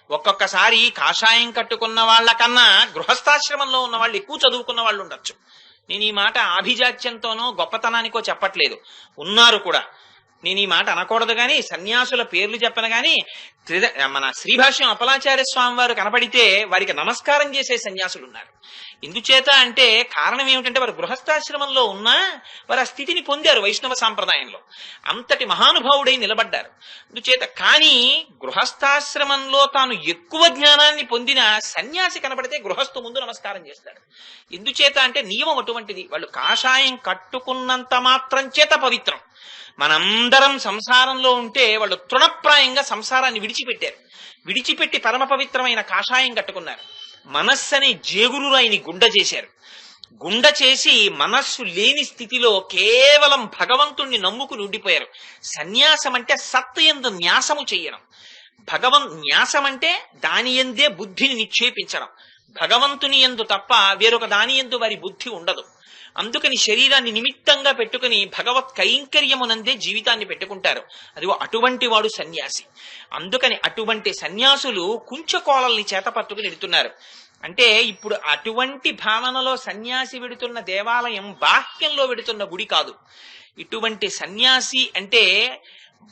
ఒక్కొక్కసారి కాషాయం కట్టుకున్న వాళ్ళకన్నా గృహస్థాశ్రమంలో ఉన్న వాళ్ళు ఎక్కువ చదువుకున్న వాళ్ళు ఉండొచ్చు. నేను ఈ మాట ఆభిజాత్యంతోనో గొప్పతనానికో చెప్పట్లేదు, ఉన్నారు కూడా. నేను ఈ మాట అనకూడదు కానీ సన్యాసుల పేర్లు చెప్పను కానీ మన శ్రీభాష్యం అప్పలాచార్య స్వామి వారు కనపడితే వారికి నమస్కారం చేసే సన్యాసులు ఉన్నారు. ఎందుచేత అంటే కారణం ఏమిటంటే వారు గృహస్థాశ్రమంలో ఉన్నా వారు ఆ స్థితిని పొందారు వైష్ణవ సాంప్రదాయంలో, అంతటి మహానుభావుడై నిలబడ్డారు. అందుచేత కానీ గృహస్థాశ్రమంలో తాను ఎక్కువ జ్ఞానాన్ని పొందిన సన్యాసి కనపడితే గృహస్థు ముందు నమస్కారం చేస్తాడు. ఎందుచేత అంటే నియమం అటువంటిది. వాళ్ళు కాషాయం కట్టుకున్నంత మాత్రం చేత పవిత్రం. మనందరం సంసారంలో ఉంటే వాళ్ళు తృణప్రాయంగా సంసారాన్ని విడిచిపెట్టారు. విడిచిపెట్టి పరమ పవిత్రమైన కాషాయం కట్టుకున్నారు. మనస్సని జేగురురాయిని గుండ చేశారు. గుండ చేసి మనస్సు లేని స్థితిలో కేవలం భగవంతుణ్ణి నమ్ముకుని ఉండిపోయారు. సన్యాసం అంటే సత్ యందు న్యాసము చెయ్యడం. న్యాసం అంటే దాని యందే బుద్ధిని నిక్షేపించడం. భగవంతుని యందు తప్ప వేరొక దాని యందు వారి బుద్ధి ఉండదు. అందుకని శరీరాన్ని నిమిత్తంగా పెట్టుకుని భగవత్ కైంకర్యమునందే జీవితాన్ని పెట్టుకుంటారు. అది అటువంటి వాడు సన్యాసి. అందుకని అటువంటి సన్యాసులు కుంచకోళల్ని చేత పట్టుకుని వెడుతున్నారు. అంటే ఇప్పుడు అటువంటి భావనలో సన్యాసి వెడుతున్న దేవాలయం బాహ్యంలో వెడుతున్న గుడి కాదు. ఇటువంటి సన్యాసి అంటే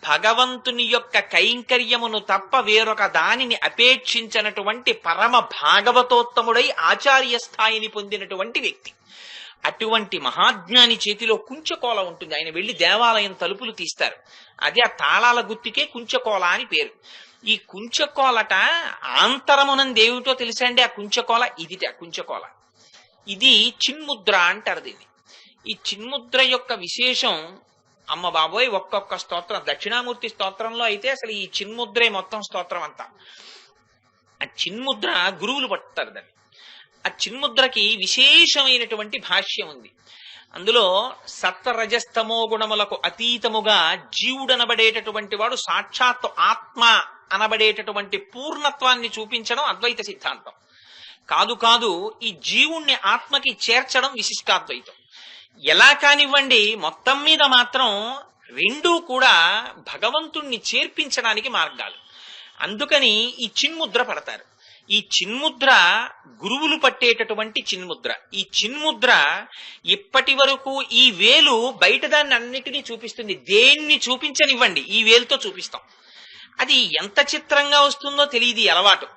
భగవంతుని యొక్క కైంకర్యమును తప్ప వేరొక దానిని అపేక్షించినటువంటి పరమ భాగవతోత్తముడై ఆచార్య స్థాయిని పొందినటువంటి వ్యక్తి. అటువంటి మహాజ్ఞాని చేతిలో కుంచకోల ఉంటుంది. ఆయన వెళ్లి దేవాలయం తలుపులు తీస్తారు. అదే ఆ తాళాల గుత్తికే కుంచకోల అని పేరు. ఈ కుంచకోలట ఆంతరమునందేమిటో తెలుసా అండి? ఆ కుంచకోల ఇదిట. కుంచకోల ఇది చిన్ముద్ర అంటారు దీన్ని. ఈ చిన్ముద్ర యొక్క విశేషం అమ్మ బాబోయ్, ఒక్కొక్క స్తోత్రం, దక్షిణామూర్తి స్తోత్రంలో అయితే అసలు ఈ చిన్ముద్రే మొత్తం స్తోత్రం అంతా. ఆ చిన్ముద్ర గురువులు పట్టుతారు దాన్ని. ఆ చిన్ముద్రకి విశేషమైనటువంటి భాష్యం ఉంది. అందులో సత్వరజస్తమో గుణములకు అతీతముగా జీవుడనబడేటటువంటి వాడు సాక్షాత్తు ఆత్మ అనబడేటటువంటి పూర్ణత్వాన్ని చూపించడం అద్వైత సిద్ధాంతం కాదు. కాదు ఈ జీవుణ్ణి ఆత్మకి చేర్చడం విశిష్టాద్వైతం. ఎలా కానివ్వండి, మొత్తం మీద మాత్రం రెండూ కూడా భగవంతుణ్ణి చేర్పించడానికి మార్గాలు. అందుకని ఈ చిన్ముద్ర పడతారు. ఈ చిన్ముద్ర గురువులు పట్టేటటువంటి చిన్ముద్ర. ఈ చిన్ముద్ర ఇప్పటి వరకు ఈ వేలు బయట దాన్ని అన్నిటినీ చూపిస్తుంది. దేన్ని చూపించనివ్వండి, ఈ వేలుతో చూపిస్తాం. అది ఎంత చిత్రంగా వస్తుందో తెలియదు అలవాటు.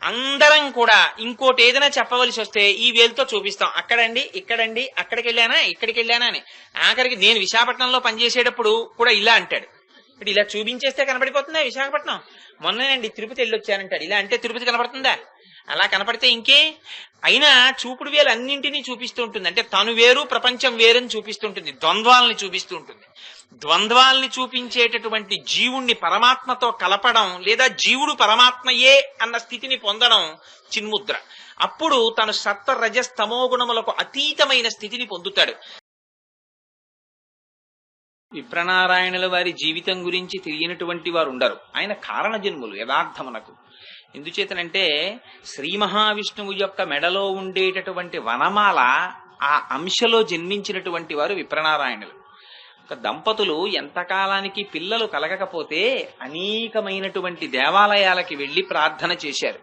అందరం కూడా ఇంకోటి ఏదైనా చెప్పవలసి వస్తే ఈ వేలుతో చూపిస్తాం. అక్కడండి, ఇక్కడండి, అక్కడికి వెళ్ళానా, ఇక్కడికి వెళ్ళానా అని. ఆఖరికి నేను విశాఖపట్నంలో పనిచేసేటప్పుడు కూడా ఇలా అంటాడు. ఇప్పుడు ఇలా చూపించేస్తే కనబడిపోతుందా విశాఖపట్నం? మొన్నేనండి తిరుపతి వెళ్ళొచ్చానంటాడు. ఇలా అంటే తిరుపతి కనపడుతుందా? అలా కనపడితే ఇంకే. అయినా చూపుడు వేలు అన్నింటినీ చూపిస్తూ ఉంటుంది. అంటే తను వేరు ప్రపంచం వేరని చూపిస్తుంటుంది. ద్వంద్వాలని చూపిస్తూ ఉంటుంది. ద్వంద్వాల్ని చూపించేటటువంటి జీవుణ్ణి పరమాత్మతో కలపడం, లేదా జీవుడు పరమాత్మయే అన్న స్థితిని పొందడం చిన్ముద్ర. అప్పుడు తను సత్వ రజస్తమో గుణములకు అతీతమైన స్థితిని పొందుతాడు. విప్రనారాయణుల వారి జీవితం గురించి తెలియనటువంటి వారు ఉండరు. ఆయన కారణ జన్ములు యథార్థమునకు. ఎందుచేతనంటే శ్రీ మహావిష్ణువు యొక్క మెడలో ఉండేటటువంటి వనమాల ఆ అంశలో జన్మించినటువంటి వారు విప్రనారాయణులు. ఒక దంపతులు ఎంతకాలానికి పిల్లలు కలగకపోతే అనేకమైనటువంటి దేవాలయాలకి వెళ్లి ప్రార్థన చేశారు.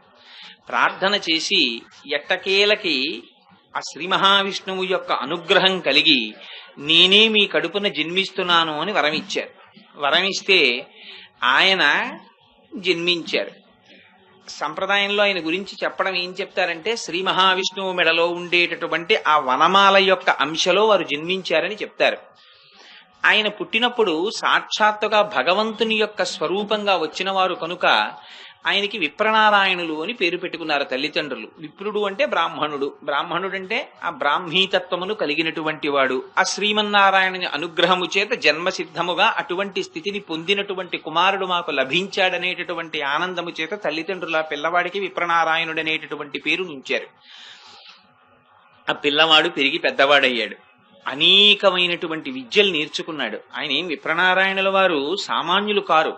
ప్రార్థన చేసి ఎట్టకేలకి ఆ శ్రీ మహావిష్ణువు యొక్క అనుగ్రహం కలిగి నేనే మీ కడుపున జన్మిస్తున్నాను అని వరమిచ్చారు. వరమిస్తే ఆయన జన్మించారు. సంప్రదాయంలో ఆయన గురించి చెప్పడం ఏం చెప్తారంటే శ్రీ మహావిష్ణువు మెడలో ఉండేటటువంటి ఆ వనమాల యొక్క అంశలో వారు జన్మించారని చెప్తారు. ఆయన పుట్టినప్పుడు సాక్షాత్తుగా భగవంతుని యొక్క స్వరూపంగా వచ్చిన వారు కనుక ఆయనకి విప్రనారాయణులు అని పేరు పెట్టుకున్నారు తల్లిదండ్రులు. విప్రుడు అంటే బ్రాహ్మణుడు, బ్రాహ్మణుడు అంటే ఆ బ్రాహ్మీతత్వమును కలిగినటువంటి వాడు. ఆ శ్రీమన్నారాయణుని అనుగ్రహము చేత జన్మసిద్ధముగా అటువంటి స్థితిని పొందినటువంటి కుమారుడు మాకు లభించాడనేటటువంటి ఆనందము చేత తల్లిదండ్రుల పిల్లవాడికి విప్రనారాయణుడు అనేటటువంటి పేరు నుంచారు. ఆ పిల్లవాడు పెరిగి పెద్దవాడయ్యాడు. అనేకమైనటువంటి విద్యలు నేర్చుకున్నాడు. ఆయన ఏం విప్రనారాయణుల వారు సామాన్యులు కారు.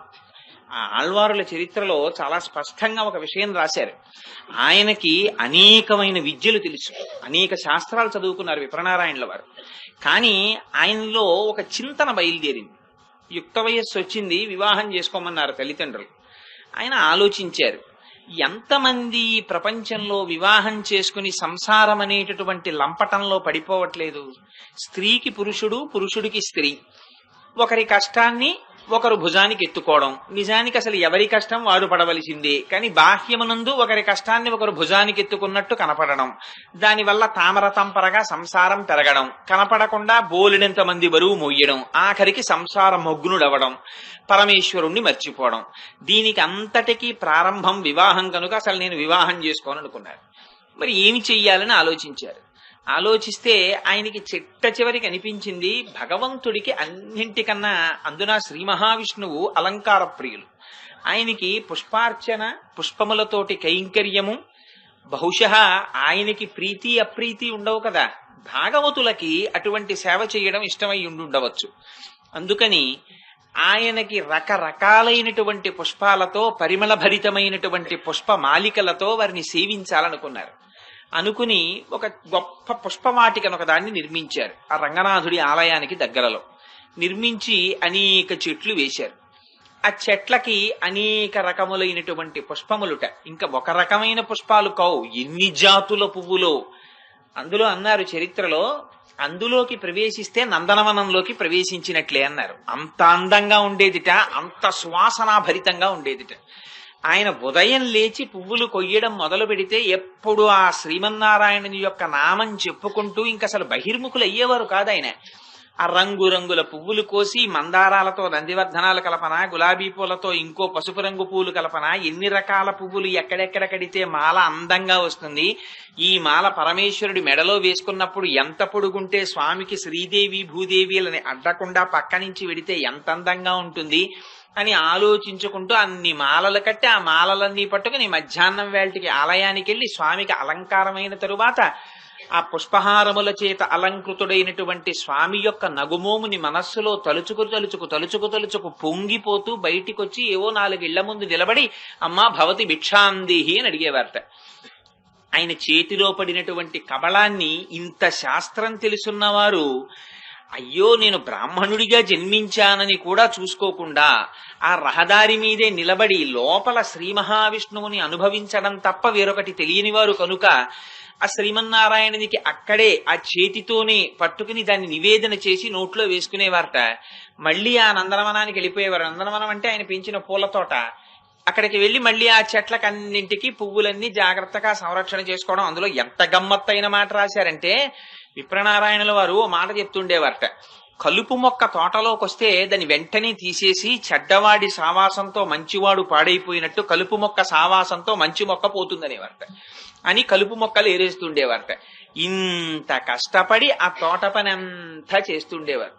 ఆ ఆళ్వారుల చరిత్రలో చాలా స్పష్టంగా ఒక విషయం రాశారు. ఆయనకి అనేకమైన విద్యలు తెలుసు, అనేక శాస్త్రాలు చదువుకున్నారు విప్రనారాయణుల వారు. కానీ ఆయనలో ఒక చింతన బయలుదేరింది. యుక్త వయస్సు వచ్చింది, వివాహం చేసుకోమన్నారు తల్లిదండ్రులు. ఆయన ఆలోచించారు. ఎంతమంది ఈ ప్రపంచంలో వివాహం చేసుకుని సంసారం అనేటటువంటి లంపటంలో పడిపోవట్లేదు? స్త్రీకి పురుషుడు, పురుషుడికి స్త్రీ, ఒకరి కష్టాన్ని ఒకరు భుజానికి ఎత్తుకోవడం. నిజానికి అసలు ఎవరి కష్టం వాడు పడవలసిందే, కానీ బాహ్యమునందు ఒకరి కష్టాన్ని ఒకరు భుజానికి ఎత్తుకున్నట్టు కనపడడం, దానివల్ల తామరతంపరగా సంసారం పెరగడం, కనపడకుండా బోలెడంత మంది బరువు మొయ్యడం, ఆఖరికి సంసార మగ్నుడవడం, పరమేశ్వరుణ్ణి మర్చిపోవడం. దీనికి అంతటికీ ప్రారంభం వివాహం కనుక అసలు నేను వివాహం చేసుకోవాలనుకున్నాను. మరి ఏమి చెయ్యాలని ఆలోచించారు. ఆలోచిస్తే ఆయనకి చిట్ట చివరికి అనిపించింది, భగవంతుడికి అన్నింటికన్నా అందున శ్రీ మహావిష్ణువు అలంకార ప్రియులు. ఆయనకి పుష్పార్చన, పుష్పములతోటి కైంకర్యము, బహుశः ఆయనకి ప్రీతి అప్రీతి ఉండవు కదా, భాగవతులకి అటువంటి సేవ చేయడం ఇష్టమై ఉండవచ్చు. అందుకని ఆయనకి రకరకాలైనటువంటి పుష్పాలతో, పరిమళ భరితమైనటువంటి పుష్ప మాలికలతో వారిని సేవించాలనుకున్నారు. అనుకుని ఒక గొప్ప పుష్పవాటికను ఒక దాన్ని నిర్మించారు. ఆ రంగనాథుడి ఆలయానికి దగ్గరలో నిర్మించి అనేక చెట్లు వేశారు. ఆ చెట్లకి అనేక రకములైనటువంటి పుష్పములుట. ఇంకా ఒక రకమైన పుష్పాలు కావు, ఎన్ని జాతుల పువ్వులో. అందులో అన్నారు చరిత్రలో, అందులోకి ప్రవేశిస్తే నందనవనంలోకి ప్రవేశించినట్లే అన్నారు. అంత అందంగా ఉండేదిట, అంత సువాసనాభరితంగా ఉండేదిట. ఆయన ఉదయం లేచి పువ్వులు కొయ్యడం మొదలు పెడితే ఎప్పుడు ఆ శ్రీమన్నారాయణుని యొక్క నామం చెప్పుకుంటూ ఇంక అసలు బహిర్ముఖులు అయ్యేవారు కాదు ఆయన. ఆ రంగురంగుల పువ్వులు కోసి మందారాలతో నందివర్ధనాలు కలపన, గులాబీ పూలతో ఇంకో పసుపు రంగు పూలు కలపన, ఎన్ని రకాల పువ్వులు ఎక్కడెక్కడ కడితే మాల అందంగా వస్తుంది. ఈ మాల పరమేశ్వరుడి మెడలో వేసుకున్నప్పుడు ఎంత పొడుగుంటే స్వామికి శ్రీదేవి భూదేవిలని అడ్డకుండా పక్క నుంచి వెడితే ఎంత అందంగా ఉంటుంది అని ఆలోచించుకుంటూ అన్ని మాలలు కట్టి ఆ మాలలన్నీ పట్టుకుని మధ్యాహ్నం వేళటికి ఆలయానికి వెళ్లి స్వామికి అలంకారమైన తరువాత ఆ పుష్పహారముల చేత అలంకృతుడైనటువంటి స్వామి యొక్క నగుమోముని మనస్సులో తలుచుకు పొంగిపోతూ బయటికొచ్చి ఏవో 4 ఇళ్ల ముందు నిలబడి, అమ్మా భవతి భిక్షాందేహి అని అడిగేవారట. ఆయన చేతిలో పడినటువంటి కబళాన్ని ఇంత శాస్త్రం తెలుసున్నవారు, అయ్యో నేను బ్రాహ్మణుడిగా జన్మించానని కూడా చూసుకోకుండా ఆ రహదారి మీదే నిలబడి లోపల శ్రీ మహావిష్ణువుని అనుభవించడం తప్ప వేరొకటి తెలియని వారు కనుక ఆ శ్రీమన్నారాయణునికి అక్కడే ఆ చేతితోనే పట్టుకుని దాన్ని నివేదన చేసి నోట్లో వేసుకునేవారట. మళ్ళీ ఆ నందనవనానికి వెళ్ళిపోయేవారు. నందనవనం అంటే ఆయన పెంచిన పూల తోట. అక్కడికి వెళ్లి మళ్ళీ ఆ చెట్లకన్నింటికి పువ్వులన్నీ జాగ్రత్తగా సంరక్షణ చేసుకోవడం. అందులో ఎంత గమ్మత్తైన మాట రాశారంటే, విప్రనారాయణుల వారు ఓ మాట చెప్తుండేవారట, కలుపు మొక్క తోటలోకి వస్తే దాన్ని వెంటనే తీసేసి చెడ్డవాడి సావాసంతో మంచివాడు పాడైపోయినట్టు కలుపు మొక్క సావాసంతో మంచి మొక్క పోతుందనేవారట. అని కలుపు మొక్కలు ఏరేస్తుండేవారట. ఇంత కష్టపడి ఆ తోట పని అంతా చేస్తుండేవారు.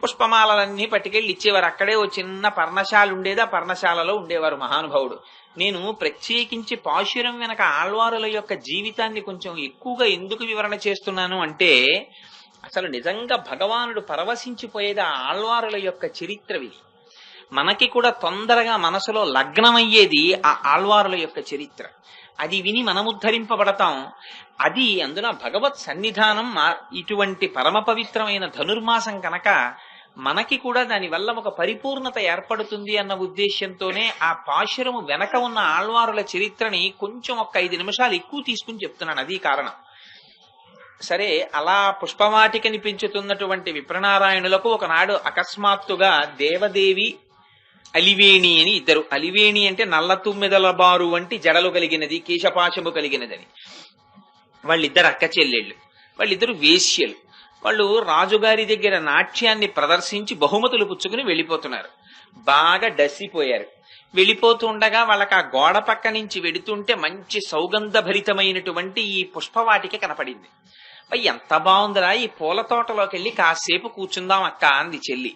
పుష్పమాలలన్నీ పట్టుకెళ్ళి ఇచ్చేవారు. అక్కడే ఓ చిన్న పర్ణశాల ఉండేది, ఆ పర్ణశాలలో ఉండేవారు మహానుభావుడు. నేను ప్రత్యేకించి పాశురం వెనక ఆళ్వారుల యొక్క జీవితాన్ని కొంచెం ఎక్కువగా ఎందుకు వివరణ చేస్తున్నాను అంటే, అసలు నిజంగా భగవానుడు పరవశించిపోయేది ఆ ఆళ్వారుల యొక్క చరిత్రవి. మనకి కూడా తొందరగా మనసులో లగ్నమయ్యేది ఆ ఆళ్వారుల యొక్క చరిత్ర. అది విని మనముద్ధరింపబడతాం. అది అందున భగవత్ సన్నిధానం ఇటువంటి పరమ పవిత్రమైన ధనుర్మాసం కనుక మనకి కూడా దానివల్ల ఒక పరిపూర్ణత ఏర్పడుతుంది అన్న ఉద్దేశ్యంతోనే ఆ పాశురము వెనక ఉన్న ఆళ్వారుల చరిత్రని కొంచెం ఒక 5 నిమిషాలు ఎక్కువ తీసుకుని చెప్తున్నాను. అది కారణం. సరే, అలా పుష్పవాటికని పెంచుతున్నటువంటి విప్రనారాయణులకు ఒకనాడు అకస్మాత్తుగా దేవదేవి అలివేణి అని ఇద్దరు. అలివేణి అంటే నల్ల తుమ్మెదల బారు వంటి జడలు కలిగినది, కేశపాశము కలిగినదని. వాళ్ళిద్దరు అక్క చెల్లెళ్ళు. వాళ్ళిద్దరు వేశ్యలు. వాళ్ళు రాజుగారి దగ్గర నాట్యాన్ని ప్రదర్శించి బహుమతులు పుచ్చుకుని వెళ్ళిపోతున్నారు. బాగా డసిపోయారు. వెళ్ళిపోతూ ఉండగా వాళ్ళకి ఆ గోడ పక్క నుంచి వెడుతుంటే మంచి సౌగంధభరితమైనటువంటి ఈ పుష్పవాటిక కనపడింది. ఎంత బాగుందిరా, ఈ పూల తోటలోకి వెళ్ళి కాసేపు కూర్చుందాం అక్క అంది చెల్లి.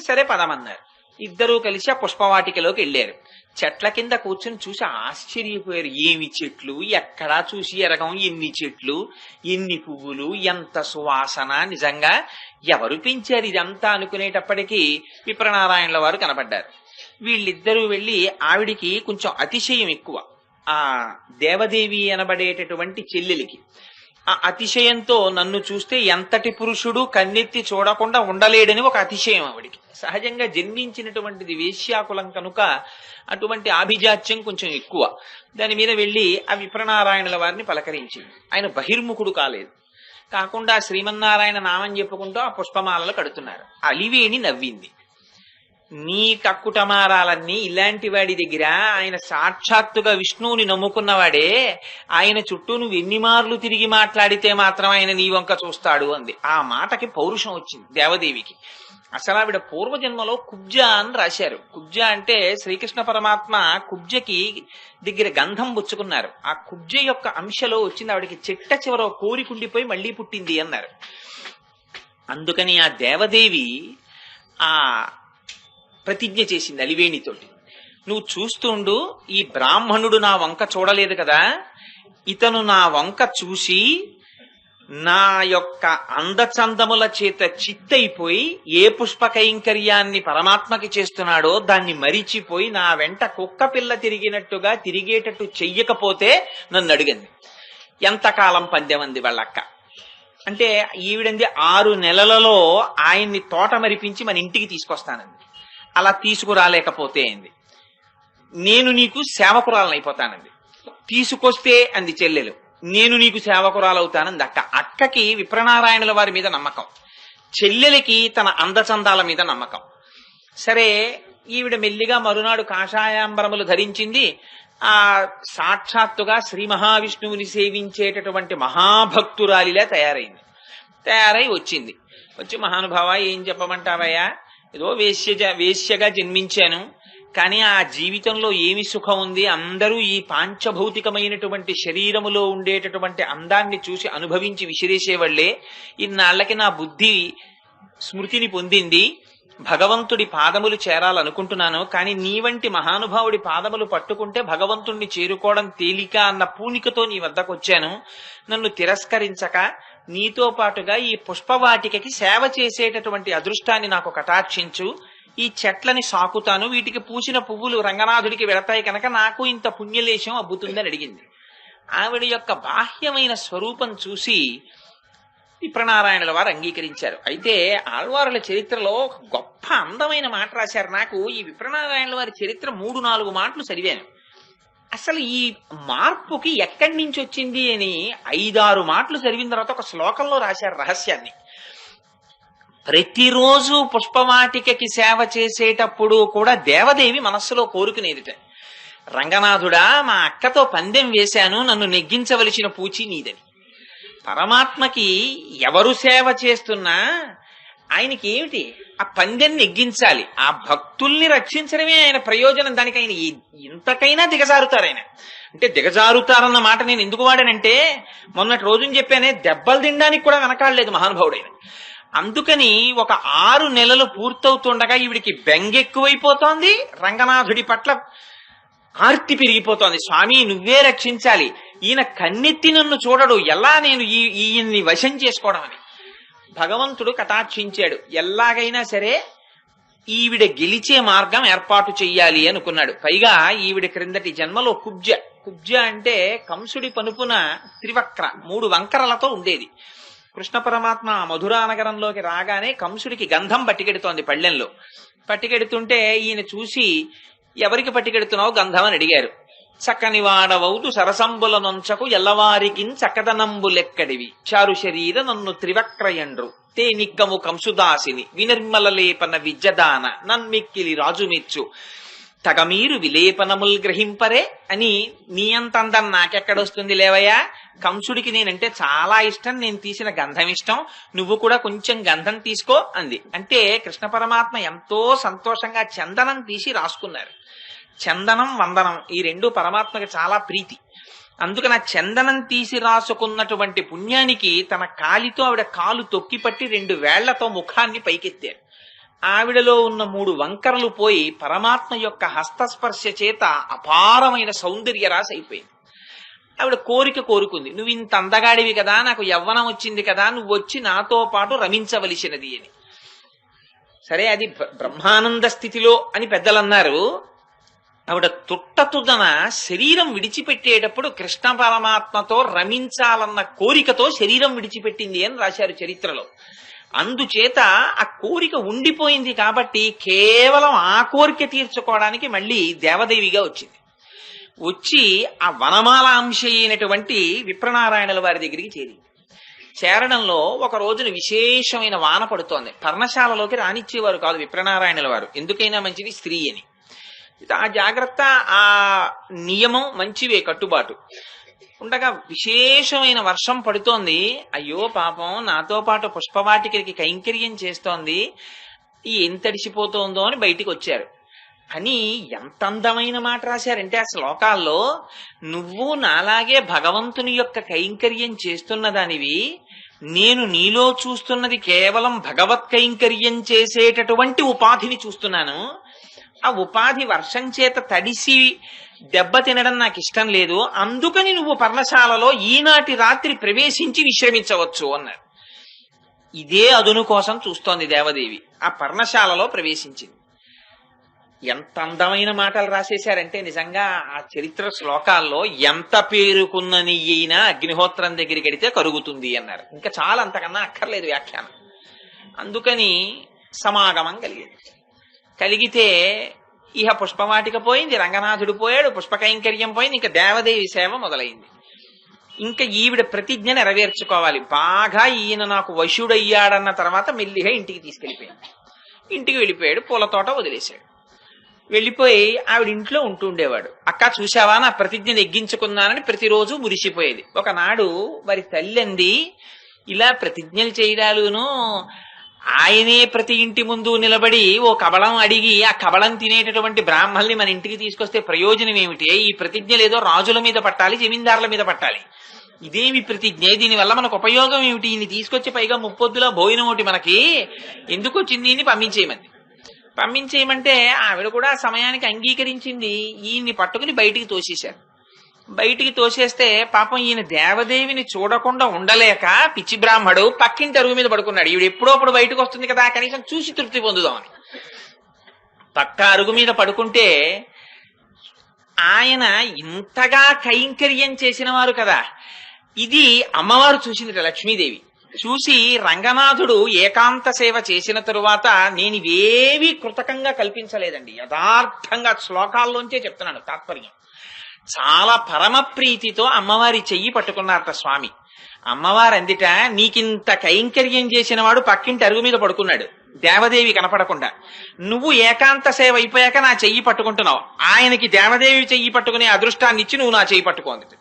సరే పదమన్నారు. ఇద్దరూ కలిసి ఆ పుష్పవాటికలోకి వెళ్ళారు. చెట్ల కింద కూర్చుని చూసి ఆశ్చర్యపోయారు. ఏమి చెట్లు, ఎక్కడా చూసి ఎరగం, ఎన్ని చెట్లు, ఎన్ని పువ్వులు, ఎంత సువాసన, నిజంగా ఎవరు పెంచారు ఇదంతా అనుకునేటప్పటికీ విప్రనారాయణుల వారు కనపడ్డారు. వీళ్ళిద్దరూ వెళ్ళి ఆవిడికి కొంచెం అతిశయం ఎక్కువ, ఆ దేవదేవి అనబడేటటువంటి చెల్లెలికి. ఆ అతిశయంతో నన్ను చూస్తే ఎంతటి పురుషుడు కన్నెత్తి చూడకుండా ఉండలేడని ఒక అతిశయం ఆవిడికి. సహజంగా జన్మించినటువంటిది వేశ్యాకులం కనుక అటువంటి ఆభిజాత్యం కొంచెం ఎక్కువ. దాని మీద వెళ్లి ఆ విప్రనారాయణుల వారిని పలకరించింది. ఆయన బహిర్ముఖుడు కాలేదు. కాకుండా శ్రీమన్నారాయణ నామం చెప్పుకుంటూ ఆ పుష్పమాలలు కడుతున్నారు. అలివేణి నవ్వింది. నీ కక్కుటమారాలన్నీ ఇలాంటి వాడి దగ్గర, ఆయన సాక్షాత్తుగా విష్ణువుని నమ్ముకున్నవాడే, ఆయన చుట్టూ నువ్వు ఎన్ని మార్లు తిరిగి మాట్లాడితే మాత్రం ఆయన నీ వంక చూస్తాడు అంది. ఆ మాటకి పౌరుషం వచ్చింది దేవదేవికి. అసలు ఆవిడ పూర్వజన్మలో కుబ్జ అని రాశారు. కుబ్జ అంటే శ్రీకృష్ణ పరమాత్మ కుబ్జకి దగ్గర గంధం పుచ్చుకున్నారు. ఆ కుబ్జ యొక్క అంశలో వచ్చింది ఆవిడకి చిట్ట చివర కోరికుండిపోయి మళ్లీ పుట్టింది అన్నారు. అందుకని ఆ దేవదేవి ఆ ప్రతిజ్ఞ చేసింది అలివేణితోటి, నువ్వు చూస్తుండు, ఈ బ్రాహ్మణుడు నా వంక చూడలేదు కదా, ఇతను నా వంక చూసి నా యొక్క అందచందముల చేత చిత్తైపోయి ఏ పుష్ప కైంకర్యాన్ని పరమాత్మకి చేస్తున్నాడో దాన్ని మరిచిపోయి నా వెంట కుక్క పిల్ల తిరిగినట్టుగా తిరిగేటట్టు చెయ్యకపోతే నన్ను అడిగింది. ఎంతకాలం పందెమంది వాళ్ళక్క అంటే ఈవిడంది 6 నెలలలో ఆయన్ని తోట మరిపించి మన ఇంటికి తీసుకొస్తానంది. అలా తీసుకురాలేకపోతే అంది, నేను నీకు సేవకురాలనైపోతానంది. తీసుకొస్తే అంది చెల్లెలు, నేను నీకు సేవకురాలవుతానంది అక్క. అక్కకి విప్రనారాయణుల వారి మీద నమ్మకం, చెల్లెలకి తన అందచందాల మీద నమ్మకం. సరే, ఈవిడ మెల్లిగా మరునాడు కాషాయాంబరములు ధరించింది. ఆ సాక్షాత్తుగా శ్రీ మహావిష్ణువుని సేవించేటటువంటి మహాభక్తురాలిలా తయారై వచ్చింది. వచ్చి, మహానుభావ ఏం చెప్పమంటావయ్యా, ఏదో వేశ్యగా జన్మించాను, కానీ ఆ జీవితంలో ఏమి సుఖం ఉంది, అందరూ ఈ పాంచభౌతికమైనటువంటి శరీరములో ఉండేటటువంటి అందాన్ని చూసి అనుభవించి విసిరేసేవాళ్లే. ఇన్నాళ్లకి నా బుద్ధి స్మృతిని పొందింది, భగవంతుడి పాదములు చేరాలనుకుంటున్నాను, కానీ నీ వంటి మహానుభావుడి పాదములు పట్టుకుంటే భగవంతుణ్ణి చేరుకోవడం తేలిక అన్న పూనికతో నీ వద్దకు వచ్చాను. నన్ను తిరస్కరించక నీతో పాటుగా ఈ పుష్పవాటికకి సేవ చేసేటటువంటి అదృష్టాన్ని నాకు కటాక్షించు. ఈ చెట్లని సాకుతాను, వీటికి పూసిన పువ్వులు రంగనాథుడికి వెళతాయి కనుక నాకు ఇంత పుణ్యలేశం అబ్బుతుందని అడిగింది. ఆవిడ యొక్క బాహ్యమైన స్వరూపం చూసి విప్రనారాయణుల వారు అంగీకరించారు. అయితే ఆళ్వారుల చరిత్రలో గొప్ప అందమైన మాట రాశారు. నాకు ఈ విప్రనారాయణుల వారి చరిత్ర 3-4 మాటలు చదివాను. అసలు ఈ మార్పుకి ఎక్కడి నుంచి వచ్చింది అని 5-6 మాటలు చదివిన తర్వాత ఒక శ్లోకంలో రాశారు రహస్యాన్ని. ప్రతిరోజు పుష్పవాటికకి సేవ చేసేటప్పుడు కూడా దేవదేవి మనస్సులో కోరుకునేదిట, రంగనాథుడా, మా అక్కతో పందెం వేశాను, నన్ను నెగ్గించవలసిన పూచి నీదని. పరమాత్మకి ఎవరు సేవ చేస్తున్నా ఆయనకి ఏమిటి, ఆ పందెం నెగ్గించాలి, ఆ భక్తుల్ని రక్షించడమే ఆయన ప్రయోజనం. దానికి ఆయన ఇంతకైనా దిగజారుతారు. ఆయన అంటే దిగజారుతారన్న మాట నేను ఎందుకు వాడానంటే, మొన్నటి రోజుని చెప్పానే, దెబ్బలు తినడానికి కూడా వెనకాడలేదు మహానుభావుడైన. అందుకని ఒక 6 నెలలు పూర్తవుతుండగా ఈవిడికి బెంగెక్కువైపోతోంది, రంగనాథుడి పట్ల ఆర్తి పెరిగిపోతోంది. స్వామి, నువ్వే రక్షించాలి, ఈయన కన్నెత్తి నన్ను చూడడు, ఎలా నేను ఈయన్ని వశం చేసుకోవడం అని భగవంతుడు కటాక్షించాడు. ఎలాగైనా సరే ఈవిడ గెలిచే మార్గం ఏర్పాటు చెయ్యాలి అనుకున్నాడు. పైగా ఈవిడ క్రిందటి జన్మలో కుబ్జ అంటే కంసుడి పనుపున త్రివక్ర 3 వంకరలతో ఉండేది. కృష్ణ పరమాత్మ మధురానగరంలోకి రాగానే కంసుడికి గంధం పట్టికెడుతోంది పళ్ళెంలో. పట్టికెడుతుంటే ఈయన చూసి, ఎవరికి పట్టికెడుతున్నావు గంధం అని అడిగారు. చక్కని వాడవౌదు సరసంబుల నొంచకు ఎల్లవారికిన్ చక్కదనంబులెక్కడివి, చారు శరీర నన్ను త్రివక్రయండ్రు తే నిక్కము కంసుదాసిని వినిర్మల లేపన విద్యదాన నన్మిక్కిలి రాజుమెచ్చు తగమీరు విలేపనముల్ గ్రహింపరే అని. నీ అంత అందం నాకెక్కడొస్తుంది లేవయ్యా, కంసుడికి నేనంటే చాలా ఇష్టం, నేను తీసిన గంధం ఇష్టం, నువ్వు కూడా కొంచెం గంధం తీసుకో అంది. అంటే కృష్ణ పరమాత్మ ఎంతో సంతోషంగా చందనం తీసి రాసుకున్నారు. చందనం, వందనం ఈ 2 పరమాత్మకి చాలా ప్రీతి. అందుకని ఆ చందనం తీసి రాసుకున్నటువంటి పుణ్యానికి తన కాలితో ఆవిడ కాలు తొక్కిపట్టి 2 వేళ్లతో ముఖాన్ని పైకెత్తారు. ఆవిడలో ఉన్న 3 వంకరలు పోయి పరమాత్మ యొక్క హస్తస్పర్శ చేత అపారమైన సౌందర్య రాశి అయిపోయింది. ఆవిడ కోరుకుంది, నువ్వు ఇంత అందగాడివి కదా, నాకు యవ్వనం వచ్చింది కదా, నువ్వు వచ్చి నాతో పాటు రమించవలసినది అని. సరే, అది బ్రహ్మానంద స్థితిలో అని పెద్దలు అన్నారు. ఆవిడ తుట్టతుదన శరీరం విడిచిపెట్టేటప్పుడు కృష్ణ పరమాత్మతో రమించాలన్న కోరికతో శరీరం విడిచిపెట్టింది అని రాశారు చరిత్రలో. అందుచేత ఆ కోరిక ఉండిపోయింది కాబట్టి కేవలం ఆ కోరిక తీర్చుకోవడానికి మళ్ళీ దేవదేవిగా వచ్చింది. వచ్చి ఆ వనమాల అంశ అయినటువంటి విప్రనారాయణుల వారి దగ్గరికి చేరింది. చేరడంలో ఒక రోజున విశేషమైన వాన పడుతోంది. పర్ణశాలలోకి రానిచ్చేవారు కాదు విప్రనారాయణుల వారు, ఎందుకైనా మంచిది స్త్రీ అని. ఆ జాగ్రత్త, ఆ నియమం మంచివే, కట్టుబాటు ఉండగా విశేషమైన వర్షం పడుతోంది. అయ్యో పాపం, నాతో పాటు పుష్పవాటికకి కైంకర్యం చేస్తోంది, ఏం తడిసిపోతోందో అని బయటికి వచ్చారు. అని ఎంత అందమైన మాట రాశారంటే ఆ శ్లోకాల్లో, నువ్వు నాలాగే భగవంతుని యొక్క కైంకర్యం చేస్తున్న దానివి, నేను నీలో చూస్తున్నది కేవలం భగవత్ కైంకర్యం చేసేటటువంటి ఉపాధిని చూస్తున్నాను. ఆ ఉపాధి వర్షం చేత తడిసి దెబ్బ తినడం నాకు ఇష్టం లేదు, అందుకని నువ్వు పర్ణశాలలో ఈనాటి రాత్రి ప్రవేశించి విశ్రమించవచ్చు అన్నారు. ఇదే అదును కోసం చూస్తోంది దేవదేవి. ఆ పర్ణశాలలో ప్రవేశించింది. ఎంత అందమైన మాటలు రాసేశారంటే నిజంగా ఆ చరిత్ర శ్లోకాల్లో, ఎంత పేరుకున్న నెయ్యైనా అగ్నిహోత్రం దగ్గరికి వెడితే కరుగుతుంది అన్నారు. ఇంకా చాలా, అంతకన్నా అక్కర్లేదు వ్యాఖ్యానం. అందుకని సమాగమం కలిగితే ఇహ పుష్పవాటిక పోయింది, రంగనాథుడు పోయాడు, పుష్పకైంకర్యం పోయింది, ఇంకా దేవదేవి సేవ మొదలైంది. ఇంకా ఈవిడ ప్రతిజ్ఞ నెరవేర్చుకోవాలి. బాగా ఈయన నాకు వశుడయ్యాడన్న తర్వాత మెల్లిగా ఇంటికి తీసుకెళ్ళిపోయింది. ఇంటికి వెళ్ళిపోయాడు, పూల తోట వదిలేశాడు. వెళ్ళిపోయి ఆవిడ ఇంట్లో ఉంటుండేవాడు. అక్క చూశావా నా ప్రతిజ్ఞ నెగ్గించుకున్నానని ప్రతిరోజు మురిసిపోయేది. ఒకనాడు వారి తల్లి అంది, ఇలా ప్రతిజ్ఞలు చేయడాలును ఆయనే ప్రతి ఇంటి ముందు నిలబడి ఓ కబళం అడిగి ఆ కబళం తినేటటువంటి బ్రాహ్మల్ని మన ఇంటికి తీసుకొస్తే ప్రయోజనం ఏమిటి? ఈ ప్రతిజ్ఞలు ఏదో రాజుల మీద పట్టాలి, జమీందారుల మీద పట్టాలి. ఇదేమి ప్రతిజ్ఞ? దీనివల్ల మనకు ఉపయోగం ఏమిటి? ఈయన్ని తీసుకొచ్చి పైగా ముప్పొద్దులా భోజనం ఒకటి మనకి ఎందుకు వచ్చింది అని పంపించేయమంటే ఆవిడ కూడా సమయానికి అంగీకరించింది. ఈయన్ని పట్టుకుని బయటికి తోసేశారు. బయటికి తోసేస్తే పాపం ఈయన దేవదేవిని చూడకుండా ఉండలేక పిచ్చి బ్రాహ్మడు పక్కింటి అరుగు మీద పడుకున్నాడు. ఈవిడ ఎప్పుడోప్పుడు బయటకు వస్తుంది కదా, కనీసం చూసి తృప్తి పొందుదామని పక్క అరుగు మీద పడుకుంటే, ఆయన ఇంతగా కైంకర్యం చేసిన వారు కదా. ఇది అమ్మవారు చూసింది, లక్ష్మీదేవి చూసి, రంగనాథుడు ఏకాంత సేవ చేసిన తరువాత నేను ఇవేవి కృతకంగా కల్పించలేదండి, యథార్థంగా శ్లోకాల్లోంచే చెప్తున్నాను తాత్పర్యం. చాలా పరమ ప్రీతితో అమ్మవారి చెయ్యి పట్టుకున్నారట స్వామి. అమ్మవారు అందిట, నీకింత కైంకర్యం చేసిన వాడు పక్కింటి అరుగు మీద పడుకున్నాడు, దేవదేవి కనపడకుండా. నువ్వు ఏకాంత సేవ అయిపోయాక నా చెయ్యి పట్టుకుంటున్నావు, ఆయనకి దేవదేవి చెయ్యి పట్టుకునే అదృష్టాన్ని ఇచ్చి నువ్వు నా చెయ్యి పట్టుకోంది.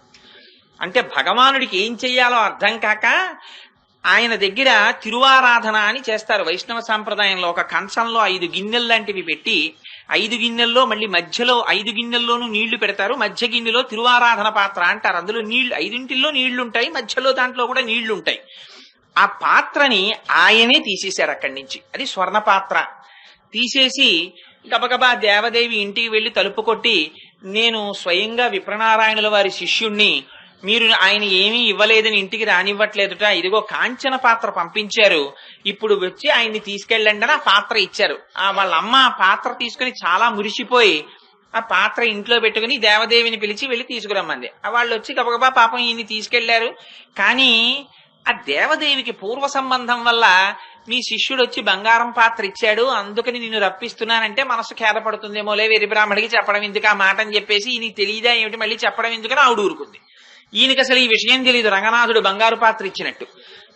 అంటే భగవానుడికి ఏం చెయ్యాలో అర్థం కాక ఆయన దగ్గర తిరువారాధన అని చేస్తారు వైష్ణవ సాంప్రదాయంలో. ఒక కంచంలో 5 గిన్నెలు లాంటివి పెట్టి, 5 గిన్నెల్లో మళ్ళీ మధ్యలో 5 గిన్నెల్లోనూ నీళ్లు పెడతారు, మధ్య గిన్నెలో తిరువారాధన పాత్ర అంటారు. అందులో నీళ్లు 5 నీళ్లుంటాయి, మధ్యలో దాంట్లో కూడా నీళ్లుంటాయి. ఆ పాత్రని ఆయనే తీసేశారు అక్కడి నుంచి. అది స్వర్ణ పాత్ర. తీసేసి గబగబా దేవదేవి ఇంటికి వెళ్లి తలుపు కొట్టి, నేను స్వయంగా విప్రనారాయణుల వారి శిష్యుణ్ణి, మీరు ఆయన ఏమీ ఇవ్వలేదని ఇంటికి రానివ్వట్లేదుట, ఇదిగో కాంచన పాత్ర పంపించారు, ఇప్పుడు వచ్చి ఆయన్ని తీసుకెళ్ళండి అని ఆ పాత్ర ఇచ్చారు. వాళ్ళ అమ్మ ఆ పాత్ర తీసుకుని చాలా మురిసిపోయి ఆ పాత్ర ఇంట్లో పెట్టుకుని దేవదేవిని పిలిచి వెళ్ళి తీసుకురమ్మంది. వాళ్ళు వచ్చి గబగబా పాపం ఈయన్ని తీసుకెళ్లారు. కానీ ఆ దేవదేవికి పూర్వ సంబంధం వల్ల మీ శిష్యుడు వచ్చి బంగారం పాత్ర ఇచ్చాడు, అందుకని నిన్ను రప్పిస్తున్నానంటే మనసు ఖేదపడుతుందేమోలే, వెరి బ్రాహ్మడికి చెప్పడం ఎందుకు ఆ మాట అని చెప్పేసి, ఈయనకి తెలియదా ఏమిటి మళ్ళీ చెప్పడం ఎందుకని ఆవిడ ఊరుకుంది. ఈయనకి అసలు ఈ విషయం తెలియదు, రంగనాథుడు బంగారు పాత్ర ఇచ్చినట్టు.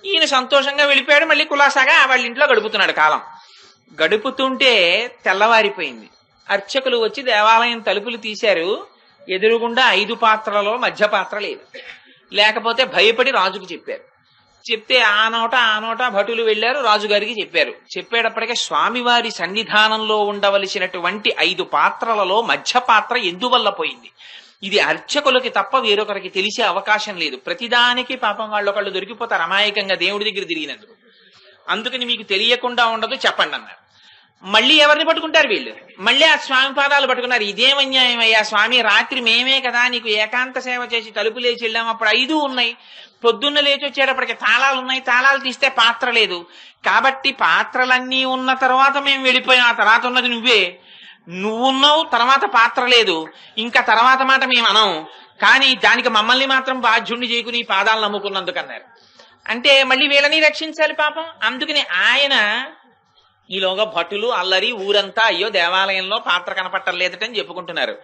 ఈయన సంతోషంగా వెళ్ళిపోయాడు, మళ్ళీ కులాసాగా వాళ్ళ ఇంట్లో గడుపుతున్నాడు కాలం. గడుపుతుంటే తెల్లవారిపోయింది. అర్చకులు వచ్చి దేవాలయం తలుపులు తీశారు. ఎదురుగుండా 5 పాత్రలలో మధ్య పాత్ర లేదు. లేకపోతే భయపడి రాజుకు చెప్పారు. చెప్తే ఆ నోట భటులు వెళ్లారు, రాజుగారికి చెప్పారు. చెప్పేటప్పటికే స్వామివారి సన్నిధానంలో ఉండవలసినటువంటి 5 పాత్రలలో మధ్య పాత్ర ఎందువల్ల పోయింది? ఇది అర్చకులకి తప్ప వేరొకరికి తెలిసే అవకాశం లేదు. ప్రతిదానికి పాపం వాళ్ళొకళ్ళు దొరికిపోతారు అమాయకంగా దేవుడి దగ్గర తిరిగినందుకు. అందుకని మీకు తెలియకుండా ఉండదు, చెప్పండి అన్నారు. మళ్ళీ ఎవరిని పట్టుకుంటారు వీళ్ళు? మళ్ళీ ఆ స్వామి పాదాలు పట్టుకున్నారు. ఇదేమన్యాయం అయ్యా స్వామి, రాత్రి మేమే కదా నీకు ఏకాంత సేవ చేసి తలుపు లేచి వెళ్ళాం, అప్పుడు 5 ఉన్నాయి, పొద్దున్న లేచి వచ్చేటప్పటికి తాళాలు ఉన్నాయి, తాళాలు తీస్తే పాత్ర లేదు, కాబట్టి పాత్రలన్నీ ఉన్న తర్వాత మేము వెళ్ళిపోయాం, ఆ తర్వాత ఉన్నది నువ్వున్నావు, తర్వాత పాత్ర లేదు, ఇంకా తర్వాత మాట మేము అనం, కానీ దానికి మమ్మల్ని మాత్రం బాధ్యుణ్ణి చేయకుని పాదాలు నమ్ముకున్నందుకన్నారు. అంటే మళ్ళీ వీళ్ళని రక్షించాలి పాపం. అందుకని ఆయన ఈలోగా భటులు అల్లరి ఊరంతా అయ్యో దేవాలయంలో పాత్ర కనపట్టలేదటని చెప్పుకుంటున్నారు.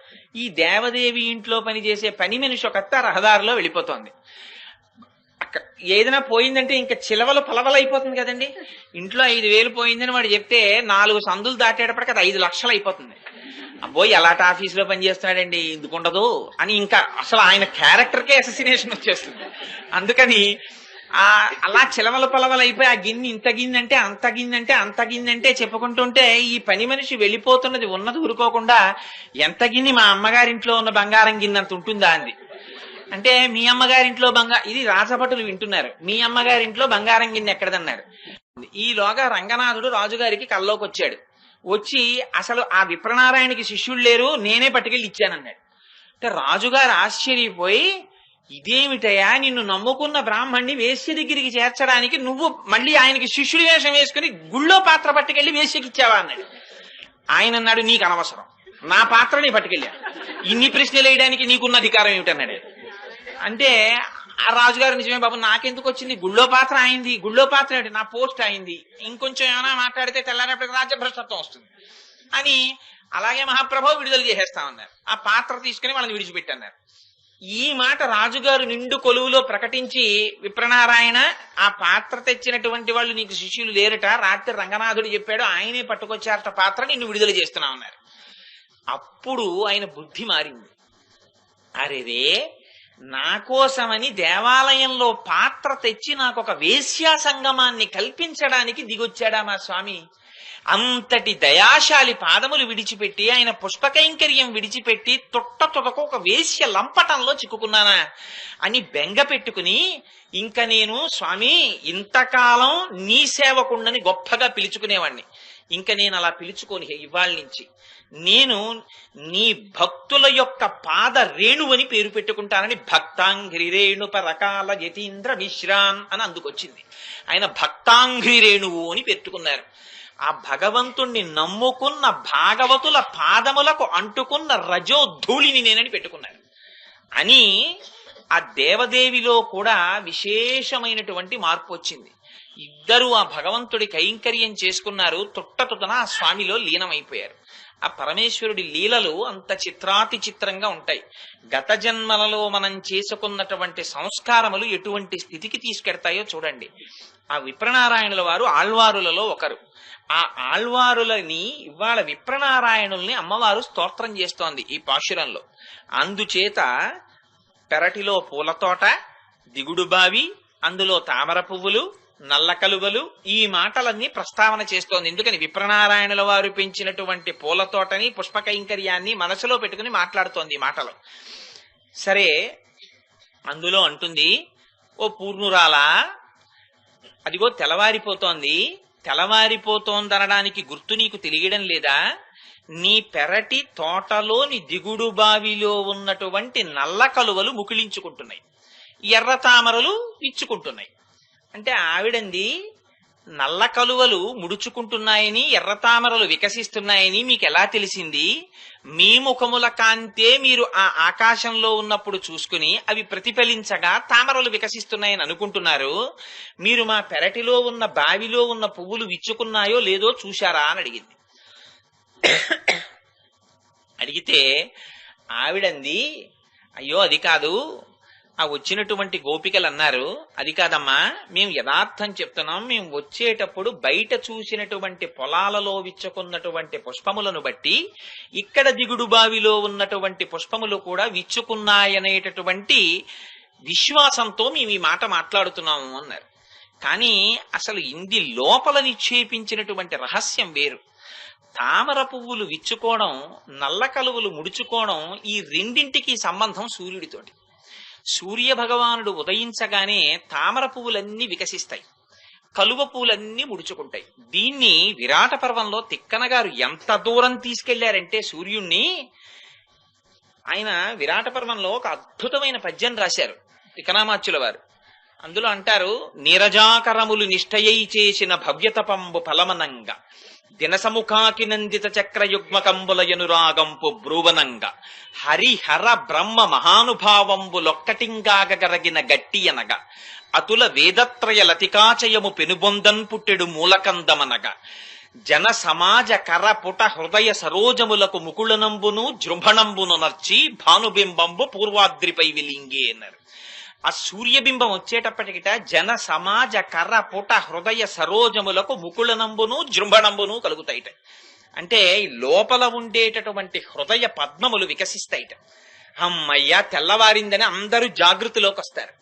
ఈ దేవదేవి ఇంట్లో పనిచేసే పని మనిషి ఒకత్త రహదారిలో వెళ్ళిపోతోంది. ఏదైనా పోయిందంటే ఇంకా చిలవలు పలవలు అయిపోతుంది కదండి. ఇంట్లో 5,000 పోయిందని వాడు చెప్తే 4 సందులు దాటేటప్పటికి అది 5 లక్షలు అయిపోతుంది. అబ్బోయ్ ఎలాంటి ఆఫీసులో పనిచేస్తున్నాడండి, ఎందుకుండదు అని ఇంకా అసలు ఆయన క్యారెక్టర్కే అససినేషన్ వచ్చేస్తుంది. అందుకని అలా చిలవల పలవలు అయిపోయి ఆ గిన్నె ఇంత గిన్నె అంటే అంత గిన్నె అంటే అంత గిన్నె అంటే చెప్పుకుంటుంటే ఈ పని మనిషి వెళ్ళిపోతున్నది ఉన్నది ఊరుకోకుండా ఎంత గిన్నె మా అమ్మగారింట్లో ఉన్న బంగారం గిన్నె అంత ఉంటుందా అంది. అంటే మీ అమ్మగారింట్లో ఇది రాజభటులు వింటున్నారు, మీ అమ్మగారింట్లో బంగారం గిన్నె ఎక్కడదన్నారు. ఈలోగా రంగనాథుడు రాజుగారికి కల్లోకి వచ్చాడు. వచ్చి అసలు ఆ విప్రనారాయణకి శిష్యులు లేరు, నేనే పట్టుకెళ్ళి ఇచ్చానన్నాడు. అంటే రాజుగారు ఆశ్చర్యపోయి ఇదేమిటయా, నిన్ను నమ్ముకున్న బ్రాహ్మణ్ణి వేశ్య దగ్గరికి చేర్చడానికి నువ్వు మళ్ళీ ఆయనకి శిష్యుడి వేషం వేసుకుని గుళ్ళో పాత్ర పట్టుకెళ్ళి వేశ్యకి ఇచ్చావా అన్నాడు. ఆయన అన్నాడు నీకు అనవసరం, నా పాత్రని పట్టుకెళ్ళా, ఇన్ని ప్రశ్నలు వేయడానికి నీకున్న అధికారం ఏమిటన్నాడు. అంటే ఆ రాజుగారు నిజమే బాబు నాకెందుకు వచ్చింది, గుళ్ళో పాత్ర అయింది, గుళ్ళో పాత్ర ఏమిటి, నా పోస్ట్ అయింది, ఇంకొంచెం ఏమైనా మాట్లాడితే తెల్లారేపటికి రాజ్యభ్రష్టత్వం వస్తుంది అని అలాగే మహాప్రభు విడుదల చేసేస్తామన్నారు. ఆ పాత్ర తీసుకుని వాళ్ళని విడిచిపెట్టన్నారు. ఈ మాట రాజుగారు నిండు కొలువులో ప్రకటించి విప్రనారాయణ ఆ పాత్ర తెచ్చినటువంటి వాళ్ళు నీకు శిష్యులు లేరట, రాత్రి రంగనాథుడు చెప్పాడు ఆయనే పట్టుకొచ్చారట పాత్ర, నిన్ను విడుదల చేస్తున్నామన్నారు. అప్పుడు ఆయన బుద్ధి మారింది. అరేరే నా కోసమని దేవాలయంలో పాత్ర తెచ్చి నాకు ఒక వేశ్యా సంగమాన్ని కల్పించడానికి దిగొచ్చాడా మా స్వామి. అంతటి దయాశాలి పాదములు విడిచిపెట్టి ఆయన పుష్పకైంకర్యం విడిచిపెట్టి తొట్టకు ఒక వేశ్య లంపటంలో చిక్కుకున్నానా అని బెంగ పెట్టుకుని ఇంక నేను స్వామి ఇంతకాలం నీ సేవకుండని గొప్పగా పిలుచుకునేవాణ్ణి, ఇంక నేను అలా పిలుచుకొని ఇవాళ నుంచి నేను నీ భక్తుల యొక్క పాద రేణువని పేరు పెట్టుకుంటానని భక్తాంఘ్రి రేణు పరకాల యతీంద్ర మిశ్రాన్ అని అందుకొచ్చింది. ఆయన భక్తాంఘ్రి రేణువు అని పెట్టుకున్నారు. ఆ భగవంతుణ్ణి నమ్ముకున్న భాగవతుల పాదములకు అంటుకున్న రజోధూళిని నేనని పెట్టుకున్నారు అని ఆ దేవదేవిలో కూడా విశేషమైనటువంటి మార్పు వచ్చింది. ఇద్దరు ఆ భగవంతుడి కైంకర్యం చేసుకున్నారు, తుట్టతుటన ఆ స్వామిలో లీనమైపోయారు. ఆ పరమేశ్వరుడి లీలలు అంత చిత్రాతి చిత్రంగా ఉంటాయి. గత జన్మలలో మనం చేసుకున్నటువంటి సంస్కారములు ఎటువంటి స్థితికి తీసుకెడతాయో చూడండి. ఆ విప్రనారాయణుల వారు ఆళ్వారులలో ఒకరు. ఆ ఆళ్వారులని ఇవాళ విప్రనారాయణుల్ని అమ్మవారు స్తోత్రం చేస్తోంది ఈ పాశురంలో. అందుచేత పెరటిలో పూలతోట, దిగుడు బావి, అందులో తామర పువ్వులు, నల్ల కలువలు, ఈ మాటలన్నీ ప్రస్తావన చేస్తోంది. ఎందుకని విప్రనారాయణుల వారు పెంచినటువంటి పూలతోటని పుష్పకైంకర్యాన్ని మనసులో పెట్టుకుని మాట్లాడుతోంది ఈ మాటలు. సరే అందులో అంటుంది, ఓ పూర్ణురాలా అదిగో తెల్లవారిపోతోంది, తెల్లవారిపోతోందనడానికి గుర్తు నీకు తెలియడం లేదా? నీ పెరటి తోటలోని దిగుడు బావిలో ఉన్నటువంటి నల్ల కలువలు ముకిలించుకుంటున్నాయి, ఎర్ర తామరలు విచ్చుకుంటున్నాయి. అంటే ఆవిడంది నల్ల కలువలు ముడుచుకుంటున్నాయని ఎర్ర తామరలు వికసిస్తున్నాయని మీకు ఎలా తెలిసింది? మీ ముఖముల కాంతే మీరు ఆ ఆకాశంలో ఉన్నప్పుడు చూసుకుని అవి ప్రతిఫలించగా తామరలు వికసిస్తున్నాయని అనుకుంటున్నారు. మీరు మా పెరటిలో ఉన్న బావిలో ఉన్న పువ్వులు విచ్చుకున్నాయో లేదో చూశారా అని అడిగింది. అడిగితే ఆవిడంది అయ్యో అది కాదు, ఆ వచ్చినటువంటి గోపికలు అన్నారు అది కాదమ్మా, మేము యథార్థం చెప్తున్నాం, మేము వచ్చేటప్పుడు బయట చూసినటువంటి పొలాలలో విచ్చుకున్నటువంటి పుష్పములను బట్టి ఇక్కడ దిగుడు బావిలో ఉన్నటువంటి పుష్పములు కూడా విచ్చుకున్నాయనేటటువంటి విశ్వాసంతో మేము ఈ మాట మాట్లాడుతున్నాము అన్నారు. కానీ అసలు ఇంది లోపల నిక్షేపించినటువంటి రహస్యం వేరు. తామర పువ్వులు విచ్చుకోవడం, నల్ల కలువలు ముడుచుకోవడం, ఈ రెండింటికి సంబంధం సూర్యుడితోటి. సూర్య భగవానుడు ఉదయించగానే తామర పువ్వులన్నీ వికసిస్తాయి, కలువ పువ్వులన్నీ ముడుచుకుంటాయి. దీన్ని విరాట పర్వంలో తిక్కన గారు ఎంత దూరం తీసుకెళ్లారంటే సూర్యుణ్ణి, ఆయన విరాట పర్వంలో ఒక అద్భుతమైన పద్యం రాశారు తిక్కనామాచ్యుల వారు. అందులో అంటారు, నీరజాకరములు నిష్టయై చేసిన భవ్యతపంబు ఫలమనంగా దినసముఖాకి నందిత చక్రయుగ్మ కంబులయనురాగంపు బ్రూవనంగా హరిహర బ్రహ్మ మహానుభావంబులొక్కటింగాగరగిన గట్టియనగా అతుల వేదత్రయ లతికాచయము పెనుబొందన్ పుట్టెడు మూలకందమనగా జన సమాజ కర పుట హృదయ సరోజములకు ముకుళనంబును జృంభణంబును నర్చి భానుబింబంబు పూర్వాద్రిపై విలింగే అన్నారు. ఆ సూర్యబింబం వచ్చేటప్పటికిట జన సమాజ కర్ర పుట హృదయ సరోజములకు ముకుళనంబును జృంభణంబును కలుగుతాయిట. అంటే లోపల ఉండేటటువంటి హృదయ పద్మములు వికసిస్తాయిట. అమ్మయ్య తెల్లవారిందని అందరూ జాగృతిలోకి వస్తారు.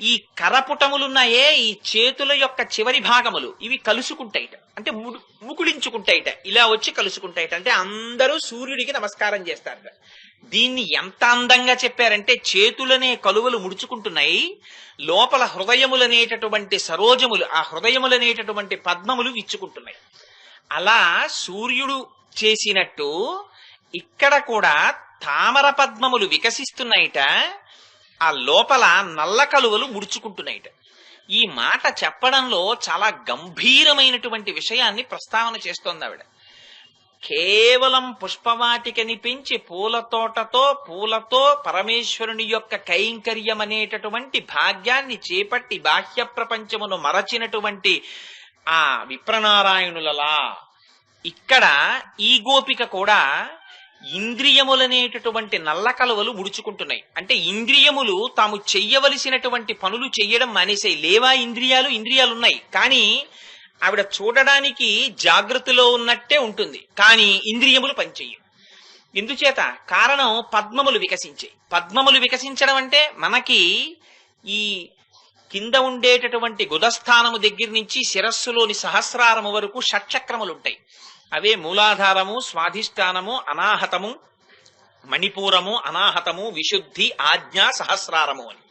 ఈ కరపుటములున్నాయే, ఈ చేతుల యొక్క చివరి భాగములు ఇవి కలుసుకుంటాయిట, అంటే ముకుళించుకుంటాయిట, ఇలా వచ్చి కలుసుకుంటాయిట. అంటే అందరూ సూర్యుడికి నమస్కారం చేస్తారు. దీన్ని ఎంత అందంగా చెప్పారంటే చేతులనే కలువలు ముడుచుకుంటున్నాయి, లోపల హృదయములనేటటువంటి సరోజములు, ఆ హృదయములనేటటువంటి పద్మములు విచ్చుకుంటున్నాయి. అలా సూర్యుడు చేసినట్టు ఇక్కడ కూడా తామర పద్మములు వికసిస్తున్నాయిట, ఆ లోపల నల్ల కలువలు ముడుచుకుంటున్నాయిట. ఈ మాట చెప్పడంలో చాలా గంభీరమైనటువంటి విషయాన్ని ప్రస్తావన చేస్తోంది ఆవిడ. కేవలం పుష్పవాటికని పెంచి పూలతో పరమేశ్వరుని యొక్క కైంకర్యం అనేటటువంటి భాగ్యాన్ని చేపట్టి బాహ్య ప్రపంచమును మరచినటువంటి ఆ విప్రనారాయణులలా ఇక్కడ ఈ గోపిక కూడా ఇంద్రియములనేటటువంటి నల్ల కలువలు ముడుచుకుంటున్నాయి. అంటే ఇంద్రియములు తాము చెయ్యవలసినటువంటి పనులు చెయ్యడం మానేసాయి. లేవా ఇంద్రియాలు? ఇంద్రియాలున్నాయి, కానీ ఆవిడ చూడడానికి జాగృతిలో ఉన్నట్టే ఉంటుంది, కానీ ఇంద్రియములు పనిచెయ్యవు. ఎందుచేత? కారణం పద్మములు వికసించాయి. పద్మములు వికసించడం అంటే మనకి ఈ కింద ఉండేటటువంటి గుదస్థానము దగ్గర నుంచి శిరస్సులోని సహస్రారము వరకు షట్చక్రములుంటాయి. అవే మూలాధారము, స్వాధిష్టానము, అనాహతము, మణిపూరము, అనాహతము, విశుద్ధి, ఆజ్ఞ, సహస్రారము అని.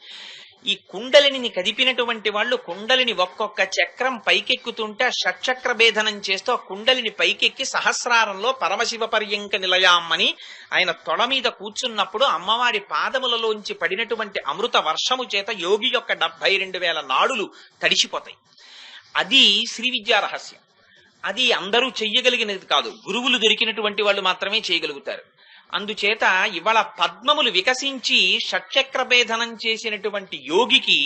ఈ కుండలిని కదిపినటువంటి వాళ్ళు కుండలిని ఒక్కొక్క చక్రం పైకెక్కుతుంటే షట్చక్ర భేదనం చేస్తూ ఆ కుండలిని పైకెక్కి సహస్రారంలో పరమశివ పర్యంక నిలయామ్మని ఆయన తొడ మీద కూర్చున్నప్పుడు అమ్మవారి పాదములలోంచి పడినటువంటి అమృత వర్షము చేత యోగి యొక్క 72,000 నాడులు తడిసిపోతాయి. అది శ్రీ విద్యా రహస్యం. అది అందరూ చెయ్యగలిగినది కాదు, గురువులు దొరికినటువంటి వాళ్ళు మాత్రమే చేయగలుగుతారు. అందుచేత ఇవాళ పద్మములు వికసించి షట్చక్ర భేదనం చేసినటువంటి యోగికి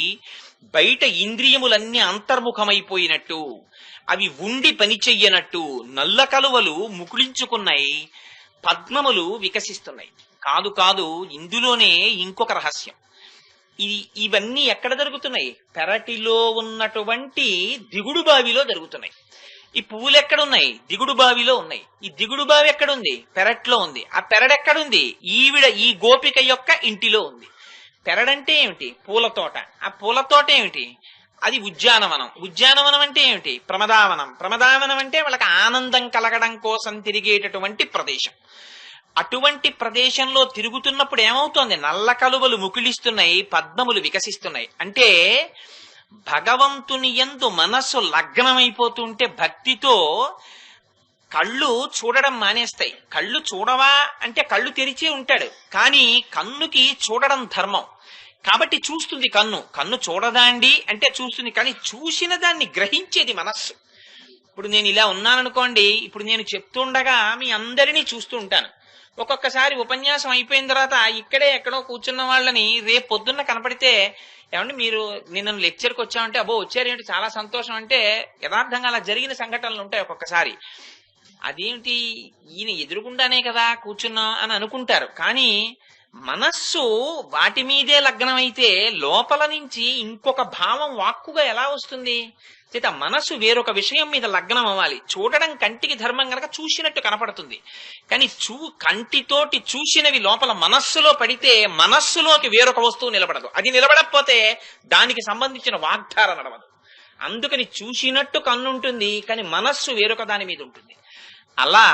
బయట ఇంద్రియములన్నీ అంతర్ముఖమైపోయినట్టు, అవి ఉండి పని చెయ్యనట్టు నల్ల కలువలు ముకుళించుకున్నాయి, పద్మములు వికసిస్తున్నాయి. కాదు కాదు, ఇందులోనే ఇంకొక రహస్యం. ఇవన్నీ ఎక్కడ జరుగుతున్నాయి? పెరటిలో ఉన్నటువంటి దిగుడు బావిలో జరుగుతున్నాయి. ఈ పువ్వులు ఎక్కడున్నాయి? దిగుడు బావిలో ఉన్నాయి. ఈ దిగుడు బావి ఎక్కడుంది? పెరట్లో ఉంది. ఆ పెరడెక్కడుంది? ఈ గోపిక యొక్క ఇంటిలో ఉంది. పెరడంటే ఏమిటి? పూలతోట. ఆ పూలతోట ఏమిటి? అది ఉద్యానవనం. ఉద్యానవనం అంటే ఏమిటి? ప్రమదావనం. ప్రమదావనం అంటే వాళ్ళకి ఆనందం కలగడం కోసం తిరిగేటటువంటి ప్రదేశం. అటువంటి ప్రదేశంలో తిరుగుతున్నప్పుడు ఏమవుతోంది? నల్ల కలువలు ముకిలిస్తున్నాయి, పద్మములు వికసిస్తున్నాయి. అంటే భగవంతుని యందు మనస్సు లగ్నమైపోతుంటే భక్తితో కళ్ళు చూడడం మానేస్తాయి. కళ్ళు చూడవా అంటే కళ్ళు తెరిచే ఉంటాడు, కానీ కన్నుకి చూడడం ధర్మం కాబట్టి చూస్తుంది. కన్ను చూడదా అండి అంటే చూస్తుంది, కానీ చూసిన దాన్ని గ్రహించేది మనస్సు. ఇప్పుడు నేను ఇలా ఉన్నాననుకోండి, ఇప్పుడు నేను చెప్తుండగా మీ అందరినీ చూస్తూ ఉంటాను. ఒక్కొక్కసారి ఉపన్యాసం అయిపోయిన తర్వాత ఇక్కడే ఎక్కడో కూర్చున్న వాళ్ళని రేపు పొద్దున్న కనపడితే, ఏమంటే మీరు నిన్న లెక్చర్కి వచ్చామంటే, అబ్బో వచ్చారేంటి చాలా సంతోషం అంటే, యథార్థంగా అలా జరిగిన సంఘటనలు ఉంటాయి ఒక్కొక్కసారి. అదేమిటి ఈయన ఎదురుగుండానే కదా కూర్చున్నాం అని అనుకుంటారు, కానీ మనస్సు వాటి మీదే లగ్నమైతే లోపల నుంచి ఇంకొక భావం వాక్కుగా ఎలా వస్తుంది? చేత మనస్సు వేరొక విషయం మీద లగ్నం అవ్వాలి. చూడడం కంటికి ధర్మం గనక చూసినట్టు కనపడుతుంది, కానీ కంటితోటి చూసినవి లోపల మనస్సులో పడితే మనస్సులోకి వేరొక వస్తువు నిలబడదు. అది నిలబడకపోతే దానికి సంబంధించిన వాగ్ధార నడవదు. అందుకని చూసినట్టు కన్నుంటుంది, కానీ మనస్సు వేరొక దాని మీద ఉంటుంది. అలా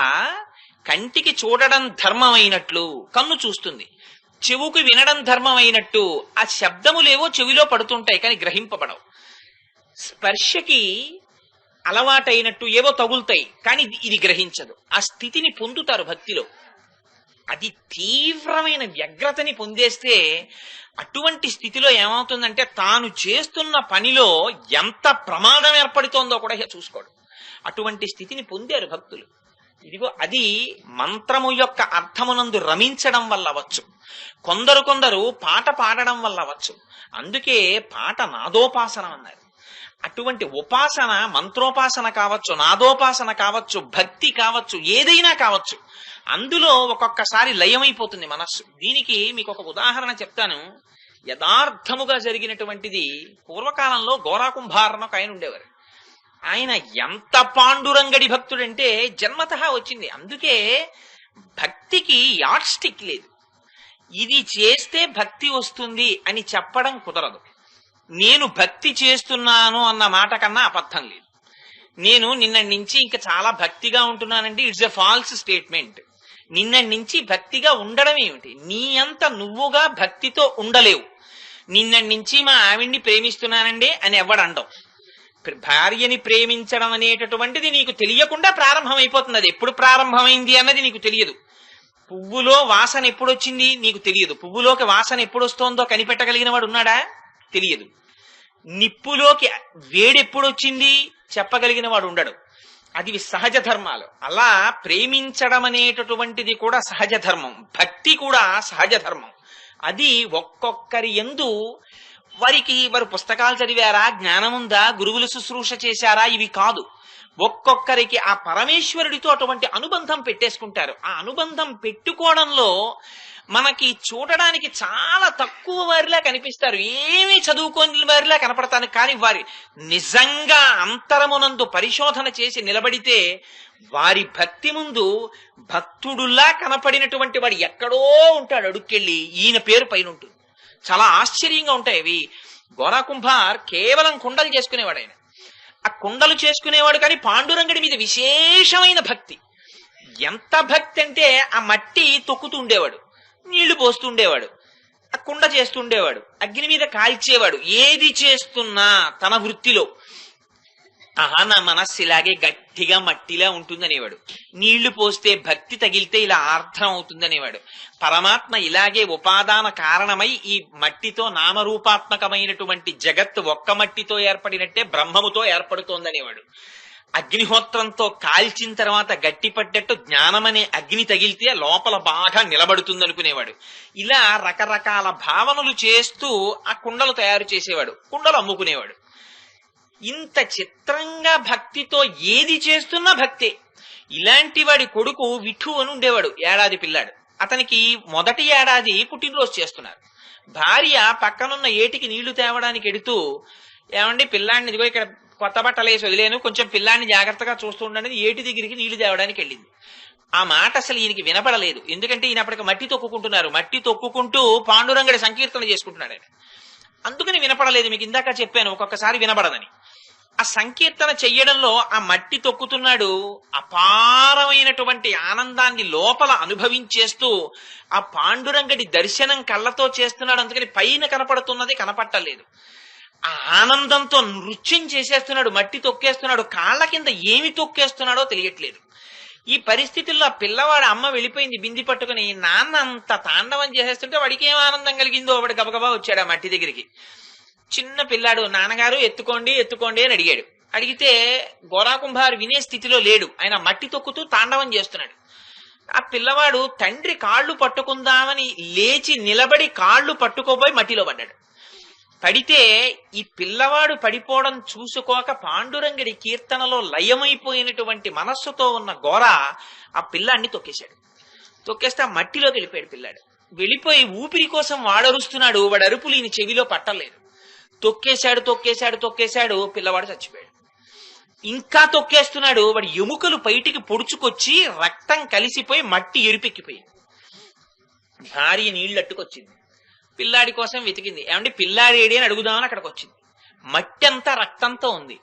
కంటికి చూడడం ధర్మమైనట్లు కన్ను చూస్తుంది, చెవుకు వినడం ధర్మమైనట్టు ఆ శబ్దములేవో చెవిలో పడుతుంటాయి కానీ గ్రహింపబడవు. స్పర్శకి అలవాటైనట్టు ఏవో తగులుతాయి కానీ ఇది గ్రహించదు. ఆ స్థితిని పొందుతారు భక్తిలో. అది తీవ్రమైన వ్యగ్రతని పొందేస్తే అటువంటి స్థితిలో ఏమవుతుందంటే తాను చేస్తున్న పనిలో ఎంత ప్రమాదం ఏర్పడుతోందో కూడా చూసుకోడు. అటువంటి స్థితిని పొందారు భక్తులు. ఇదిగో అది మంత్రము యొక్క అర్థమునందు రమించడం వల్ల అవచ్చు, కొందరు పాట పాడడం వల్ల అవచ్చు. అందుకే పాట నాదోపాసనం అన్నారు. అటువంటి ఉపాసన మంత్రోపాసన కావచ్చు, నాదోపాసన కావచ్చు, భక్తి కావచ్చు, ఏదైనా కావచ్చు, అందులో ఒక్కొక్కసారి లయమైపోతుంది మనస్సు. దీనికి మీకు ఒక ఉదాహరణ చెప్తాను. యథార్థముగా జరిగినటువంటిది. పూర్వకాలంలో గోరాకుంభారణ ఒక ఆయన ఉండేవారు. ఆయన ఎంత పాండురంగడి భక్తుడంటే జన్మతః వచ్చింది. అందుకే భక్తికి యాడ్ స్టిక్ లేదు. ఇది చేస్తే భక్తి వస్తుంది అని చెప్పడం కుదరదు. నేను భక్తి చేస్తున్నాను అన్న మాట కన్నా అబద్ధం లేదు. నేను నిన్నటి నుంచి ఇంకా చాలా భక్తిగా ఉంటున్నానంటే ఇట్స్ ఎ ఫాల్స్ స్టేట్మెంట్. నిన్నటి నుంచి భక్తిగా ఉండడం ఏమిటి? నీ అంత నువ్వుగా భక్తితో ఉండలేవు. నిన్నటి నుంచి మా ఆవిడ్ని ప్రేమిస్తున్నానండి అని ఎవడండవు. భార్యని ప్రేమించడం అనేటటువంటిది నీకు తెలియకుండా ప్రారంభమైపోతుంది. అది ఎప్పుడు ప్రారంభమైంది అన్నది నీకు తెలియదు. పువ్వులో వాసన ఎప్పుడు వచ్చింది నీకు తెలియదు. పువ్వులోకి వాసన ఎప్పుడు వస్తోందో కనిపెట్టగలిగిన వాడు ఉన్నాడా? తెలియదు. నిప్పులోకి వేడెప్పుడు వచ్చింది చెప్పగలిగిన వాడు ఉండడు. అది సహజ ధర్మాలు. అలా ప్రేమించడం అనేటటువంటిది కూడా సహజ ధర్మం, భక్తి కూడా సహజ ధర్మం. అది ఒక్కొక్కరి యందు వారు పుస్తకాలు చదివారా, జ్ఞానముందా, గురువులు శుశ్రూష చేశారా, ఇవి కాదు. ఒక్కొక్కరికి ఆ పరమేశ్వరుడితో అటువంటి అనుబంధం పెట్టేసుకుంటారు. ఆ అనుబంధం పెట్టుకోవడంలో మనకి చూడడానికి చాలా తక్కువ వారిలా కనిపిస్తారు, ఏమీ చదువుకోని వారిలా కనపడతాను. కానీ వారి నిజంగా అంతరమునందు పరిశోధన చేసి నిలబడితే వారి భక్తి ముందు భక్తుడులా కనపడినటువంటి వాడు ఎక్కడో ఉంటాడు అడుక్కెళ్ళి, ఈయన పేరు పైన ఉంటుంది. చాలా ఆశ్చర్యంగా ఉంటాయి అవి. గోరాకుంభార్ కేవలం కుండలు చేసుకునేవాడు. ఆయన ఆ కుండలు చేసుకునేవాడు, కానీ పాండురంగడి మీద విశేషమైన భక్తి. ఎంత భక్తి అంటే ఆ మట్టి తొక్కుతూ ఉండేవాడు, నీళ్లు పోస్తుండేవాడు, ఆ కుండ చేస్తుండేవాడు, అగ్ని మీద కాల్చేవాడు. ఏది చేస్తున్నా తన వృత్తిలో ఆహా నా మనస్సు ఇలాగే గట్టిగా మట్టిలా ఉంటుందనేవాడు. నీళ్లు పోస్తే భక్తి తగిలితే ఇలా ఆర్ద్రం అవుతుందనేవాడు. పరమాత్మ ఇలాగే ఉపాదాన కారణమై ఈ మట్టితో నామరూపాత్మకమైనటువంటి జగత్తు ఒక్క మట్టితో ఏర్పడినట్టే బ్రహ్మముతో ఏర్పడుతోందనేవాడు. అగ్నిహోత్రంతో కాల్చిన తర్వాత గట్టి పడ్డట్టు జ్ఞానమనే అగ్ని తగిలితే లోపల బాగా నిలబడుతుందనుకునేవాడు. ఇలా రకరకాల భావనలు చేస్తూ ఆ కుండలు తయారు చేసేవాడు, కుండలు అమ్ముకునేవాడు. ఇంత చిత్రంగా భక్తితో ఏది చేస్తున్నా భక్తే. ఇలాంటి వాడి కొడుకు విఠు అని ఉండేవాడు, ఏడాది పిల్లాడు. అతనికి మొదటి ఏడాది పుట్టినరోజు చేస్తున్నారు. భార్య పక్కనున్న ఏటికి నీళ్లు తేవడానికి ఎడుతూ, ఏమండి పిల్లాడిని ఇదిగో ఇక్కడ కొత్త బట్టలు వేసి వదిలేను, కొంచెం పిల్లాడిని జాగ్రత్తగా చూస్తూ ఉండని ఏటి దగ్గరికి నీళ్లు తేవడానికి వెళ్ళింది. ఆ మాట అసలు ఈయనకి వినపడలేదు. ఎందుకంటే ఈయన అప్పటికి మట్టి తొక్కుకుంటున్నారు. మట్టి తొక్కుకుంటూ పాండురంగడి సంకీర్తన చేసుకుంటున్నాడు ఆయన. అందుకని వినపడలేదు. మీకు ఇందాక చెప్పాను ఒక్కొక్కసారి వినపడదని. ఆ సంకీర్తన చెయ్యడంలో ఆ మట్టి తొక్కుతున్నాడు, అపారమైనటువంటి ఆనందాన్ని లోపల అనుభవించేస్తూ ఆ పాండురంగడి దర్శనం కళ్ళతో చేస్తున్నాడు. అందుకని పైన కనపడుతున్నది కనపట్టలేదు. ఆ ఆనందంతో నృత్యం చేసేస్తున్నాడు, మట్టి తొక్కేస్తున్నాడు, కాళ్ళ కింద ఏమి తొక్కేస్తున్నాడో తెలియట్లేదు. ఈ పరిస్థితుల్లో ఆ పిల్లవాడు అమ్మ వెళ్ళిపోయింది బింది పట్టుకుని. నాన్న అంత తాండవం చేసేస్తుంటే వాడికి ఏం ఆనందం కలిగిందో వాడు గబగబా వచ్చాడు ఆ మట్టి దగ్గరికి. చిన్న పిల్లాడు, నాన్నగారు ఎత్తుకోండి ఎత్తుకోండి అని అడిగాడు. అడిగితే గోరాకుంభారు వినే స్థితిలో లేడు. ఆయన మట్టి తొక్కుతూ తాండవం చేస్తున్నాడు. ఆ పిల్లవాడు తండ్రి కాళ్ళు పట్టుకుందామని లేచి నిలబడి కాళ్ళు పట్టుకోబోయి మట్టిలో పడ్డాడు. పడితే ఈ పిల్లవాడు పడిపోవడం చూసుకోక పాండురంగడి కీర్తనలో లయమైపోయినటువంటి మనస్సుతో ఉన్న గోర ఆ పిల్లాన్ని తొక్కేశాడు. తొక్కేస్తే ఆ మట్టిలోకి వెళ్ళిపోయాడు పిల్లాడు. వెళ్ళిపోయి ఊపిరి కోసం వాడరుస్తున్నాడు. వాడు అరుపులు ఈయన చెవిలో పట్టలేదు. తొక్కేశాడు తొక్కేశాడు తొక్కేశాడు, పిల్లవాడు చచ్చిపోయాడు. ఇంకా తొక్కేస్తున్నాడు, వాడి ఎముకలు బయటికి పొడుచుకొచ్చి రక్తం కలిసిపోయి మట్టి ఎరిపెక్కిపోయింది. భార్య నీళ్ళట్టుకొచ్చింది, పిల్లాడి కోసం వెతికింది. ఏమంటే పిల్లాడి ఏడి అని అడుగుదామని అక్కడికి వచ్చింది. మట్టి అంతా రక్తంతో ఉంది.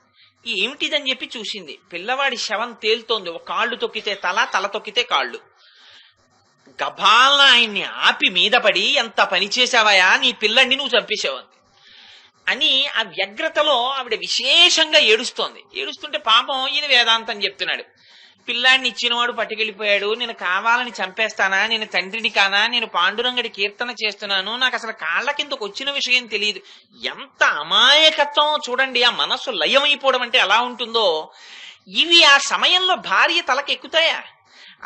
ఏమిటిదని చెప్పి చూసింది. పిల్లవాడి శవం తేలుతోంది. ఒక కాళ్ళు తొక్కితే తల, తల తొక్కితే కాళ్ళు. గభాలన ఆయన్ని ఆపి మీద పడి, ఎంత పని చేశావయా, నీ పిల్లాడిని నువ్వు చంపేశావు అని ఆ వ్యగ్రతలో ఆవిడ విశేషంగా ఏడుస్తోంది. ఏడుస్తుంటే పాపం ఈయన వేదాంతం చెప్తున్నాడు. పిల్లాడిని ఇచ్చినవాడు పట్టుకెళ్ళిపోయాడు, నేను కావాలని చంపేస్తానా, నేను తండ్రిని కానా, నేను పాండురంగడి కీర్తన చేస్తున్నాను, నాకు అసలు కాళ్ళ కిందకు వచ్చిన విషయం తెలియదు. ఎంత అమాయకత్వం చూడండి. ఆ మనస్సు లయమైపోవడం అంటే ఎలా ఉంటుందో. ఇవి ఆ సమయంలో భార్య తలకెక్కుతాయా?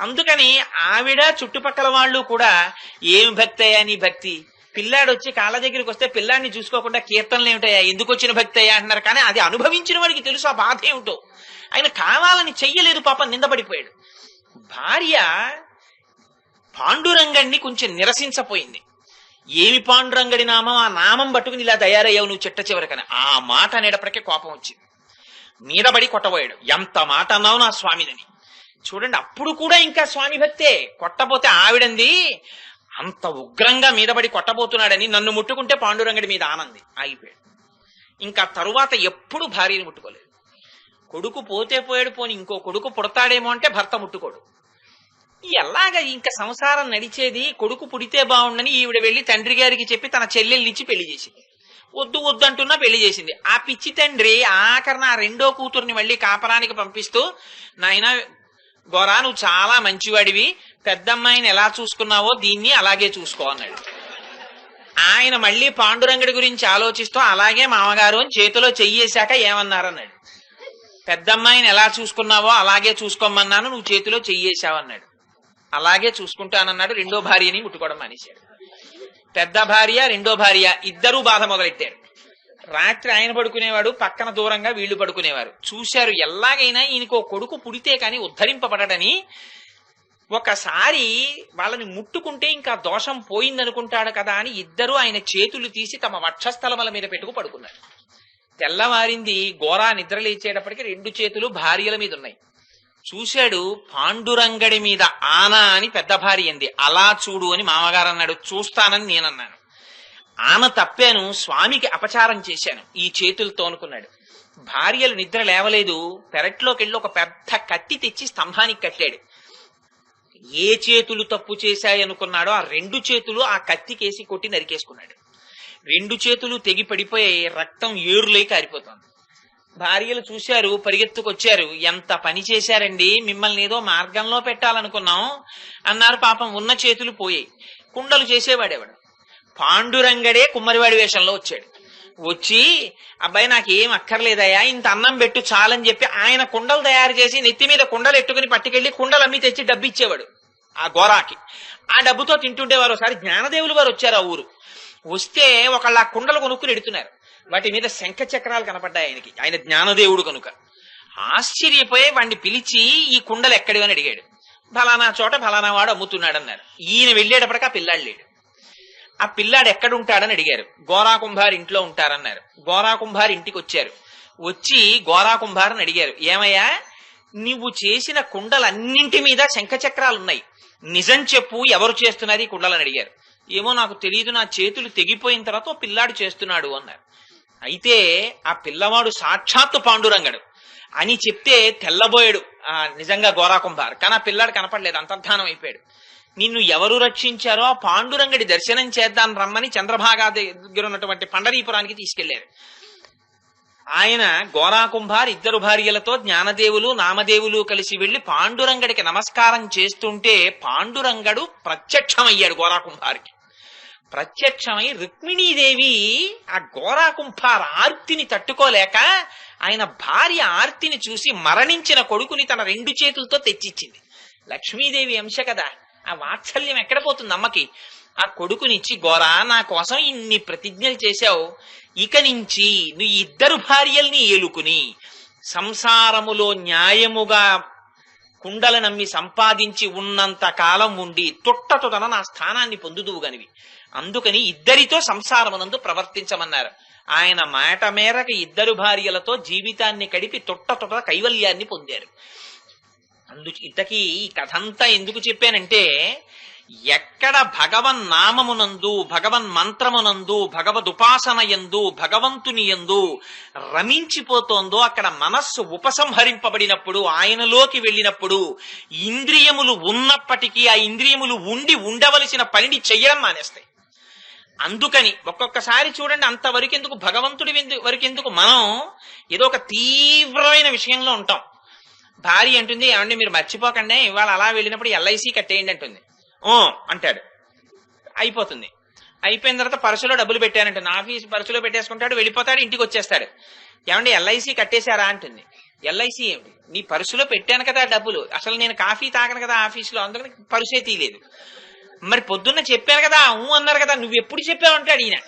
అందుకని ఆవిడ చుట్టుపక్కల వాళ్ళు కూడా ఏం భక్తి అయ్యా నీ భక్తి, పిల్లాడు వచ్చి కాళ్ళ దగ్గరికి వస్తే పిల్లాడిని చూసుకోకుండా కీర్తనలు ఏమిటయ్యా, ఎందుకు వచ్చిన భక్తి అయ్యా అంటున్నారు. కానీ అది అనుభవించిన వాడికి తెలుసు ఆ బాధ ఏమిటో. ఆయన కావాలని చెయ్యలేదు, పాపం నిందపడిపోయాడు. భార్య పాండురంగడిని కొంచెం నిరసించపోయింది. ఏమి పాండురంగడి నామం, ఆ నామం పట్టుకుని ఇలా తయారయ్యావు నువ్వు చిట్ట చివరికని. ఆ మాట అనేటప్పటికే కోపం వచ్చింది, మీదబడి కొట్టబోయాడు. ఎంత మాట అన్నావు నా స్వామిని. చూడండి, అప్పుడు కూడా ఇంకా స్వామి భక్తే. కొట్టబోతే ఆవిడంది అంత ఉగ్రంగా మీదబడి కొట్టబోతున్నాడని, నన్ను ముట్టుకుంటే పాండురంగడి మీద ఆనంది ఆగిపోయాడు. ఇంకా తరువాత ఎప్పుడు భార్యని ముట్టుకోలేదు. కొడుకు పోతే పోయాడు, పోని ఇంకో కొడుకు పుడతాడేమో అంటే భర్త ముట్టుకోడు. ఎలాగా ఇంకా సంసారం నడిచేది? కొడుకు పుడితే బాగుండని ఈవిడ వెళ్లి తండ్రి గారికి చెప్పి తన చెల్లెల్నిచ్చి పెళ్లి చేసింది. వద్దు వద్దు అంటున్నా పెళ్లి చేసింది. ఆ పిచ్చి తండ్రి ఆఖరణ ఆ రెండో కూతుర్ని మళ్ళీ కాపరానికి పంపిస్తూ, నాయన గోరా నువ్వు చాలా మంచివాడివి, పెద్దమ్మాయిని ఎలా చూసుకున్నావో దీన్ని అలాగే చూసుకో అన్నాడు. ఆయన మళ్ళీ పాండురంగడి గురించి ఆలోచిస్తూ, అలాగే మామగారు అని చేతిలో చెయ్యేశాక ఏమన్నారన్నాడు. పెద్దమ్మాయిని ఎలా చూసుకున్నావో అలాగే చూసుకోమన్నాను, నువ్వు చేతిలో చెయ్యేశావన్నాడు. అలాగే చూసుకుంటానన్నాడు. రెండో భార్యని ముట్టుకోవడం మానేశాడు. పెద్ద భార్య రెండో భార్య ఇద్దరూ బాధ మొదలెట్టారు. రాత్రి ఆయన పడుకునేవాడు, పక్కన దూరంగా వీళ్లు పడుకునేవారు. చూశారు ఎలాగైనా ఈయనకో కొడుకు పుడితే కాని ఉద్ధరింపబడటని. ఒకసారి వాళ్ళని ముట్టుకుంటే ఇంకా దోషం పోయిందనుకుంటాడు కదా అని ఇద్దరూ ఆయన చేతులు తీసి తమ వక్షస్థలముల మీద పెట్టుకు పడుకున్నారు. తెల్లవారింది, గోరా నిద్ర లేచేటప్పటికి రెండు చేతులు భార్యల మీద ఉన్నాయి. చూశాడు, పాండురంగడి మీద ఆనా అని పెద్ద భార్య అంది. అలా చూడు అని మామగారు అన్నాడు. చూస్తానని నేనన్నాను. ఆమె తప్పాను, స్వామికి అపచారం చేశాను ఈ చేతులతో అనుకున్నాడు. భార్యలు నిద్ర లేవలేదు. పెరట్లోకి వెళ్ళి ఒక పెద్ద కత్తి తెచ్చి స్తంభానికి కట్టాడు. ఏ చేతులు తప్పు చేశాయనుకున్నాడో ఆ రెండు చేతులు ఆ కత్తికేసి కొట్టి నరికేసుకున్నాడు. రెండు చేతులు తెగి పడిపోయి రక్తం ఏరులై కారిపోతుంది. భార్యలు చూశారు, పరిగెత్తుకొచ్చారు. ఎంత పని చేశారండి, మిమ్మల్ని ఏదో మార్గంలో పెట్టాలనుకున్నాం అన్నారు. పాపం ఉన్న చేతులు పోయాయి. కుండలు చేసేవాడేవాడు. పాండురంగడే కుమ్మరివాడి వేషంలో వచ్చాడు. వచ్చి, అబ్బాయి నాకేం అక్కర్లేదయ్యా, ఇంత అన్నం పెట్టు చాలని చెప్పి ఆయన కుండలు తయారు చేసి నెత్తి మీద కుండలు ఎట్టుకుని పట్టుకెళ్లి కుండలమ్మి తెచ్చి డబ్బు ఇచ్చేవాడు ఆ గోరాకి. ఆ డబ్బుతో తింటుండేవారు. ఒకసారి జ్ఞానదేవులు వారు వచ్చారు ఆ ఊరు. వస్తే ఒకళ్ళు ఆ కుండలు కొనుక్కుని ఎడుతున్నారు. వాటి మీద శంఖ చక్రాలు కనపడ్డాయి ఆయనకి. ఆయన జ్ఞానదేవుడు కనుక ఆశ్చర్యపోయి వాడిని పిలిచి, ఈ కుండలు ఎక్కడివని అడిగాడు. ఫలానా చోట ఫలానా వాడు అమ్ముతున్నాడు అన్నారు. ఈయన వెళ్ళేటప్పటికి ఆ పిల్లాడు లేడు. ఆ పిల్లాడు ఎక్కడుంటాడని అడిగారు. గోరా కుంభార్ ఇంట్లో ఉంటారన్నారు. గోరా కుంభార్ ఇంటికి వచ్చారు. వచ్చి గోరా కుంభార్ని అడిగారు, ఏమయ్యా నువ్వు చేసిన కుండలన్నింటి మీద శంఖచక్రాలు ఉన్నాయి, నిజం చెప్పు, ఎవరు చేస్తున్నారు ఈ కుండలని అడిగారు. ఏమో నాకు తెలియదు, నా చేతులు తెగిపోయిన తర్వాత ఓ పిల్లాడు చేస్తున్నాడు అన్నారు. అయితే ఆ పిల్లవాడు సాక్షాత్తు పాండురంగడు అని చెప్తే తెల్లబోయాడు నిజంగా గోరా కుంభార్. కానీ ఆ పిల్లాడు కనపడలేదు, అంతర్ధానం అయిపోయాడు. నిన్ను ఎవరు రక్షించారో ఆ పాండురంగడి దర్శనం చేద్దాం రమ్మని చంద్రభాగా దగ్గర ఉన్నటువంటి పండరీపురానికి తీసుకెళ్లారు. ఆయన గోరా కుంభార్ ఇద్దరు భార్యలతో జ్ఞానదేవులు నామదేవులు కలిసి వెళ్లి పాండురంగడికి నమస్కారం చేస్తుంటే పాండురంగడు ప్రత్యక్షమయ్యాడు గోరా కుంభార్కి. ప్రత్యక్షమై రుక్మిణీదేవి ఆ గోరా కుంభార్ ఆర్తిని తట్టుకోలేక ఆయన భార్య ఆర్తిని చూసి మరణించిన కొడుకుని తన రెండు చేతులతో తెచ్చిచ్చింది. లక్ష్మీదేవి అంశ కదా, ఆ వాత్సల్యం ఎక్కడ పోతుంది అమ్మకి. ఆ కొడుకునిచ్చి, గోరా నా కోసం ఇన్ని ప్రతిజ్ఞలు చేశావు, ఇక నుంచి నువ్వు ఇద్దరు భార్యల్ని ఏలుకుని సంసారములో న్యాయముగా కుండల నమ్మి సంపాదించి ఉన్నంత కాలం ఉండి తొట్టతొటన నా స్థానాన్ని పొందుదువు గనివి, అందుకని ఇద్దరితో సంసారమునందు ప్రవర్తించమన్నారు. ఆయన మాట మేరకు ఇద్దరు భార్యలతో జీవితాన్ని గడిపి తొట్టతొట కైవల్యాన్ని పొందారు. ఇంతకీ ఈ కథంతా ఎందుకు చెప్పానంటే, ఎక్కడ భగవన్ నామమునందు భగవన్ మంత్రమునందు భగవదుపాసన యందు భగవంతుని యందు రమించిపోతోందో అక్కడ మనస్సు ఉపసంహరింపబడినప్పుడు, ఆయనలోకి వెళ్ళినప్పుడు ఇంద్రియములు ఉన్నప్పటికీ ఆ ఇంద్రియములు ఉండవలసిన పనిని చెయ్యడం మానేస్తాయి. అందుకని ఒక్కొక్కసారి చూడండి, అంతవరకెందుకు భగవంతుడి వరకెందుకు మనం ఏదో ఒక తీవ్రమైన విషయంలో ఉంటాం. భార్య అంటుంది, ఏమండి మీరు మర్చిపోకండి ఇవాళ అలా వెళ్ళినప్పుడు ఎల్ఐసి కట్టేయండి అంటుంది. ఓ అంటాడు, అయిపోతుంది. అయిపోయిన తర్వాత పర్సులో డబ్బులు పెట్టానంటుంది. ఆఫీస్ పర్సులో పెట్టేసుకుంటాడు, వెళ్ళిపోతాడు, ఇంటికి వచ్చేస్తాడు. ఏమండి ఎల్ఐసి కట్టేశారా అంటుంది. ఎల్ఐసి ఏమిటి? నీ పర్సులో పెట్టాను కదా డబ్బులు, అసలు నేను కాఫీ తాగను కదా ఆఫీసులో, అందుకని పర్సే తీయలేదు. మరి పొద్దున్న చెప్పాను కదా, అన్నారు కదా, నువ్వు ఎప్పుడు చెప్పావు అంటాడు ఈయన.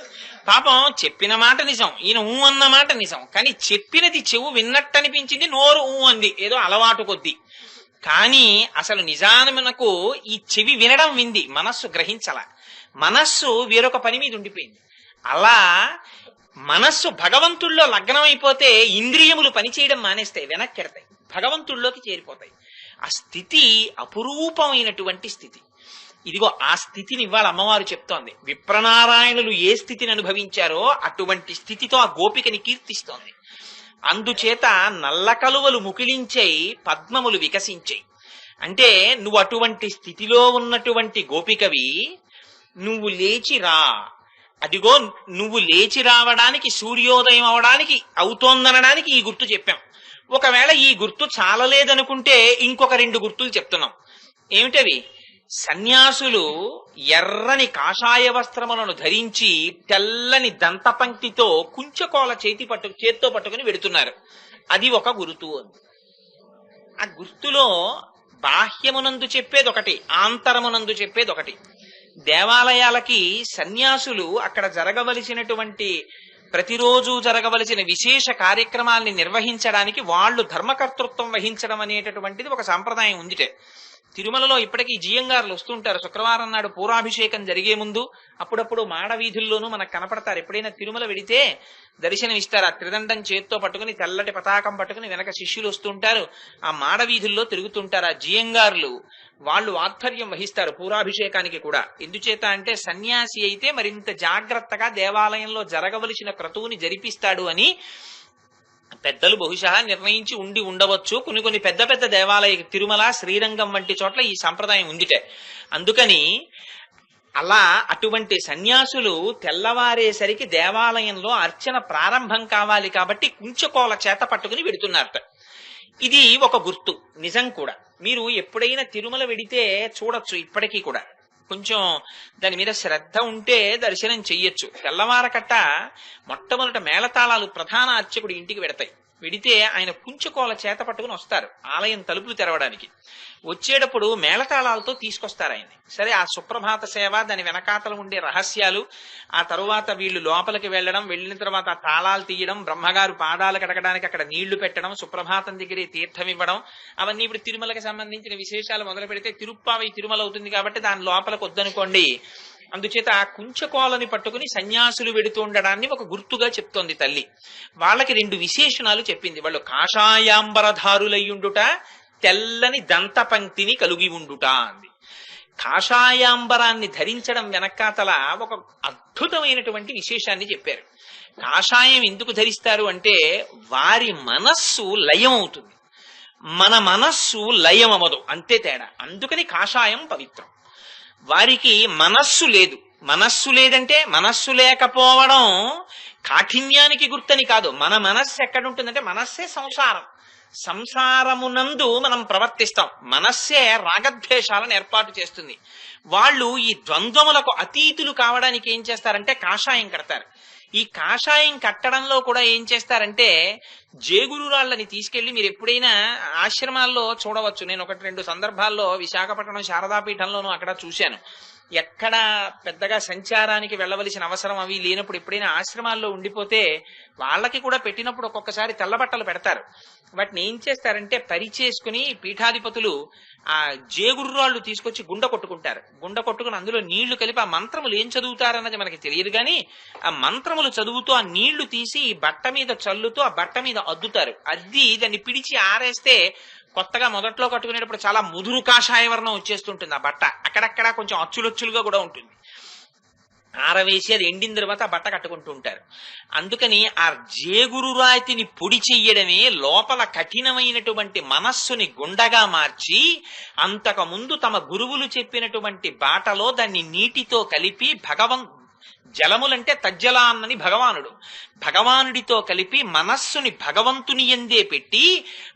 పాపం చెప్పిన మాట నిజం, ఈయన అన్న మాట నిజం, కానీ చెప్పినది చెవు విన్నట్టు అనిపించింది, నోరు అంది ఏదో అలవాటు కొద్దీ. కానీ అసలు నిజానమునకు ఈ చెవి వినడం వింది, మనస్సు గ్రహించల. మనస్సు వేరొక పని మీద ఉండిపోయింది. అలా మనస్సు భగవంతుల్లో లగ్నమైపోతే ఇంద్రియములు పనిచేయడం మానేస్తాయి, వెనక్కెడతాయి, భగవంతుల్లోకి చేరిపోతాయి. ఆ స్థితి అపురూపమైనటువంటి స్థితి. ఇదిగో ఆ స్థితిని ఇవాళ అమ్మవారు చెప్తోంది. విప్రనారాయణులు ఏ స్థితిని అనుభవించారో అటువంటి స్థితితో ఆ గోపికని కీర్తిస్తోంది. అందుచేత నల్ల కలువలు ముకిలించాయి, పద్మములు వికసించాయి. అంటే నువ్వు అటువంటి స్థితిలో ఉన్నటువంటి గోపికవి, నువ్వు లేచిరా. అదిగో నువ్వు లేచి రావడానికి, సూర్యోదయం అవడానికి అవుతోందనడానికి ఈ గుర్తు చెప్పాం. ఒకవేళ ఈ గుర్తు చాలలేదనుకుంటే ఇంకొక 2 గుర్తులు చెప్తున్నాం. ఏమిటవి? సన్యాసులు ఎర్రని కాషాయ వస్త్రములను ధరించి తెల్లని దంతపంక్తితో కుంచకోల చేత్తో పట్టుకుని వెడుతున్నారు. అది ఒక గుర్తు. ఆ గుర్తులో బాహ్యమునందు చెప్పేది ఒకటి, ఆంతరమునందు చెప్పేది ఒకటి. దేవాలయాలకి సన్యాసులు అక్కడ జరగవలసినటువంటి, ప్రతిరోజు జరగవలసిన విశేష కార్యక్రమాల్ని నిర్వహించడానికి వాళ్ళు ధర్మకర్తృత్వం వహించడం అనేటటువంటిది ఒక సాంప్రదాయం ఉందిటే. తిరుమలలో ఇప్పటికీ జియంగారులు వస్తుంటారు. శుక్రవారం నాడు పూరాభిషేకం జరిగే ముందు అప్పుడప్పుడు మాడ వీధుల్లోనూ మనకు కనపడతారు. ఎప్పుడైనా తిరుమల వెడితే దర్శనం ఇస్తారు. ఆ త్రిదండం చేత్తో పట్టుకుని, తెల్లటి పతాకం పట్టుకుని వెనక శిష్యులు వస్తుంటారు, ఆ మాడ వీధుల్లో తిరుగుతుంటారు. ఆ జియంగారులు వాళ్ళు ఆధ్వర్యం వహిస్తారు పూరాభిషేకానికి కూడా. ఎందుచేత అంటే సన్యాసి అయితే మరింత జాగ్రత్తగా దేవాలయంలో జరగవలసిన క్రతువుని జరిపిస్తాడు అని పెద్దలు బహుశా నిర్ణయించి ఉండవచ్చు. కొన్ని పెద్ద పెద్ద దేవాలయ, తిరుమల, శ్రీరంగం వంటి చోట్ల ఈ సంప్రదాయం ఉందిటే. అందుకని అలా అటువంటి సన్యాసులు తెల్లవారేసరికి దేవాలయంలో అర్చన ప్రారంభం కావాలి కాబట్టి కుంచకోల చేత పట్టుకుని వెడుతున్నారట. ఇది ఒక గుర్తు, నిజం కూడా. మీరు ఎప్పుడైనా తిరుమల వెడితే చూడొచ్చు, ఇప్పటికీ కూడా కొంచెం దాని మీద శ్రద్ధ ఉంటే దర్శనం చెయ్యొచ్చు. తెల్లవారకట్ట మొట్టమొదట మేళతాళాలు ప్రధాన అర్చకుడి ఇంటికి వెడతాయి. వెడితే ఆయన కుంచుకోల చేత పట్టుకుని వస్తారు ఆలయం తలుపులు తెరవడానికి. వచ్చేటప్పుడు మేళతాళాలతో తీసుకొస్తారు ఆయన్ని. సరే, ఆ సుప్రభాత సేవ, దాని వెనకాతలు ఉండే రహస్యాలు, ఆ తరువాత వీళ్ళు లోపలికి వెళ్ళడం, వెళ్ళిన తర్వాత ఆ తాళాలు తీయడం, బ్రహ్మగారు పాదాలు కడగడానికి అక్కడ నీళ్లు పెట్టడం, సుప్రభాతం దగ్గరే తీర్థం ఇవ్వడం, అవన్నీ ఇప్పుడు తిరుమలకి సంబంధించిన విశేషాలు మొదలు పెడితే తిరుప్పావై తిరుమల అవుతుంది కాబట్టి దాని లోపలికి వద్దనుకోండి. అందుచేత ఆ కుంచకోలని పట్టుకుని సన్యాసులు వెడుతూ ఉండడాన్ని ఒక గుర్తుగా చెప్తోంది తల్లి. వాళ్ళకి 2 విశేషణాలు చెప్పింది. వాళ్ళు కాషాయాంబరధారులయ్యుండుట, తెల్లని దంతపంక్తిని కలిగి ఉండుట అంది. కాషాయాంబరాన్ని ధరించడం వెనకాతల ఒక అద్భుతమైనటువంటి విశేషాన్ని చెప్పారు. కాషాయం ఎందుకు ధరిస్తారు అంటే వారి మనస్సు లయం అవుతుంది, మన మనస్సు లయం అవ్వదు, అంతే తేడా. అందుకని కాషాయం పవిత్రం. వారికి మనస్సు లేదు. మనస్సు లేదంటే మనస్సు లేకపోవడం కాఠిన్యానికి గుర్తని కాదు. మన మనస్సు ఎక్కడుంటుందంటే మనస్సే సంసారం. సంసారమునందు మనం ప్రవర్తిస్తాం. మనస్సే రాగద్వేషాలను ఏర్పాటు చేస్తుంది. వాళ్ళు ఈ ద్వంద్వములకు అతీతులు కావడానికి ఏం చేస్తారంటే కాషాయం కడతారు. ఈ కాషాయం కట్టడంలో కూడా ఏం చేస్తారంటే జేగురురాళ్ళని తీసుకెళ్లి, మీరు ఎప్పుడైనా ఆశ్రమాల్లో చూడవచ్చు. నేను 1-2 సందర్భాల్లో విశాఖపట్నం శారదాపీఠంలోనూ అక్కడ చూశాను. ఎక్కడ పెద్దగా సంచారానికి వెళ్ళవలసిన అవసరం అవి లేనప్పుడు ఎప్పుడైనా ఆశ్రమాల్లో ఉండిపోతే వాళ్ళకి కూడా పెట్టినప్పుడు ఒక్కొక్కసారి తెల్లబట్టలు పెడతారు. వాటిని ఏం చేస్తారంటే పరిచేసుకుని పీఠాధిపతులు ఆ జేగుర్రాళ్ళు తీసుకొచ్చి గుండ కొట్టుకుంటారు. గుండ కొట్టుకుని అందులో నీళ్లు కలిపి, ఆ మంత్రములు ఏం చదువుతారన్నది మనకి తెలియదు కానీ ఆ మంత్రములు చదువుతూ ఆ నీళ్లు తీసి బట్ట మీద చల్లుతూ ఆ బట్ట మీద అద్దుతారు. అద్ది దాన్ని పిడిచి ఆరేస్తే కొత్తగా మొదట్లో కట్టుకునేటప్పుడు చాలా ముదురు కాషాయ వర్ణం వచ్చేస్తుంటుంది. ఆ బట్ట అక్కడక్కడ కొంచెం అచ్చులొచ్చులుగా కూడా ఉంటుంది. ఆరవేసి అది ఎండిన తర్వాత ఆ బట్ట కట్టుకుంటూ ఉంటారు. అందుకని ఆ జేగురు రాతిని పొడి చెయ్యడమే లోపల కఠినమైనటువంటి మనస్సుని గుండగా మార్చి, అంతకు ముందు తమ గురువులు చెప్పినటువంటి బాటలో దాన్ని నీటితో కలిపి జలములంటే తజ్జలాన్నని భగవానుడు. భగవానుడితో కలిపి మనస్సుని భగవంతుని యందే పెట్టి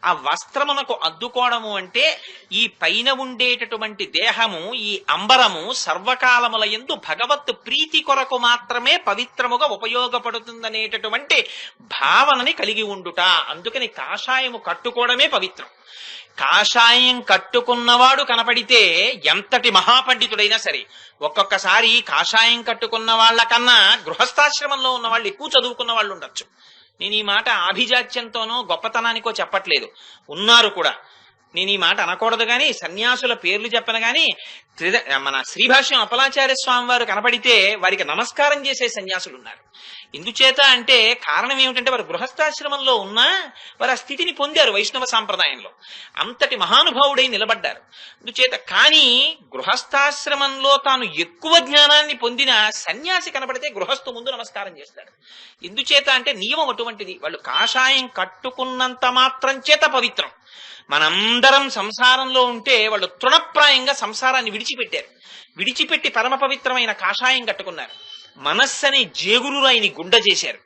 ఆ వస్త్రమునకు అద్దుకోవడము అంటే ఈ పైన ఉండేటటువంటి దేహము, ఈ అంబరము సర్వకాలముల యందు భగవత్ ప్రీతి కొరకు మాత్రమే పవిత్రముగా ఉపయోగపడుతుందనేటటువంటి భావనని కలిగి ఉండుట. అందుకని కాషాయము కట్టుకోవడమే పవిత్రం. కాషాయం కట్టుకున్నవాడు కనపడితే ఎంతటి మహాపండితుడైనా సరే, ఒక్కొక్కసారి కాషాయం కట్టుకున్న వాళ్ళకన్నా గృహస్థాశ్రమంలో ఉన్న వాళ్ళు ఎక్కువ చదువుకున్న వాళ్ళు ఉండొచ్చు. నేను ఈ మాట ఆభిజాత్యంతోనో గొప్పతనానికో చెప్పట్లేదు, ఉన్నారు కూడా. నేను ఈ మాట అనకూడదు కానీ సన్యాసుల పేర్లు చెప్పను కానీ మన శ్రీభాష్యం అప్పలాచార్య స్వామి వారు కనపడితే వారికి నమస్కారం చేసే సన్యాసులు ఉన్నారు. ఎందుచేత అంటే కారణం ఏమిటంటే వారు గృహస్థాశ్రమంలో ఉన్నా వారు ఆ స్థితిని పొందారు వైష్ణవ సాంప్రదాయంలో, అంతటి మహానుభావుడై నిలబడ్డారు. అందుచేత కానీ గృహస్థాశ్రమంలో తాను ఎక్కువ జ్ఞానాన్ని పొందిన సన్యాసి కనపడితే గృహస్థు ముందు నమస్కారం చేస్తాడు. ఎందుచేత అంటే నియమం అటువంటిది. వాళ్ళు కాషాయం కట్టుకున్నంత మాత్రం చేత పవిత్రం. మనందరం సంసారంలో ఉంటే వాళ్ళు తృణప్రాయంగా సంసారాన్ని విడిచిపెట్టారు. విడిచిపెట్టి పరమ పవిత్రమైన కాషాయం కట్టుకున్నారు. మనస్సని జేగురురాయిని గుండ చేశారు.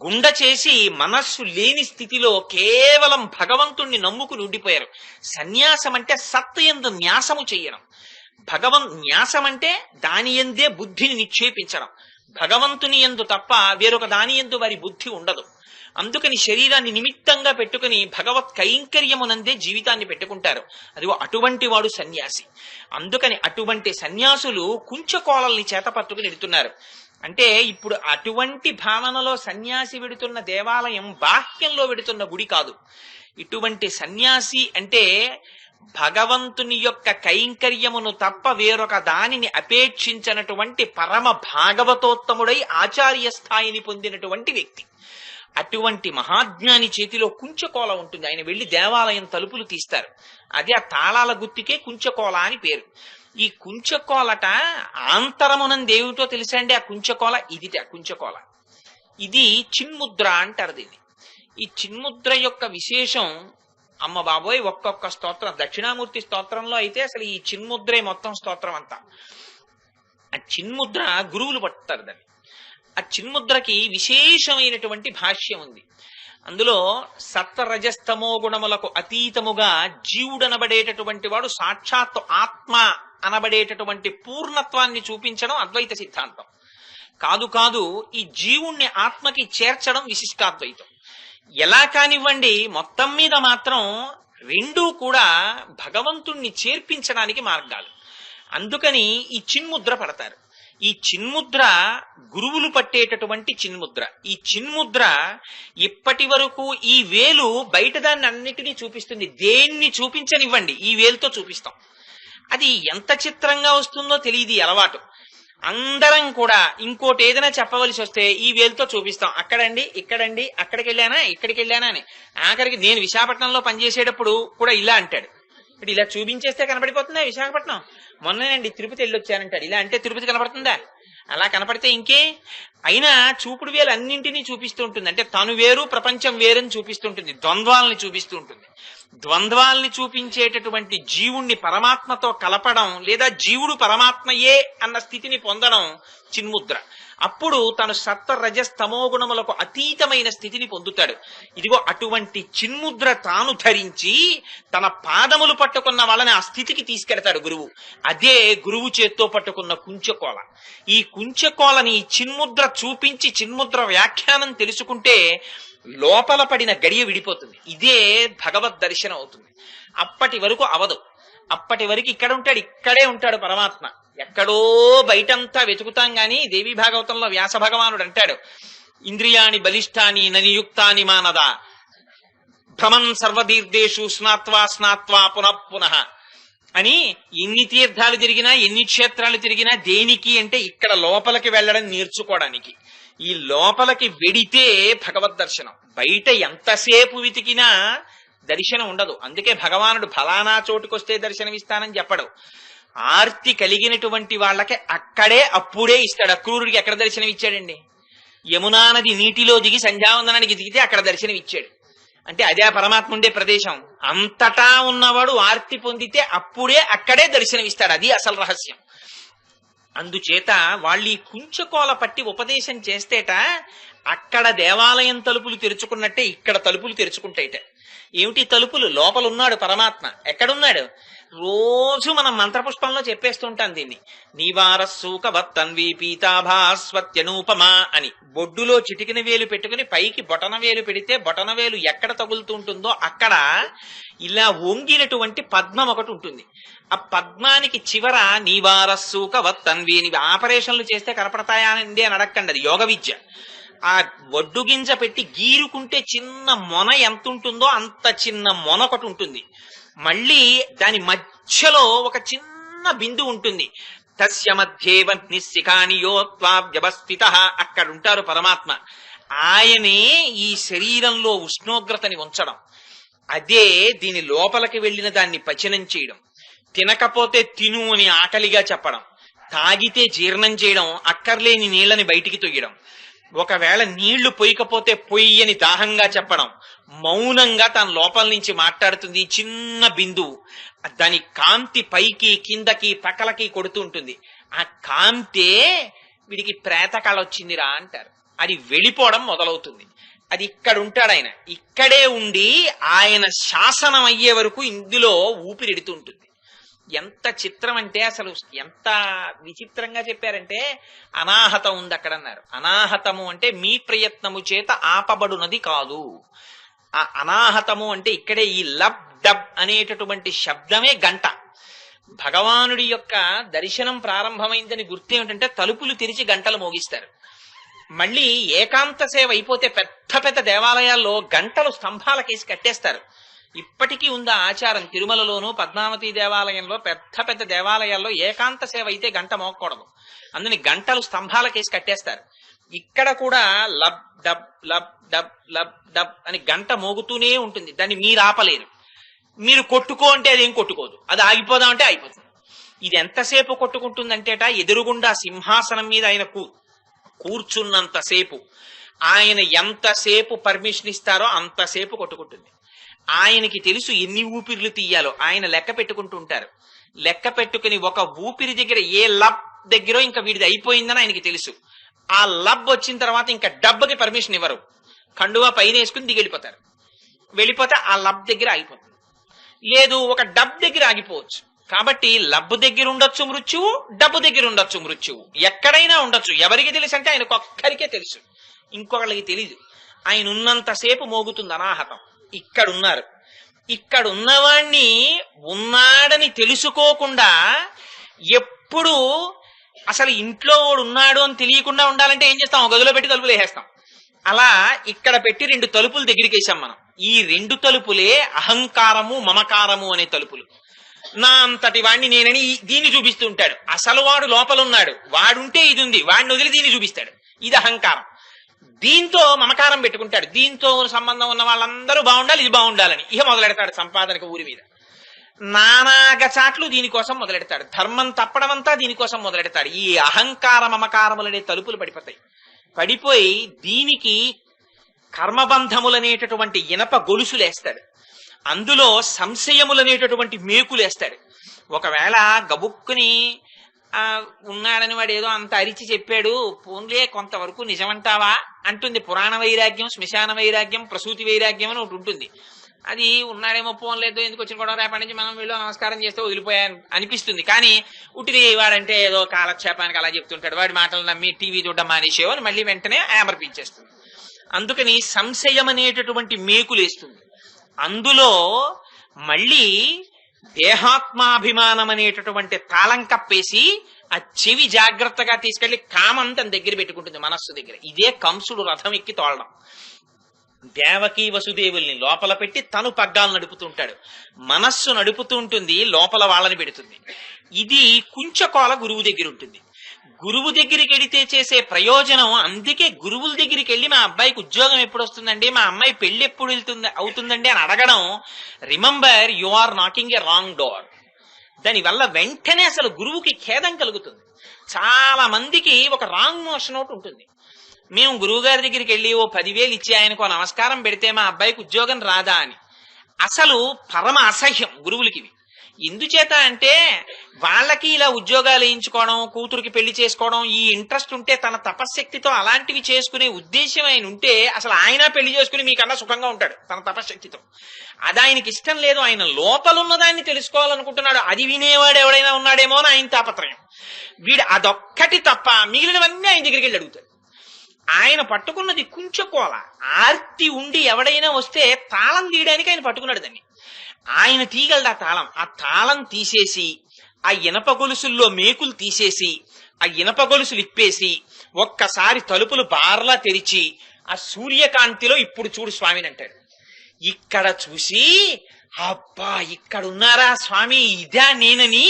గుండ చేసి మనస్సు లేని స్థితిలో కేవలం భగవంతుణ్ణి నమ్ముకుని ఉండిపోయారు. సన్యాసం అంటే సత్తయందు న్యాసము చెయ్యడం. న్యాసం అంటే దాని యందే బుద్ధిని నిక్షేపించడం. భగవంతుని యందు తప్ప వేరొక దాని యందు వారి బుద్ధి ఉండదు. అందుకని శరీరాన్ని నిమిత్తంగా పెట్టుకుని భగవత్ కైంకర్యమునందే జీవితాన్ని పెట్టుకుంటారు. అదిగో అటువంటి వాడు సన్యాసి. అందుకని అటువంటి సన్యాసులు కుంచకోలల్ని చేత పట్టుకుని వెడుతున్నారు. అంటే ఇప్పుడు అటువంటి భావనలో సన్యాసి వెడుతున్న దేవాలయం బాహ్యంలో వెడుతున్న గుడి కాదు. ఇటువంటి సన్యాసి అంటే భగవంతుని యొక్క కైంకర్యమును తప్ప వేరొక దానిని అపేక్షించినటువంటి పరమ భాగవతోత్తముడై ఆచార్య స్థాయిని పొందినటువంటి వ్యక్తి. అటువంటి మహాజ్ఞాని చేతిలో కుంచకోల ఉంటుంది. ఆయన వెళ్లి దేవాలయం తలుపులు తీస్తారు. అదే ఆ తాళాల గుత్తికే కుంచకోల అని పేరు. ఈ కుంచకోలట ఆంతరమునంది ఏమిటో తెలుసా అండి? ఆ కుంచకోల ఇదిట. కుంచకోల ఇది చిన్ముద్ర అంటారు దీన్ని. ఈ చిన్ముద్ర యొక్క విశేషం అమ్మ బాబోయ్, ఒక్కొక్క స్తోత్రం, దక్షిణామూర్తి స్తోత్రంలో అయితే అసలు ఈ చిన్ముద్రే మొత్తం స్తోత్రం అంతా. ఆ చిన్ముద్ర గురువులు పట్టుతారు దాన్ని. ఆ చిన్ముద్రకి విశేషమైనటువంటి భాష్యం ఉంది. అందులో సత్వరజస్తమో గుణములకు అతీతముగా జీవుడనబడేటటువంటి వాడు సాక్షాత్ ఆత్మ అనబడేటటువంటి పూర్ణత్వాన్ని చూపించడం అద్వైత సిద్ధాంతం కాదు. కాదు ఈ జీవుణ్ణి ఆత్మకి చేర్చడం విశిష్టాద్వైతం. ఎలా కానివ్వండి, మొత్తం మీద మాత్రం రెండూ కూడా భగవంతుణ్ణి చేర్పించడానికి మార్గాలు. అందుకని ఈ చిన్ముద్ర పడతారు. ఈ చిన్ముద్ర గురువులు పట్టేటటువంటి చిన్ముద్ర. ఈ చిన్ముద్ర ఇప్పటి వరకు ఈ వేలు బయట దాన్ని అన్నిటినీ చూపిస్తుంది. దేన్ని చూపించనివ్వండి, ఈ వేలుతో చూపిస్తాం. అది ఎంత చిత్రంగా వస్తుందో తెలియదు అలవాటు. అందరం కూడా ఇంకోటి ఏదైనా చెప్పవలసి వస్తే ఈ వేలుతో చూపిస్తాం. అక్కడండి, ఇక్కడండి, అక్కడికి వెళ్ళానా, ఇక్కడికి వెళ్ళానా అని. ఆఖరికి నేను విశాఖపట్నంలో పనిచేసేటప్పుడు కూడా ఇలా అంటాడు. ఇప్పుడు ఇలా చూపించేస్తే కనపడిపోతుందా విశాఖపట్నం? మొన్నేనండి తిరుపతి వెళ్ళొచ్చానంటాడు. ఇలా అంటే తిరుపతి కనపడుతుందా? అలా కనపడితే ఇంకే. అయినా చూపుడు వేలు అన్నింటినీ చూపిస్తూ ఉంటుంది. అంటే తను వేరు ప్రపంచం వేరని చూపిస్తుంటుంది. ద్వంద్వాలని చూపిస్తూ ఉంటుంది. ద్వంద్వాల్ని చూపించేటటువంటి జీవుణ్ణి పరమాత్మతో కలపడం, లేదా జీవుడు పరమాత్మయే అన్న స్థితిని పొందడం చిన్ముద్ర. అప్పుడు తను సత్వ రజస్తమో గుణములకు అతీతమైన స్థితిని పొందుతాడు. ఇదిగో అటువంటి చిన్ముద్ర తాను ధరించి తన పాదములు పట్టుకున్న వాళ్ళని ఆ స్థితికి తీసుకెడతాడు గురువు. అదే గురువు చేత్తో పట్టుకున్న కుంచకోల. ఈ కుంచకోలని చిన్ముద్ర చూపించి చిన్ముద్ర వ్యాఖ్యానం తెలుసుకుంటే లోపల పడిన గడియ విడిపోతుంది. ఇదే భగవద్ దర్శనం అవుతుంది. అప్పటి వరకు అవదు. అప్పటి వరకు ఇక్కడ ఉంటాడు, ఇక్కడే ఉంటాడు పరమాత్మ. ఎక్కడో బయటంతా వెతుకుతాం గాని దేవీ భాగవతంలో వ్యాస భగవానుడు అంటాడు, ఇంద్రియాణి బలిష్టాని ననియుక్తాని మానద భ్రమన్ సర్వదీర్ఘేషు స్నాత్వా స్నాత్వా పునః అని. ఎన్ని తీర్థాలు తిరిగినా, ఎన్ని క్షేత్రాలు తిరిగినా దేనికి అంటే ఇక్కడ లోపలికి వెళ్ళడం నేర్చుకోవడానికి. ఈ లోపలికి వెడితే భగవద్ దర్శనం. బయట ఎంతసేపు వెతికినా దర్శనం ఉండదు. అందుకే భగవానుడు ఫలానా చోటుకొస్తే దర్శనమిస్తానని చెప్పడు. ఆర్తి కలిగినటువంటి వాళ్ళకి అక్కడే అప్పుడే ఇస్తాడు. అక్రూరుడికి ఎక్కడ దర్శనం ఇచ్చాడండి? యమునా నది నీటిలో దిగి సంధ్యావందనానికి దిగితే అక్కడ దర్శనం ఇచ్చాడు. అంటే అదే పరమాత్మ ఉండే ప్రదేశం. అంతటా ఉన్నవాడు ఆర్తి పొందితే అప్పుడే అక్కడే దర్శనమిస్తాడు. అది అసలు రహస్యం. అందుచేత వాళ్ళు ఈ కుంచకోల పట్టి ఉపదేశం చేస్తేట అక్కడ దేవాలయం తలుపులు తెరుచుకున్నట్టే ఇక్కడ తలుపులు తెరుచుకుంటాయిట. ఏమిటి తలుపులు? లోపలున్నాడు పరమాత్మ. ఎక్కడున్నాడు? రోజు మనం మంత్రపుష్పంలో చెప్పేస్తుంటాం దీన్ని. నీవారస్సూకవత్తన్వి పీతాభాస్వత్యనూపమా అని. బొడ్డులో చిటికిన వేలు పెట్టుకుని పైకి బొటన వేలు పెడితే బొటన వేలు ఎక్కడ తగులుతుంటుందో అక్కడ ఇలా వంగినటువంటి పద్మం ఒకటి ఉంటుంది. ఆ పద్మానికి చివర నీవారస్సూకవత్తన్వి అని ఆపరేషన్లు చేస్తే కనపడతాయా అండి అని అడక్కండి, అది యోగ విద్య. ఆ వడ్డు గింజ పెట్టి గీరుకుంటే చిన్న మొన ఎంత ఉంటుందో అంత చిన్న మొన ఒకటి ఉంటుంది. మళ్ళీ దాని మధ్యలో ఒక చిన్న బిందు ఉంటుంది. తస్య మధ్యేవ నిశిఖానియోత్వా వ్యవస్థిత. అక్కడ ఉంటారు పరమాత్మ. ఆయనే ఈ శరీరంలో ఉష్ణోగ్రతని ఉంచడం. అదే దీని లోపలికి వెళ్ళిన దాన్ని పచనం చేయడం. తినకపోతే తిను అని ఆకలిగా చెప్పడం, తాగితే జీర్ణం చేయడం, అక్కర్లేని నీళ్లని బయటికి తొయ్యడం, ఒకవేళ నీళ్లు పొయ్యకపోతే పొయ్యని దాహంగా చెప్పడం, మౌనంగా తన లోపల నుంచి మాట్లాడుతుంది. చిన్న బిందువు, దాని కాంతి పైకి కిందకి పక్కలకి కొడుతూ ఉంటుంది. ఆ కాంతే వీడికి ప్రేతకాళ వచ్చిందిరా అంటారు. అది వెళ్ళిపోవడం మొదలవుతుంది. అది ఇక్కడ ఉంటాడు ఆయన. ఇక్కడే ఉండి ఆయన శాసనం అయ్యే వరకు ఇందులో ఊపిరిడుతూ ఉంటుంది. ఎంత చిత్రం అంటే, అసలు ఎంత విచిత్రంగా చెప్పారంటే, అనాహతం ఉంది అక్కడ అన్నారు. అనాహతము అంటే మీ ప్రయత్నము చేత ఆపబడునది కాదు. ఆ అనాహతము అంటే ఇక్కడే ఈ లబ్ డబ్ అనేటటువంటి శబ్దమే గంట. భగవానుడి యొక్క దర్శనం ప్రారంభమైందని గుర్తు ఏమిటంటే తలుపులు తెరిచి గంటలు మోగిస్తారు. మళ్ళీ ఏకాంత సేవ అయిపోతే పెద్ద పెద్ద దేవాలయాల్లో గంటలు స్తంభాలకేసి కట్టేస్తారు. ఇప్పటికీ ఉందా ఆచారం. తిరుమలలోను పద్మావతి దేవాలయంలో పెద్ద పెద్ద దేవాలయాల్లో ఏకాంత సేవ అయితే గంట మోగకూడదు. అందుని గంటలు స్తంభాలకేసి కట్టేస్తారు. ఇక్కడ కూడా lub dub lub dub lub dub అని గంట మోగుతూనే ఉంటుంది. దాన్ని మీరు ఆపలేరు. మీరు కొట్టుకో అంటే అదేం కొట్టుకోదు, అది ఆగిపోదామంటే అయిపోతుంది. ఇది ఎంతసేపు కొట్టుకుంటుందంటేట, ఎదురుగుండా సింహాసనం మీద ఆయన కూర్చున్నంతసేపు, ఆయన ఎంతసేపు పర్మిషన్ ఇస్తారో అంతసేపు కొట్టుకుంటుంది. ఆయనకి తెలుసు ఎన్ని ఊపిర్లు తీయాలో. ఆయన లెక్క పెట్టుకుంటూ ఉంటారు. లెక్క పెట్టుకుని ఒక ఊపిరి దగ్గర ఏ లబ్ దగ్గర ఇంకా వీడిది అయిపోయిందని ఆయనకి తెలుసు. ఆ లబ్ వచ్చిన తర్వాత ఇంకా డబ్బకి పర్మిషన్ ఇవ్వరు. కండువా పైన వేసుకుని దిగెళ్ళిపోతారు. వెళ్ళిపోతే ఆ లబ్ దగ్గర ఆగిపోతుంది. లేదు, ఒక డబ్ దగ్గర ఆగిపోవచ్చు. కాబట్టి లబ్బు దగ్గర ఉండొచ్చు మృత్యువు, డబ్బు దగ్గర ఉండొచ్చు మృత్యువు, ఎక్కడైనా ఉండొచ్చు. ఎవరికి తెలుసు అంటే ఆయనకు ఒక్కరికే తెలుసు, ఇంకొకళ్ళకి తెలీదు. ఆయన ఉన్నంతసేపు మోగుతుంది అనాహతం. ఇక్కడున్నారు. ఇక్కడున్నవాణ్ణి ఉన్నాడని తెలుసుకోకుండా ఎప్పుడు అసలు ఇంట్లో వాడు ఉన్నాడు అని తెలియకుండా ఉండాలంటే ఏం చేస్తాం? గదిలో పెట్టి తలుపులు వేసేస్తాం. అలా ఇక్కడ పెట్టి 2 తలుపులు దగ్గరికి వేసాం మనం. ఈ 2 తలుపులే అహంకారము మమకారము అనే తలుపులు. నా అంతటి వాడిని నేనని దీన్ని చూపిస్తూ ఉంటాడు. అసలు వాడు లోపల ఉన్నాడు, వాడుంటే ఇది ఉంది, వాడిని వదిలి దీన్ని చూపిస్తాడు. ఇది అహంకారం. దీంతో మమకారం పెట్టుకుంటాడు. దీంతో సంబంధం ఉన్న వాళ్ళందరూ బాగుండాలి, ఇది బాగుండాలని ఇహ మొదలెడతాడు సంపాదనకు ఊరి మీద. నానాగచాట్లు దీనికోసం మొదలెడతాడు. ధర్మం తప్పడం అంతా దీనికోసం మొదలెడతాడు. ఈ అహంకార మమకారములనే తలుపులు పడిపోతాయి. పడిపోయి దీనికి కర్మబంధములనేటటువంటి ఇనప గొలుసులేస్తాడు. అందులో సంశయములనేటటువంటి మేకులేస్తాడు. ఒకవేళ గబుక్కుని ఉన్నాడని వాడు ఏదో అంత అరిచి చెప్పాడు, పోన్లే కొంతవరకు నిజమంటావా అంటుంది. పురాణ వైరాగ్యం, శ్మశాన వైరాగ్యం, ప్రసూతి వైరాగ్యం అని ఒకటి ఉంటుంది. అది ఉన్నాడేమో పోన్లేదు, ఎందుకు వచ్చిన కూడా రేపటి నుంచి మనం వీళ్ళు నమస్కారం చేస్తే వదిలిపోయాను అనిపిస్తుంది. కానీ ఉట్టిది వాడంటే ఏదో కాలక్షేపానికి అలా చెప్తుంటాడు, వాడి మాటలు నమ్మి టీవీ చూడడం మానేసేవో అని మళ్ళీ వెంటనే ఆమర్పించేస్తుంది. అందుకని సంశయం అనేటటువంటి మేకులేస్తుంది. అందులో మళ్ళీ దేహాత్మాభిమానం అనేటటువంటి తాళం కప్పేసి ఆ చెవి జాగ్రత్తగా తీసుకెళ్లి కామం తన దగ్గర పెట్టుకుంటుంది, మనస్సు దగ్గర. ఇదే కంసుడు రథం ఎక్కి తోలడం. దేవకీ వసుదేవుల్ని లోపల పెట్టి తను పగ్గాలు నడుపుతుంటాడు, మనస్సు నడుపుతూ ఉంటుంది, లోపల వాళ్ళని పెడుతుంది. ఇది కుంచకోల గురువు దగ్గర ఉంటుంది. గురువు దగ్గరికి వెడితే చేసే ప్రయోజనం. అందుకే గురువుల దగ్గరికి వెళ్ళి మా అబ్బాయికి ఉద్యోగం ఎప్పుడు వస్తుందండి, మా అమ్మాయి పెళ్లి ఎప్పుడు అవుతుందండి అని అడగడం, remember you are knocking a wrong door. దానివల్ల వెంటనే అసలు గురువుకి ఖేదం కలుగుతుంది. చాలా మందికి ఒక రాంగ్ మోషన్ ఒకటి ఉంటుంది. మేము గురువు గారి దగ్గరికి వెళ్ళి ఓ 10,000 ఇచ్చి ఆయనకు నమస్కారం పెడితే మా అబ్బాయికి ఉద్యోగం రాదా అని. అసలు పరమ అసహ్యం గురువులకి. ఎందుచేత అంటే వాళ్ళకి ఇలా ఉద్యోగాలు వేయించుకోవడం, కూతురికి పెళ్లి చేసుకోవడం ఈ ఇంట్రెస్ట్ ఉంటే, తన తపశ్శక్తితో అలాంటివి చేసుకునే ఉద్దేశం ఆయన ఉంటే అసలు ఆయన పెళ్లి చేసుకుని మీకన్నా సుఖంగా ఉంటాడు తన తపశ్శక్తితో. అది ఆయనకి ఇష్టం లేదు. ఆయన లోపలున్నదాన్ని తెలుసుకోవాలనుకుంటున్నాడు. అది వినేవాడు ఎవడైనా ఉన్నాడేమో అని ఆయన తాపత్రయం. వీడు అదొక్కటి తప్ప మిగిలినవన్నీ ఆయన దగ్గరికి వెళ్ళి అడుగుతాడు. ఆయన పట్టుకున్నది కుంచకోల. ఆర్తి ఉండి ఎవడైనా వస్తే తాళం తీయడానికి ఆయన పట్టుకున్నాడు దాన్ని. ఆయన తీయగలడు ఆ తాళం. ఆ తాళం తీసేసి, ఆ ఇనప గొలుసుల్లో మేకులు తీసేసి, ఆ ఇనప గొలుసులు ఇప్పేసి, ఒక్కసారి తలుపులు బార్లా తెరిచి, ఆ సూర్యకాంతిలో ఇప్పుడు చూడు స్వామిని అంటాడు. ఇక్కడ చూసి, అబ్బా ఇక్కడున్నారా స్వామి, ఇదా నేనని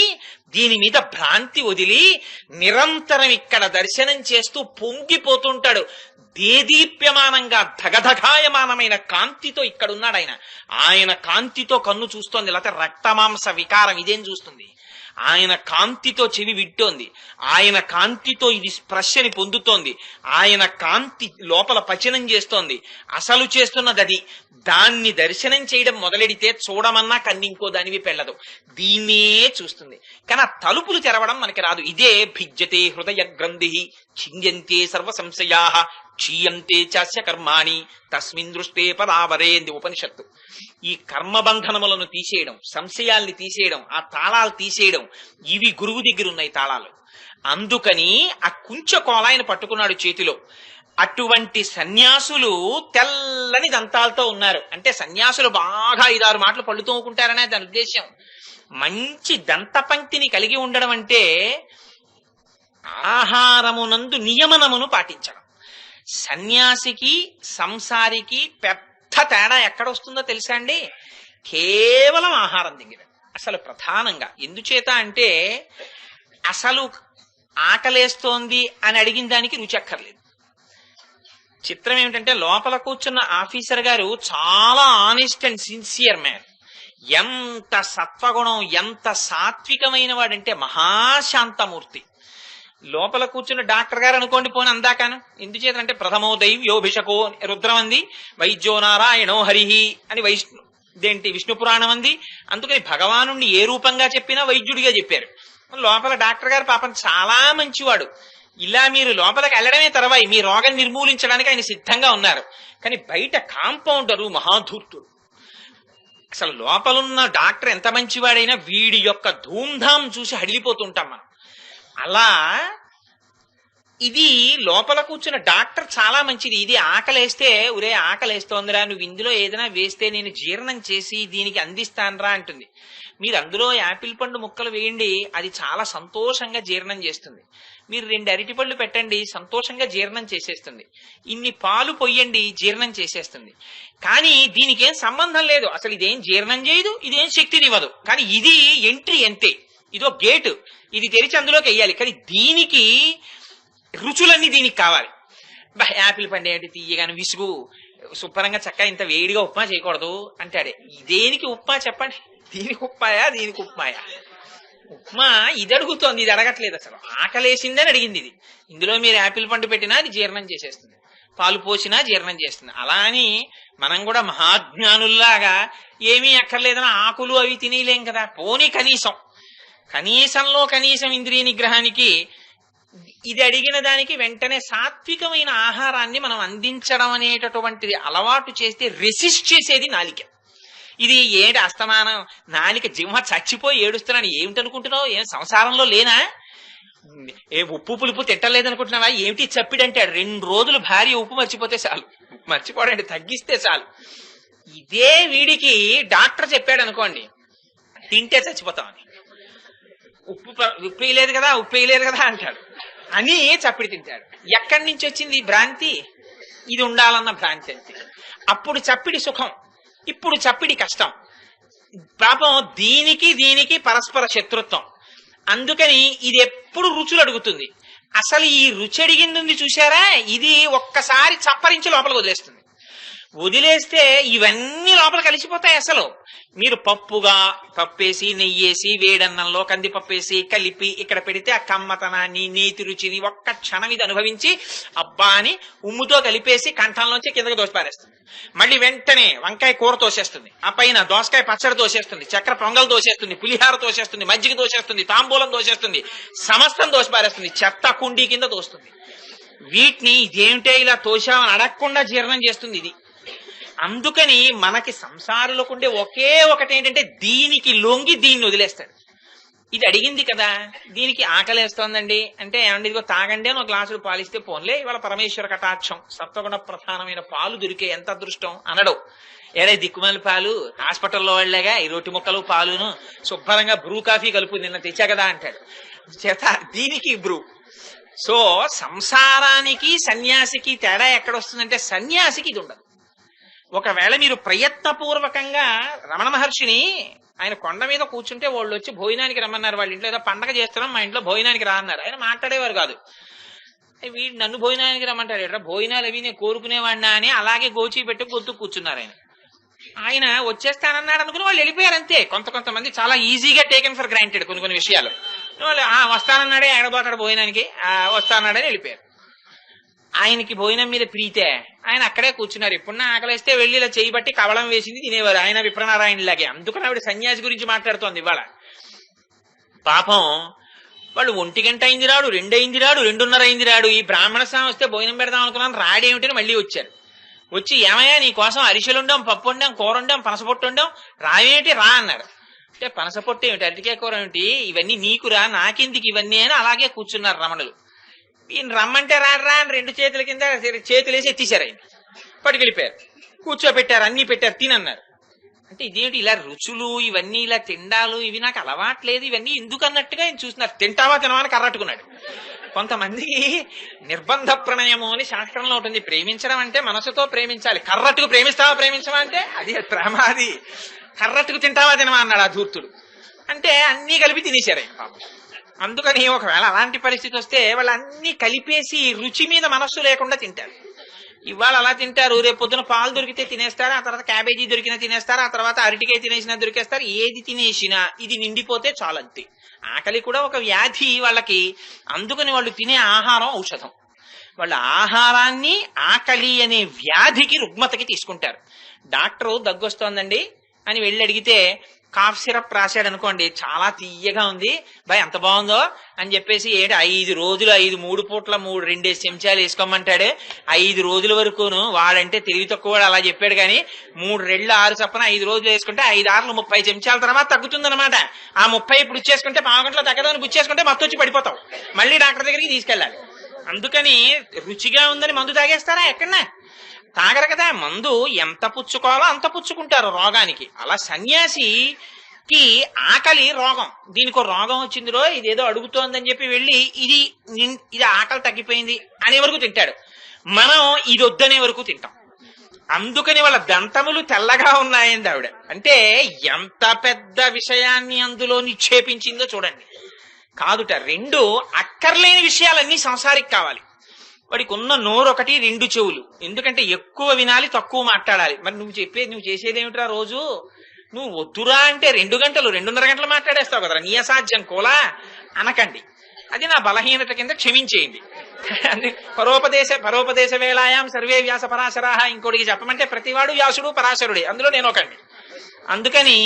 దీని మీద భ్రాంతి వదిలి నిరంతరం ఇక్కడ దర్శనం చేస్తూ పొంగిపోతుంటాడు. దేదీప్యమానంగా ధగధగాయమానమైన కాంతితో ఇక్కడున్నాడు ఆయన. ఆయన కాంతితో కన్ను చూస్తోంది, లేకపోతే రక్తమాంస వికారం ఇదేం చూస్తుంది. ఆయన కాంతితో చెవి వింటోంది, ఆయన కాంతితో ఇది స్పర్శని పొందుతోంది, ఆయన కాంతి లోపల పచనం చేస్తోంది. అసలు చేస్తున్నది అది. దాన్ని దర్శనం చేయడం మొదలెడితే చూడమన్నా కన్ను ఇంకో దానివి పెళ్ళదు, దీన్నే చూస్తుంది. కానీ ఆ తలుపులు తెరవడం మనకి రాదు. ఇదే భిజ్యతే హృదయ గ్రంథి ఛింద్యంతే సర్వ సంశయా క్షీయంతే చాస్య కర్మాణి తస్మిన్ దృష్టే పరావరేంది ఉపనిషత్తు. ఈ కర్మబంధనములను తీసేయడం, సంశయాల్ని తీసేయడం, ఆ తాళాలు తీసేయడం, ఇవి గురువు దగ్గర ఉన్నాయి తాళాలు. అందుకని ఆ కుంచకోలాయన పట్టుకున్నాడు చేతిలో. అటువంటి సన్యాసులు తెల్లని దంతాలతో ఉన్నారు. అంటే సన్యాసులు బాగా 5-6 మాటలు పళ్ళు తోముకుంటారనే దాని ఉద్దేశం. మంచి దంతపంక్తిని కలిగి ఉండడం అంటే ఆహారమునందు నియమనమును పాటించడం. సన్యాసికి సంసారికి పెద్ద తేడా ఎక్కడొస్తుందో తెలుసా అండి? కేవలం ఆహారం దగ్గర. అసలు ప్రధానంగా ఎందుచేత అంటే, అసలు ఆకలేస్తోంది అని అడిగిన దానికి రుచి అక్కర్లేదు. చిత్రం ఏమిటంటే, లోపల కూర్చున్న ఆఫీసర్ గారు చాలా ఆనెస్ట్ అండ్ సిన్సియర్ మ్యాన్. ఎంత సత్వగుణం, ఎంత సాత్వికమైన వాడంటే మహాశాంతమూర్తి. లోపల కూర్చున్న డాక్టర్ గారు అనుకోండి, పోని అందాకాను. ఎందుచేతంటే ప్రథమో దైవ్యోభిషకో రుద్రం అంది, వైద్యో నారాయణో హరిహి అని విష్ణు పురాణం అంది. అందుకని భగవానుణ్ణి ఏ రూపంగా చెప్పినా వైద్యుడిగా చెప్పారు. లోపల డాక్టర్ గారు పాపం చాలా మంచివాడు. ఇలా మీరు లోపలికి వెళ్ళడమే తర్వాయి మీ రోగం నిర్మూలించడానికి ఆయన సిద్ధంగా ఉన్నారు. కానీ బయట కాంపౌండరు మహాధూర్తుడు. అసలు లోపలున్న డాక్టర్ ఎంత మంచివాడైనా వీడి యొక్క ధూమ్ధాం చూసి హడిలిపోతుంటాం మనం. అలా ఇది లోపల కూర్చున్న డాక్టర్ చాలా మంచిది. ఇది ఆకలేస్తే, ఒరే ఆకలేస్తోందిరా, నువ్వు ఇందులో ఏదైనా వేస్తే నేను జీర్ణం చేసి దీనికి అందిస్తానరా అంటుంది. మీరు అందులో యాపిల్ పండు ముక్కలు వేయండి, అది చాలా సంతోషంగా జీర్ణం చేస్తుంది. మీరు 2 అరటిపళ్ళు పెట్టండి, సంతోషంగా జీర్ణం చేసేస్తుంది. ఇన్ని పాలు పొయ్యండి, జీర్ణం చేసేస్తుంది. కానీ దీనికి ఏం సంబంధం లేదు. అసలు ఇదేం జీర్ణం చేయదు, ఇదేం శక్తినివ్వదు. కానీ ఇది ఎంట్రీ అంతే, ఇదో గేటు. ఇది తెరిచి అందులోకి వెయ్యాలి. కానీ దీనికి రుచులన్నీ దీనికి కావాలి. యాపిల్ పండు ఏంటి తీయగాని విసుగు, శుభ్రంగా చక్కగా ఇంత వేడిగా ఉప్మా చేయకూడదు అంటాడే. దేనికి ఉప్మా చెప్పండి? దీనికి ఉప్మాయా, దీనికి ఉప్మాయా? ఉప్మా ఇది అడుగుతోంది, ఇది అడగట్లేదు. అసలు ఆకలేసిందని అడిగింది ఇది. ఇందులో మీరు యాపిల్ పండు పెట్టినా అది జీర్ణం చేసేస్తుంది, పాలు పోసినా జీర్ణం చేస్తుంది. అలా అని మనం కూడా మహాజ్ఞానుల్లాగా ఏమీ అక్కర్లేదని ఆకులు అవి తినేయలేం కదా. పోనీ కనీసంలో కనీసం ఇంద్రియ నిగ్రహానికి ఇది అడిగిన దానికి వెంటనే సాత్వికమైన ఆహారాన్ని మనం అందించడం అనేటటువంటిది అలవాటు చేస్తే రెసిస్ట్ చేసేది నాలిక. ఇది ఏంటి అస్తమానం నాలిక జింహ చచ్చిపోయి ఏడుస్తున్నాను ఏమిటనుకుంటున్నావు? ఏం సంసారంలో లేనా? ఏ ఉప్పు పులుపు తిట్టలేదనుకుంటున్నావా? ఏమిటి చప్పిడంటాడు. 2 రోజులు భార్య ఉప్పు మర్చిపోతే చాలు, మర్చిపోడండి, తగ్గిస్తే చాలు. ఇదే వీడికి డాక్టర్ చెప్పాడు అనుకోండి, తింటే చచ్చిపోతామని. ఉప్పు వేయలేదు కదా, ఉప్పు వేయలేదు కదా అంటాడు అని చప్పిడి తింటాడు. ఎక్కడి నుంచి వచ్చింది ఈ భ్రాంతి? ఇది ఉండాలన్న భ్రాంతి అంతే. అప్పుడు చప్పిడి సుఖం, ఇప్పుడు చప్పిడి కష్టం. పాపం దీనికి పరస్పర శత్రుత్వం. అందుకని ఇది ఎప్పుడు రుచులు అడుగుతుంది. అసలు ఈ రుచి అడిగింది చూసారా, ఇది ఒక్కసారి చప్పరించి లోపలికి వదిలేస్తుంది. వదిలేస్తే ఇవన్నీ లోపల కలిసిపోతాయి. అసలు మీరు పప్పేసి నెయ్యేసి వేడన్నంలో కందిపప్పేసి కలిపి ఇక్కడ పెడితే ఆ కమ్మతనాన్ని నేతి రుచిని ఒక్క క్షణం ఇది అనుభవించి అబ్బా అని ఉమ్ముతో కలిపేసి కంఠంలోంచి కిందకి దోసిపారేస్తుంది. మళ్ళీ వెంటనే వంకాయ కూర తోసేస్తుంది, ఆ పైన దోసకాయ పచ్చడి తోసేస్తుంది, చక్కెర పొంగల్ తోసేస్తుంది, పులిహార తోసేస్తుంది, మజ్జిగ తోసేస్తుంది, తాంబూలం తోసేస్తుంది, సమస్తం దోసిపారేస్తుంది, చెత్త కుండీ కింద తోస్తుంది. వీటిని ఇదేమిటే ఇలా తోశామని అడగకుండా జీర్ణం చేస్తుంది ఇది. అందుకని మనకి సంసారులకుండే ఒకే ఒకటి ఏంటంటే దీనికి లొంగి దీన్ని వదిలేస్తాడు. ఇది అడిగింది కదా, దీనికి ఆకలేస్తోందండి అంటే ఏమండి ఇదిగో తాగండి అని ఒక గ్లాసులు పాలిస్తే పోన్లే ఇవాళ పరమేశ్వర కటాక్షం సత్వగుణ ప్రధానమైన పాలు దొరికే ఎంత అదృష్టం అనడు. ఏడే దిక్కుమాలి పాలు హాస్పిటల్లో వాళ్ళగా ఈ రొట్టి ముక్కలు పాలును శుభ్రంగా బ్రూ కాఫీ కలుపు నిన్న తెచ్చా కదా అంటాడు. చేత దీనికి బ్రూ. సో సంసారానికి సన్యాసికి తేడా ఎక్కడొస్తుందంటే సన్యాసికి ఇది ఉండదు. ఒకవేళ మీరు ప్రయత్నపూర్వకంగా రమణ మహర్షిని ఆయన కొండ మీద కూర్చుంటే వాళ్ళు వచ్చి భోజనానికి రమ్మన్నారు, వాళ్ళ ఇంట్లో ఏదో పండగ చేస్తున్నాం మా ఇంట్లో భోజనానికి రా అన్నారు. ఆయన మాట్లాడేవారు కాదు. వీడు నన్ను భోజనానికి రమ్మంటాడు ఎట్రా, భోజనాలు అవి నేను కోరుకునేవాడినా అని అలాగే గోచి పెట్టి గొంతు కూర్చున్నారు. ఆయన వచ్చేస్తానన్నాడు అనుకుని వాళ్ళు వెళ్ళిపోయారు అంతే. కొంతమంది చాలా ఈజీగా టేకెన్ ఫర్ గ్రాంటెడ్ కొన్ని విషయాలు. వాళ్ళు వస్తానన్నాడే ఎడబోతాడు భోజనానికి, వస్తానన్నాడని వెళ్ళిపోయారు. ఆయనకి భోజనం మీద ప్రీతే ఆయన అక్కడే కూర్చున్నారు. ఎప్పుడన్నా ఆకలిస్తే వెళ్ళి ఇలా చేయబట్టి కవళం వేసింది తినేవారు ఆయన విప్రనారాయణలాగే. అందుకని ఆవిడ సన్యాసి గురించి మాట్లాడుతోంది ఇవాళ. పాపం వాళ్ళు 1 గంట అయింది రాడు, 2 అయింది రాడు, 2:30 అయింది రాడు. ఈ బ్రాహ్మణ స్వామి వస్తే భోజనం పెడదాం అనుకున్నాను, రాడేమిటని మళ్ళీ వచ్చారు. వచ్చి ఏమయ్యా నీ కోసం అరిసెలు వండాం, పప్పు వండాం, కూర వండాం, పనసపొట్టు వండాం, రావేమిటి రా అన్నారు. అంటే పనసపొట్టు ఏమిటి, అరటికాయ కూర ఏమిటి, ఇవన్నీ నీకురా నాకెందుకు ఇవన్నీ అని అలాగే కూర్చున్నారు రమణులు. ఈయన రమ్మంటే రాడరా అని 2 చేతుల కింద చేతులేసి ఎత్తేసారు. ఆయన పట్టుకెళ్ళిపోయారు, కూర్చోబెట్టారు, అన్ని పెట్టారు, తినన్నారు. అంటే ఇదేమిటి ఇలా రుచులు ఇవన్నీ ఇలా తిండాలు ఇవి నాకు అలవాట్లేదు ఇవన్నీ ఎందుకు అన్నట్టుగా ఆయన చూస్తున్నారు. తింటావా తినవని కర్రట్టుకున్నాడు. కొంతమందికి నిర్బంధ ప్రణయము అని శాస్త్రంలో ఉంటుంది. ప్రేమించడం అంటే మనసుతో ప్రేమించాలి. కర్రట్టుకు ప్రేమిస్తావా ప్రేమించవా అంటే అది ప్రేమాది. కర్రట్టుకు తింటావా తినవా అన్నాడు ఆ ధూర్తుడు. అంటే అన్ని కలిపి తినేశారు ఆయన పాపం. అందుకని ఒకవేళ అలాంటి పరిస్థితి వస్తే వాళ్ళు అన్ని కలిపేసి రుచి మీద మనస్సు లేకుండా తింటారు. ఇవాళ అలా తింటారు, రేపు పొద్దున పాలు దొరికితే తినేస్తారు, ఆ తర్వాత క్యాబేజీ దొరికినా తినేస్తారు, ఆ తర్వాత అరటికాయ తినేసినా దొరికేస్తారు. ఏది తినేసినా ఇది నిండిపోతే చాలంతే. ఆకలి కూడా ఒక వ్యాధి వాళ్ళకి. అందుకని వాళ్ళు తినే ఆహారం ఔషధం. వాళ్ళ ఆహారాన్ని ఆకలి అనే వ్యాధికి రుగ్మతకి తీసుకుంటారు. డాక్టరు దగ్గొస్తోందండి అని వెళ్ళి అడిగితే కాఫ్ సిరప్ రాశాడు అనుకోండి, చాలా తీయగా ఉంది బాయ్ ఎంత బాగుందో అని చెప్పేసి 5 రోజులు 3 పూట్ల 2 చెంచాలు వేసుకోమంటాడు. 5 రోజుల వరకును వాడంటే తెలివి తక్కువ వాడు అలా చెప్పాడు. కానీ 3 రెళ్ళు 6 చప్పన 5 రోజులు వేసుకుంటే 5 6 30 చెంచాల తర్వాత తగ్గుతుంది అనమాట. ఆ 30 ఇప్పుడు ఇచ్చేసుకుంటే పావు గంటలో తగ్గదని గుచ్చేసుకుంటే మత్తొచ్చి పడిపోతావు, మళ్ళీ డాక్టర్ దగ్గరికి తీసుకెళ్ళాలి. అందుకని రుచిగా ఉందని మందు తాగేస్తారా ఎక్కడన్నా? తాగరు కదా. మందు ఎంత పుచ్చుకోవాలో అంత పుచ్చుకుంటారు రోగానికి. అలా సన్యాసికి ఆకలి రోగం. దీనికి రోగం వచ్చిందిరో ఇదేదో అడుగుతోందని చెప్పి వెళ్ళి ఇది ఆకలి తగ్గిపోయింది అనే వరకు తింటాడు. మనం ఇది వద్దనే వరకు తింటాం. అందుకని వాళ్ళ దంతములు తెల్లగా ఉన్నాయండి ఆవిడ. అంటే ఎంత పెద్ద విషయాన్ని అందులో నిక్షేపించిందో చూడండి. కాదుట 2 అక్కర్లేని విషయాలన్నీ సంసారికి కావాలి. వాడికి ఉన్న నోరు 1 2 చెవులు. ఎందుకంటే ఎక్కువ వినాలి తక్కువ మాట్లాడాలి. మరి నువ్వు చేసేదేమిట్రా రోజు? నువ్వు వద్దురా అంటే 2 గంటలు 2:30 గంటలు మాట్లాడేస్తావు కదరా, నీ అసాధ్యం కోలా అనకండి. అది నా బలహీనత కింద క్షమించేయండి. పరోపదేశ వేళాయాం సర్వే వ్యాస పరాశరాహ. ఇంకోటికి చెప్పమంటే ప్రతివాడు వ్యాసుడు పరాశరుడే, అందులో నేను ఒకండి. అందుకని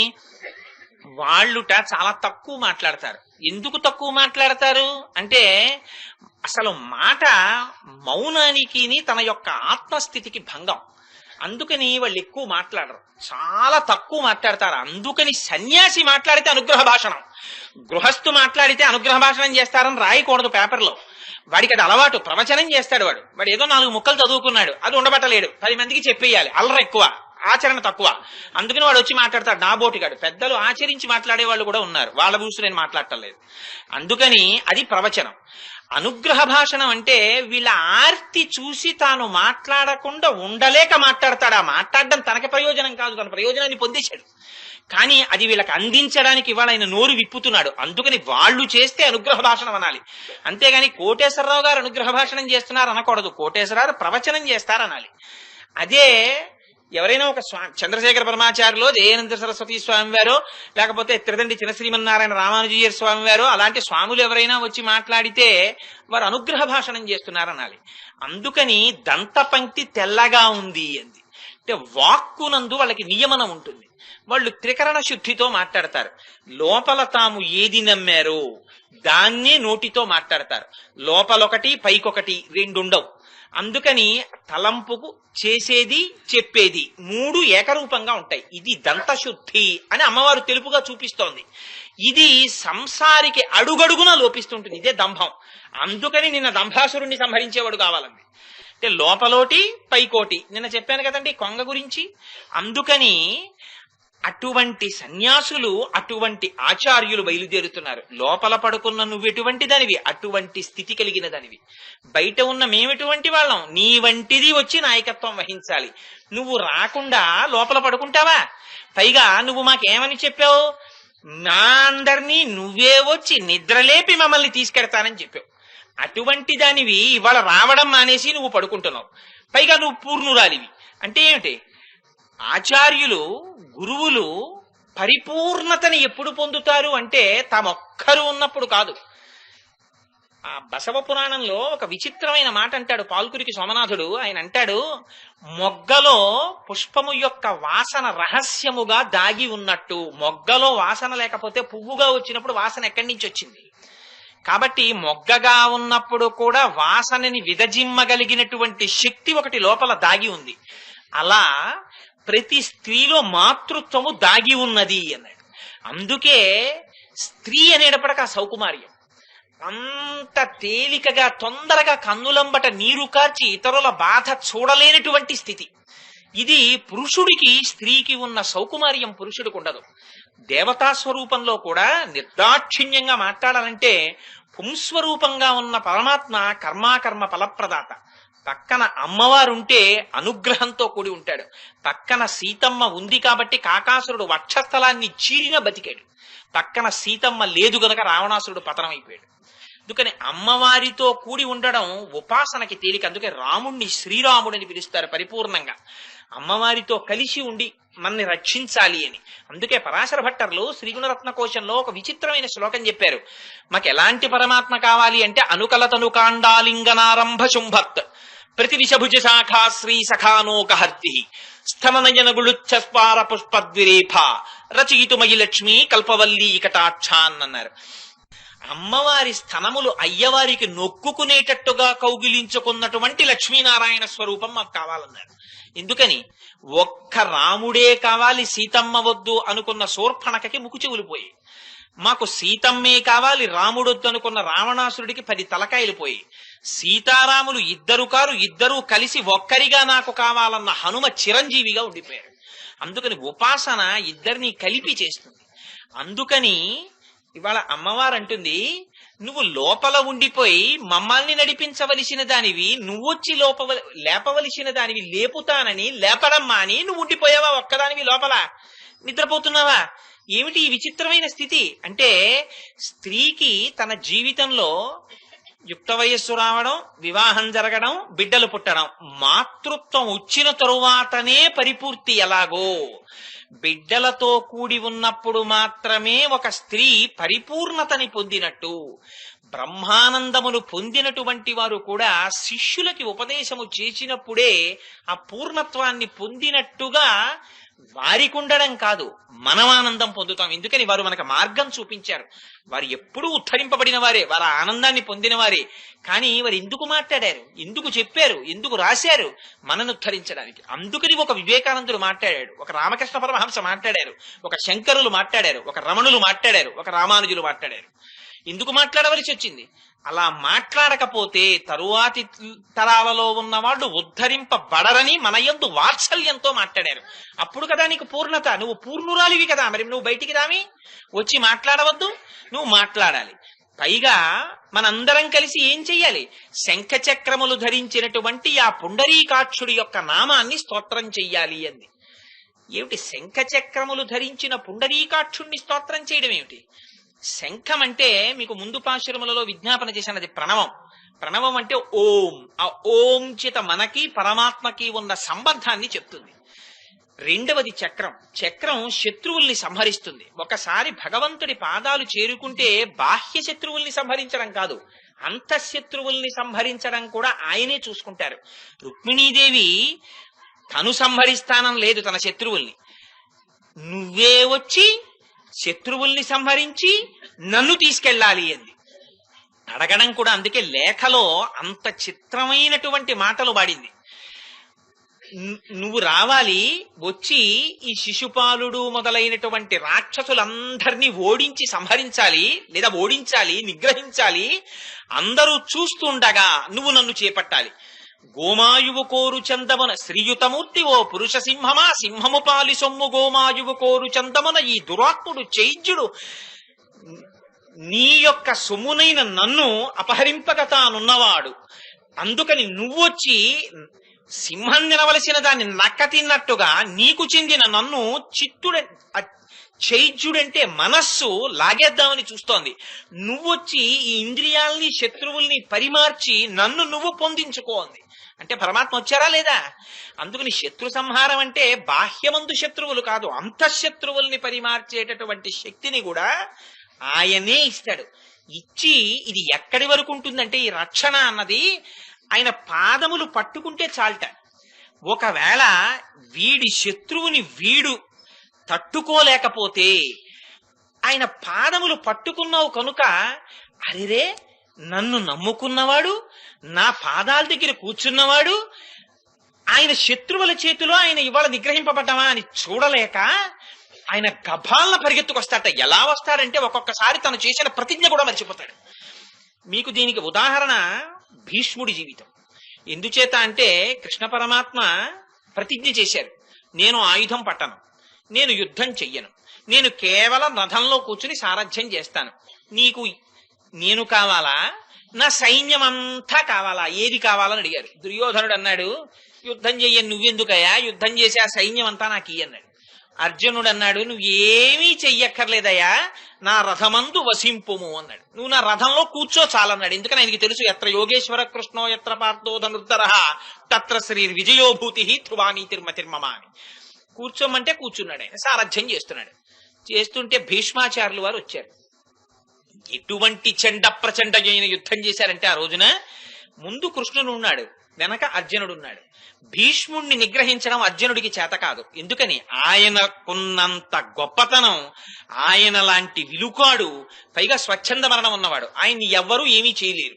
వాళ్ళుట చాలా తక్కువ మాట్లాడతారు. ఎందుకు తక్కువ మాట్లాడతారు అంటే అసలు మాట మౌనానికి తన యొక్క ఆత్మస్థితికి భంగం. అందుకని వాళ్ళు ఎక్కువ మాట్లాడరు, చాలా తక్కువ మాట్లాడతారు. అందుకని సన్యాసి మాట్లాడితే అనుగ్రహ భాషణం, గృహస్థు మాట్లాడితే అనుగ్రహ భాషణం చేస్తారని రాయకూడదు పేపర్లో. వాడికి అది అలవాటు, ప్రవచనం చేస్తాడు. వాడు ఏదో 4 ముక్కలు చదువుకున్నాడు, అది ఉండబట్టలేడు, 10 మందికి చెప్పేయాలి. అల్లరి ఎక్కువ, ఆచరణ తక్కువ. అందుకని వాడు వచ్చి మాట్లాడతాడు నాబోటిగాడు. పెద్దలు ఆచరించి మాట్లాడే వాళ్ళు కూడా ఉన్నారు, వాళ్ళ చూసి నేను మాట్లాడటం లేదు. అందుకని అది ప్రవచనం. అనుగ్రహ భాషణం అంటే వీళ్ళ ఆర్తి చూసి తాను మాట్లాడకుండా ఉండలేక మాట్లాడతాడు. ఆ మాట్లాడడం తనకి ప్రయోజనం కాదు, తన ప్రయోజనాన్ని పొందేశాడు. కానీ అది వీళ్ళకి అందించడానికి ఇవాళ ఆయన నోరు విప్పుతున్నాడు. అందుకని వాళ్ళు చేస్తే అనుగ్రహ భాషణం అనాలి. అంతేగాని కోటేశ్వరరావు గారు అనుగ్రహ భాషణం చేస్తున్నారు అనకూడదు. కోటేశ్వరరావు ప్రవచనం చేస్తారనాలి. అదే ఎవరైనా ఒక చంద్రశేఖర పరమాచార్యులో, జయానంద సరస్వతి స్వామి వారో, లేకపోతే త్రిదండి చిన్న శ్రీమన్నారాయణ రామానుజీయ స్వామి వారో అలాంటి స్వాములు ఎవరైనా వచ్చి మాట్లాడితే వారు అనుగ్రహ భాషణం చేస్తున్నారనాలి. అందుకని దంతపంక్తి తెల్లగా ఉంది అంది. అంటే వాక్కునందు వాళ్ళకి నియమనం ఉంటుంది. వాళ్ళు త్రికరణ శుద్ధితో మాట్లాడతారు. లోపల తాము ఏది నమ్మారో దాన్నే నోటితో మాట్లాడతారు. లోపలొకటి పైకొకటి రెండుండవు. అందుకని తలంపుకు చేసేది చెప్పేది మూడు ఏకరూపంగా ఉంటాయి. ఇది దంతశుద్ధి అని అమ్మవారు తెలుపుగా చూపిస్తోంది. ఇది సంసారికి అడుగడుగునా లోపిస్తుంటుంది. ఇదే దంభం. అందుకని నిన్న దంభాసురుణ్ణి సంహరించేవాడు కావాలండి. అంటే లోపలోటి పైకోటి నిన్న చెప్పాను కదండి కొంగ గురించి. అందుకని అటువంటి సన్యాసులు, అటువంటి ఆచార్యులు బయలుదేరుతున్నారు. లోపల పడుకున్న నువ్వెటువంటి దానివి, అటువంటి స్థితి కలిగిన దానివి. బయట ఉన్న మేమెటువంటి వాళ్ళం, నీ వంటిది వచ్చి నాయకత్వం వహించాలి. నువ్వు రాకుండా లోపల పడుకుంటావా? పైగా నువ్వు మాకేమని చెప్పావు? మా అందరినీ నువ్వే వచ్చి నిద్రలేపి మమ్మల్ని తీసుకెడతానని చెప్పావు. అటువంటి దానివి ఇవాళ రావడం మానేసి నువ్వు పడుకుంటున్నావు. పైగా నువ్వు పూర్ణురాలివి. అంటే ఏమిటి? ఆచార్యులు, గురువులు పరిపూర్ణతని ఎప్పుడు పొందుతారు అంటే తామొక్కరు ఉన్నప్పుడు కాదు. ఆ బసవ పురాణంలో ఒక విచిత్రమైన మాట అంటాడు పాల్కురికి సోమనాథుడు. ఆయన అంటాడు, మొగ్గలో పుష్పము యొక్క వాసన రహస్యముగా దాగి ఉన్నట్టు. మొగ్గలో వాసన లేకపోతే పువ్వుగా వచ్చినప్పుడు వాసన ఎక్కడి నుంచి వచ్చింది? కాబట్టి మొగ్గగా ఉన్నప్పుడు కూడా వాసనని విదజిమ్మగలిగినటువంటి శక్తి ఒకటి లోపల దాగి ఉంది. అలా ప్రతి స్త్రీలో మాతృత్వము దాగి ఉన్నది అన్నాడు. అందుకే స్త్రీ అనేటప్పటికీ ఆ సౌకుమార్యం అంత తేలికగా తొందరగా కన్నులంబట నీరు కార్చి ఇతరుల బాధ చూడలేనటువంటి స్థితి. ఇది పురుషుడికి స్త్రీకి ఉన్న సౌకుమార్యం పురుషుడికి ఉండదు. దేవతా స్వరూపంలో కూడా నిర్దాక్షిణ్యంగా మాట్లాడాలంటే పుంస్వరూపంగా ఉన్న పరమాత్మ కర్మాకర్మ ఫలప్రదాత. పక్కన అమ్మవారుంటే అనుగ్రహంతో కూడి ఉంటాడు. పక్కన సీతమ్మ ఉంది కాబట్టి కాకాసురుడు వక్షస్థలాన్ని చీరిన బతికాడు. పక్కన సీతమ్మ లేదు గనక రావణాసురుడు పతనమైపోయాడు. అందుకని అమ్మవారితో కూడి ఉండడం ఉపాసనకి తేలిక. అందుకే రాముణ్ణి శ్రీరాముడిని పిలుస్తారు పరిపూర్ణంగా. అమ్మవారితో కలిసి ఉండి మనని రక్షించాలి అని. అందుకే పరాశర భట్టర్లు శ్రీగుణరత్న కోశంలో ఒక విచిత్రమైన శ్లోకం చెప్పారు. మాకు ఎలాంటి పరమాత్మ కావాలి అంటే అనుకలతనుకాండాలింగనారంభ శుంభత్ ప్రతివిషభుజ శాఖా శ్రీ సఖానోకహర్తి స్థమనయనగుళుచ్ఛస్పార పుష్పద్విరేఫ రచయితుమయి లక్ష్మి కల్పవల్లీ కటాక్షాన్ అన్నారు. అమ్మవారి స్థనములు అయ్యవారికి నొక్కుకునేటట్టుగా కౌగిలించుకున్నటువంటి లక్ష్మీనారాయణ స్వరూపం మాకు కావాలన్నారు. ఎందుకని? ఒక్క రాముడే కావాలి, సీతమ్మ వద్దు అనుకున్న శూర్పణఖకి ముక్కు చెవులు పోయి, మాకు సీతమ్మే కావాలి రాముడొద్దు అనుకున్న రావణాసురుడికి 10 తలకాయలు పోయి, సీతారాములు ఇద్దరు కారు, ఇద్దరూ కలిసి ఒక్కరిగా నాకు కావాలన్న హనుమ చిరంజీవిగా ఉండిపోయారు. అందుకని ఉపాసన ఇద్దరిని కలిపి చేస్తుంది. అందుకని ఇవాళ అమ్మవారు అంటుంది, నువ్వు లోపల ఉండిపోయి మమ్మల్ని నడిపించవలసిన దానివి, నువ్వొచ్చి లేపవలసిన దానివి లేపుతానని లేపడం మాని నువ్వు ఉండిపోయావా ఒక్కదానివి లోపల? నిద్రపోతున్నావా? ఏమిటి ఈ విచిత్రమైన స్థితి అంటే, స్త్రీకి తన జీవితంలో యుక్త వయస్సు రావడం, వివాహం జరగడం, బిడ్డలు పుట్టడం, మాతృత్వం వచ్చిన తరువాతనే పరిపూర్తి ఎలాగో బిడ్డలతో కూడి ఉన్నప్పుడు మాత్రమే ఒక స్త్రీ పరిపూర్ణతని పొందినట్టు. బ్రహ్మానందమును పొందినటువంటి వారు కూడా శిష్యులకి ఉపదేశము చేసినప్పుడే ఆ పూర్ణత్వాన్ని పొందినట్టుగా వారికి ఉండడం కాదు, మనం ఆనందం పొందుతాం. ఎందుకని వారు మనకు మార్గం చూపించారు. వారు ఎప్పుడూ ఉద్ధరింపబడిన వారే, వారి ఆనందాన్ని పొందిన వారే. కానీ వారు ఎందుకు మాట్లాడారు, ఎందుకు చెప్పారు, ఎందుకు రాశారు? మనను ఉద్ధరించడానికి. అందుకని ఒక వివేకానందుడు మాట్లాడాడు, ఒక రామకృష్ణ పరమహంస మాట్లాడారు, ఒక శంకరులు మాట్లాడారు, ఒక రమణులు మాట్లాడారు, ఒక రామానుజులు మాట్లాడారు. ఎందుకు మాట్లాడవలసి వచ్చింది? అలా మాట్లాడకపోతే తరువాతి తరాలలో ఉన్న వాళ్ళు ఉద్ధరింపబడరని మన యందు వాత్సల్యంతో మాట్లాడారు. అప్పుడు కదా నీకు పూర్ణత. నువ్వు పూర్ణురాలివి కదా, మరి నువ్వు బయటికి రావి, వచ్చి మాట్లాడవద్దు, నువ్వు మాట్లాడాలి. పైగా మనందరం కలిసి ఏం చెయ్యాలి? శంఖచక్రములు ధరించినటువంటి ఆ పుండరీకాక్షుడి యొక్క నామాన్ని స్తోత్రం చెయ్యాలి అంది. ఏమిటి శంఖచక్రములు ధరించిన పుండరీకాక్షుణ్ణి స్తోత్రం చేయడం ఏమిటి? శంఖం అంటే మీకు ముందు పాశురములలో విజ్ఞాపన చేశాను, అది ప్రణవం. ప్రణవం అంటే ఓం. ఆ ఓం చేత మనకి పరమాత్మకి ఉన్న సంబంధాన్ని చెప్తుంది. రెండవది చక్రం. చక్రం శత్రువుల్ని సంహరిస్తుంది. ఒకసారి భగవంతుడి పాదాలు చేరుకుంటే బాహ్య శత్రువుల్ని సంహరించడం కాదు, అంతఃశత్రువుల్ని సంహరించడం కూడా ఆయనే చూసుకుంటారు. రుక్మిణీదేవి తను సంహరిస్తానని లేదు తన శత్రువుల్ని, నువ్వే వచ్చి శత్రువుల్ని సంహరించి నన్ను తీసుకెళ్ళాలి అంది. అడగడం కూడా అందుకే లేఖలో అంత చిత్రమైనటువంటి మాటలు వాడింది. నువ్వు రావాలి, వచ్చి ఈ శిశుపాలుడు మొదలైనటువంటి రాక్షసులందరినీ ఓడించి సంహరించాలి, లేదా ఓడించాలి, నిగ్రహించాలి. అందరూ చూస్తుండగా నువ్వు నన్ను చేపట్టాలి. గోమాయువు కోరు చందమున శ్రీయుతమూర్తి ఓ పురుష సింహమా, సింహము పాలి సొమ్ము గోమాయువు కోరు చందమున ఈ దురాత్ముడు చైద్యుడు నీ యొక్క సొమ్మునైన నన్ను అపహరింపక తానున్నవాడు. అందుకని నువ్వొచ్చి సింహం తినవలసిన దాన్ని నక్క తిన్నట్టుగా నీకు చెందిన నన్ను చైద్యుడంటే మనస్సు లాగేద్దామని చూస్తోంది. నువ్వొచ్చి ఈ ఇంద్రియాల్ని శత్రువుల్ని పరిమార్చి నన్ను నువ్వు పొందించుకోంది. అంటే పరమాత్మ వచ్చారా లేదా? అందుకని శత్రు సంహారం అంటే బాహ్యమందు శత్రువులు కాదు, అంతఃశత్రువుల్ని పరిమార్చేటటువంటి శక్తిని కూడా ఆయనే ఇస్తాడు. ఇచ్చి ఇది ఎక్కడి వరకు ఉంటుందంటే ఈ రక్షణ అన్నది ఆయన పాదములు పట్టుకుంటే చాలట. ఒకవేళ వీడి శత్రువుని వీడు తట్టుకోలేకపోతే ఆయన పాదములు పట్టుకున్నావు కనుక, అరిరే నన్ను నమ్ముకున్నవాడు, నా పాదాల దగ్గర కూర్చున్నవాడు, ఆయన శత్రువుల చేతిలో ఆయన ఇవాళ నిగ్రహింపబడ్డామా అని చూడలేక ఆయన గభాలను పరిగెత్తుకొస్తాట. ఎలా వస్తాడంటే ఒక్కొక్కసారి తను చేసిన ప్రతిజ్ఞ కూడా మర్చిపోతాడు. మీకు దీనికి ఉదాహరణ భీష్ముడి జీవితం. ఎందుచేత అంటే కృష్ణ పరమాత్మ ప్రతిజ్ఞ చేశారు, నేను ఆయుధం పట్టను, నేను యుద్ధం చెయ్యను, నేను కేవలం రథంలో కూర్చుని సారథ్యం చేస్తాను. నీకు నేను కావాలా, నా సైన్యం అంతా కావాలా, ఏది కావాలని అడిగారు. దుర్యోధనుడు అన్నాడు, యుద్ధం చెయ్యను, నువ్వెందుకయ్యా, యుద్ధం చేసి ఆ సైన్యం అంతా నాకు ఇయ్యన్నాడు. అర్జునుడు అన్నాడు, నువ్వేమీ చెయ్యక్కర్లేదయ్యా, నా రథమందు వసింపుము అన్నాడు. నువ్వు నా రథంలో కూర్చో చాలన్నాడు. ఎందుకని ఆయనకి తెలుసు, ఎత్ర యోగేశ్వర కృష్ణో ఎత్ర పార్థో ధనుర్ధర తత్ర శ్రీ విజయోభూతి ధ్రువాణి తిర్మతిర్మమ అని. కూర్చోమంటే కూర్చున్నాడు. ఆయన సారథ్యం చేస్తున్నాడు. చేస్తుంటే భీష్మాచార్యులు వారు వచ్చారు. ఎటువంటి చండ ప్రచండ అయిన యుద్ధం చేశారంటే ఆ రోజున ముందు కృష్ణుడు ఉన్నాడు, వెనక అర్జునుడు ఉన్నాడు. భీష్ముణ్ణి నిగ్రహించడం అర్జునుడికి చేత కాదు. ఎందుకని ఆయనకున్నంత గొప్పతనం, ఆయన లాంటి విలుకాడు, పైగా స్వచ్ఛంద మరణం ఉన్నవాడు, ఆయన్ని ఎవ్వరూ ఏమీ చేయలేరు.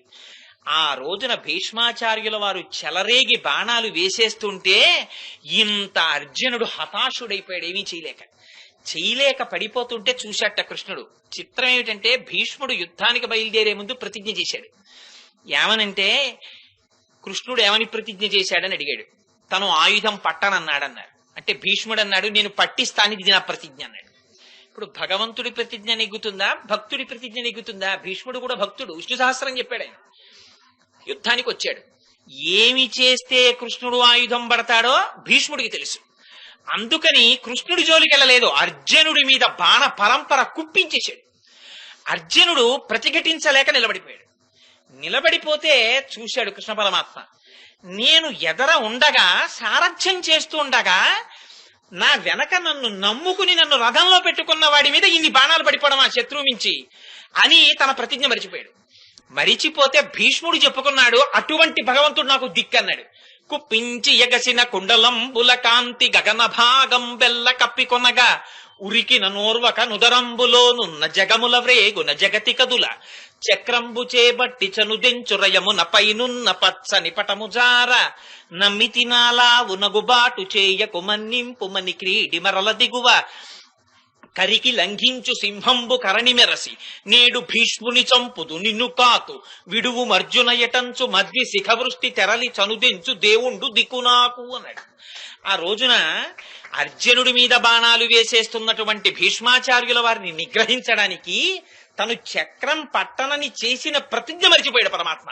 ఆ రోజున భీష్మాచార్యుల వారు చెలరేగి బాణాలు వేసేస్తుంటే ఇంత అర్జునుడు హతాశుడైపోయాడు, ఏమీ చేయలేక పడిపోతుంటే చూశాట కృష్ణుడు. చిత్రం ఏమిటంటే భీష్ముడు యుద్ధానికి బయలుదేరే ముందు ప్రతిజ్ఞ చేశాడు. ఏమనంటే కృష్ణుడు ఏమని ప్రతిజ్ఞ చేశాడని అడిగాడు. తను ఆయుధం పట్టనన్నాడన్నారు. అంటే భీష్ముడు అన్నాడు, నేను పట్టిస్తాను, ఇది నా ప్రతిజ్ఞ అన్నాడు. ఇప్పుడు భగవంతుడి ప్రతిజ్ఞ నెగ్గుతుందా, భక్తుడి ప్రతిజ్ఞ నెగ్గుతుందా? భీష్ముడు కూడా భక్తుడు, విష్ణు సహస్రం చెప్పాడు. ఆయన యుద్ధానికి వచ్చాడు. ఏమి చేస్తే కృష్ణుడు ఆయుధం పడతాడో భీష్ముడికి తెలుసు. అందుకని కృష్ణుడి జోలికి వెళ్ళలేదు, అర్జునుడి మీద బాణ పరంపర కుప్పించేశాడు. అర్జునుడు ప్రతిఘటించలేక నిలబడిపోయాడు. నిలబడిపోతే చూశాడు కృష్ణ పరమాత్మ, నేను ఎదర ఉండగా సారథ్యం చేస్తూ ఉండగా నా వెనక నన్ను నమ్ముకుని నన్ను రథంలో పెట్టుకున్న వాడి మీద ఇన్ని బాణాలు పడిపోవడం ఆ శత్రువు మించి అని తన ప్రతిజ్ఞ మరిచిపోయాడు. మరిచిపోతే భీష్ముడు చెప్పుకున్నాడు, అటువంటి భగవంతుడు నాకు దిక్కన్నాడు. కుప్పించి ఎగసిన కుండలంబుల కాంతి గగన భాగం బెల్ల కప్పికొనగా ఉరికిన నోర్వక నుదరంబులోనున్న జగముల వ్రేగున జగతి కదుల చక్రంబు చేబట్టి చనుదెంచురయమున పైనున్న పచ్చని పటము జార నమ్మితి నాలావు నగుబాటు చేయకు మన్నింపు మని క్రీడి మరల దిగువ కరికి లంఘించు సింహంబు కరణి మెరసి నేడు భీష్ముని చంపుదు నిన్ను కాతు విడువు మర్జున ఎటంచు మద్వి శిఖవృష్టి తెరలి చనుదెంచు దేవుండు దిక్కునాకు అన్నాడు. ఆ రోజున అర్జునుడి మీద బాణాలు వేసేస్తున్నటువంటి భీష్మాచార్యుల వారిని నిగ్రహించడానికి తను చక్రం పట్టనని చేసిన ప్రతిజ్ఞ మరిచిపోయాడు పరమాత్మ.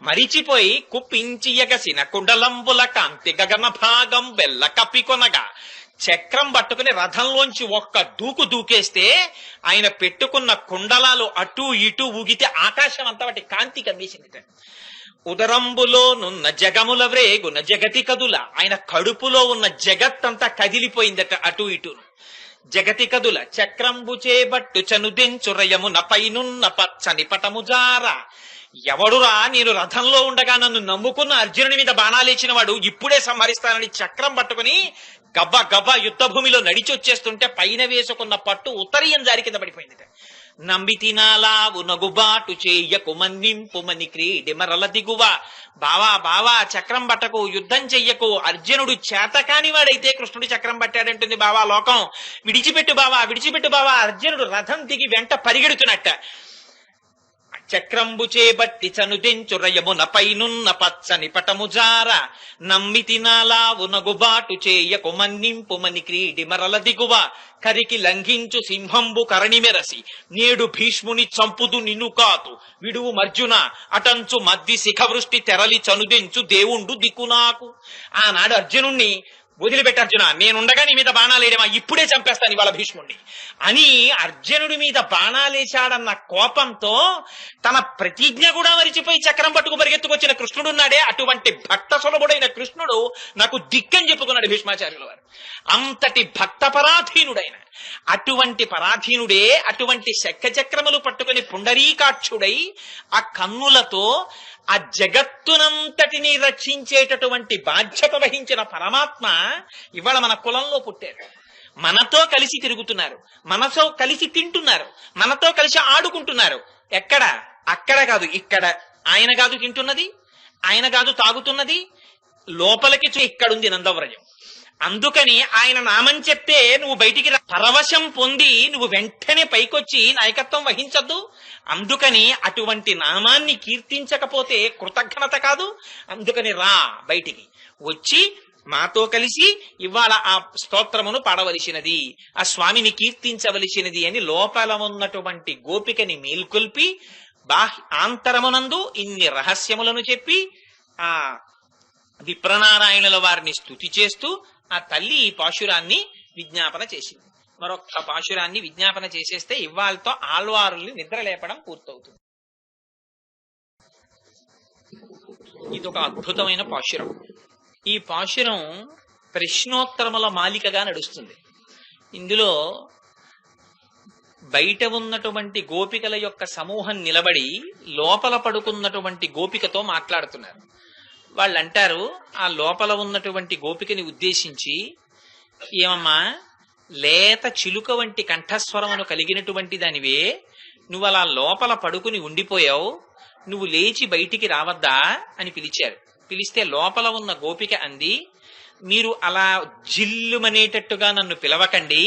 మరిచిపోయి కుప్పించి ఎగసిన కుండలంబుల కాంతి గగన భాగం బెల్ల కప్పికొనగా చక్రం పట్టుకుని రథంలోంచి ఒక్క దూకేస్తే ఆయన పెట్టుకున్న కుండలాలు అటూ ఇటూ ఊగితే ఆకాశం అంతా వాటి కాంతి కమ్మేసింది. ఉదరంబులో నున్న జగముల వ్రేగున జగతి కదుల. ఆయన కడుపులో ఉన్న జగత్తంతా కదిలిపోయిందట అటు ఇటును. జగతి కదుల చక్రంబు చేబట్టు చనుదెంచురయమున పైనున్న పచ్చని పటముజార. ఎవడురా నేను రథంలో ఉండగా నన్ను నమ్ముకున్న అర్జునుని మీద బాణాలేచిన వాడు ఇప్పుడే సంహరిస్తానని చక్రం పట్టుకుని గబ్బ గబ్బ యుద్ధ భూమిలో నడిచి వచ్చేస్తుంటే పైన వేసుకున్న పట్టు ఉత్తరీయం జారి కింద పడిపోయింది. నంబితినాలావు నగుబాటు చేయకు మన్నింపుమని క్రీడి మరల దిగువ. బావా బావా చక్రం పట్టకు, యుద్ధం చెయ్యకు. అర్జునుడు చేతకాని వాడైతే కృష్ణుడు చక్రం పట్టాడంటుంది బావా లోకం. విడిచిపెట్టు బావా విడిచిపెట్టు బావా. అర్జునుడు రథం దిగి వెంట పరిగెడుతున్నట్ట. చక్రంబు చేబట్టి చనుదెంచురయమున పైనున్న పచ్చని పటముజార. నమ్మితి నాలావు నగుబాటు చేయకు మన్నింపుమని క్రీడి మరల దిగువ. కరికి లంఘించు సింహంబు కరణిమెరసి నేడు భీష్ముని చంపుదు నిన్ను కాదు విడువు మర్జున. అటంచు మద్ది శిఖవృష్టి తెరలి చనుదెంచు దేవుండు దిక్కు నాకు. ఆనాడు అర్జునుణ్ణి వదిలిపెట్టి అర్జున నేనుండగా నీ మీద బాణాలేడమా, ఇప్పుడే చంపేస్తాను ఇవాళ భీష్ముణ్ణి అని అర్జునుడి మీద బాణాలేశాడన్న కోపంతో తన ప్రతిజ్ఞ కూడా మరిచిపోయి చక్రం పట్టుకు పరిగెత్తుకొచ్చిన కృష్ణుడున్నాడే, అటువంటి భక్త సులభుడైన కృష్ణుడు నాకు దిక్కని చెప్పుకున్నాడు భీష్మాచార్యుల వారు. అంతటి భక్త పరాధీనుడైన అటువంటి పరాధీనుడే అటువంటి శంఖచక్రములు పట్టుకుని పుండరీకాక్షుడై ఆ కన్నులతో ఆ జగత్తునంతటిని రక్షించేటటువంటి బాధ్యత వహించిన పరమాత్మ ఇవాళ మన కులంలో పుట్టారు. మనతో కలిసి తిరుగుతున్నారు, మనతో కలిసి తింటున్నారు, మనతో కలిసి ఆడుకుంటున్నారు. ఎక్కడ? అక్కడ కాదు ఇక్కడ. ఆయన కాదు తింటున్నది, ఆయన కాదు తాగుతున్నది, లోపలికి ఇక్కడుంది నందవ్రజం. అందుకని ఆయన నామం చెప్తే నువ్వు బయటికి పరవశం పొంది నువ్వు వెంటనే పైకొచ్చి నాయకత్వం వహించద్దు. అందుకని అటువంటి నామాన్ని కీర్తించకపోతే కృతజ్ఞత కాదు. అందుకని రా బయటికి వచ్చి మాతో కలిసి ఇవాళ ఆ స్తోత్రమును పాడవలసినది, ఆ స్వామిని కీర్తించవలసినది అని లోపల ఉన్నటువంటి గోపికని మేల్కొల్పి ఆంతరమునందు ఇన్ని రహస్యములను చెప్పి ఆ విప్రనారాయణుల వారిని స్తుతి చేస్తూ ఆ తల్లి ఈ పాశురాన్ని విజ్ఞాపన చేసింది. మరొక్క పాశురాన్ని విజ్ఞాపన చేసేస్తే ఇవాళతో ఆళ్వారుల్ని నిద్ర లేపడం పూర్తవుతుంది. ఇదొక అద్భుతమైన పాశురం. ఈ పాశురం ప్రశ్నోత్తరముల మాలికగా నడుస్తుంది. ఇందులో బయట ఉన్నటువంటి గోపికల యొక్క సమూహం నిలబడి లోపల పడుకున్నటువంటి గోపికతో మాట్లాడుతున్నారు. వాళ్ళంటారు ఆ లోపల ఉన్నటువంటి గోపికని ఉద్దేశించి, ఏమమ్మా లేత చిలుక వంటి కంఠస్వరమును కలిగినటువంటి దానివే, నువ్వు అలా లోపల పడుకుని ఉండిపోయావు, నువ్వు లేచి బయటికి రావద్దా అని పిలిచారు. పిలిస్తే లోపల ఉన్న గోపిక అంది, మీరు అలా జిల్లుమనేటట్టుగా నన్ను పిలవకండి,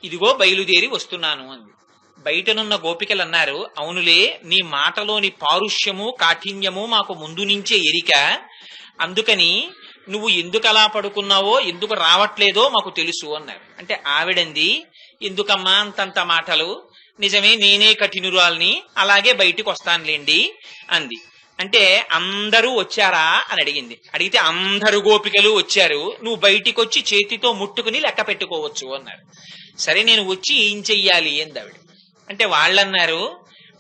ఇదిగో బయలుదేరి వస్తున్నాను అంది. బయటనున్న గోపికలు అన్నారు, అవునులే నీ మాటలోని పారుష్యము కాఠిన్యము మాకు ముందు నుంచే ఎరిక, అందుకని నువ్వు ఎందుకు అలా పడుకున్నావో ఎందుకు రావట్లేదో మాకు తెలుసు అన్నారు. అంటే ఆవిడంది, ఎందుకమ్మా అంతంత మాటలు, నిజమే నేనే కఠినురాల్ని, అలాగే బయటికి వస్తానులేండి అంది. అంటే అందరూ వచ్చారా అని అడిగింది. అడిగితే అందరు గోపికలు వచ్చారు, నువ్వు బయటికి వచ్చి చేతితో ముట్టుకుని లెక్క పెట్టుకోవచ్చు అన్నారు. సరే నేను వచ్చి ఏం చెయ్యాలి అంది ఆవిడ. అంటే వాళ్ళన్నారు,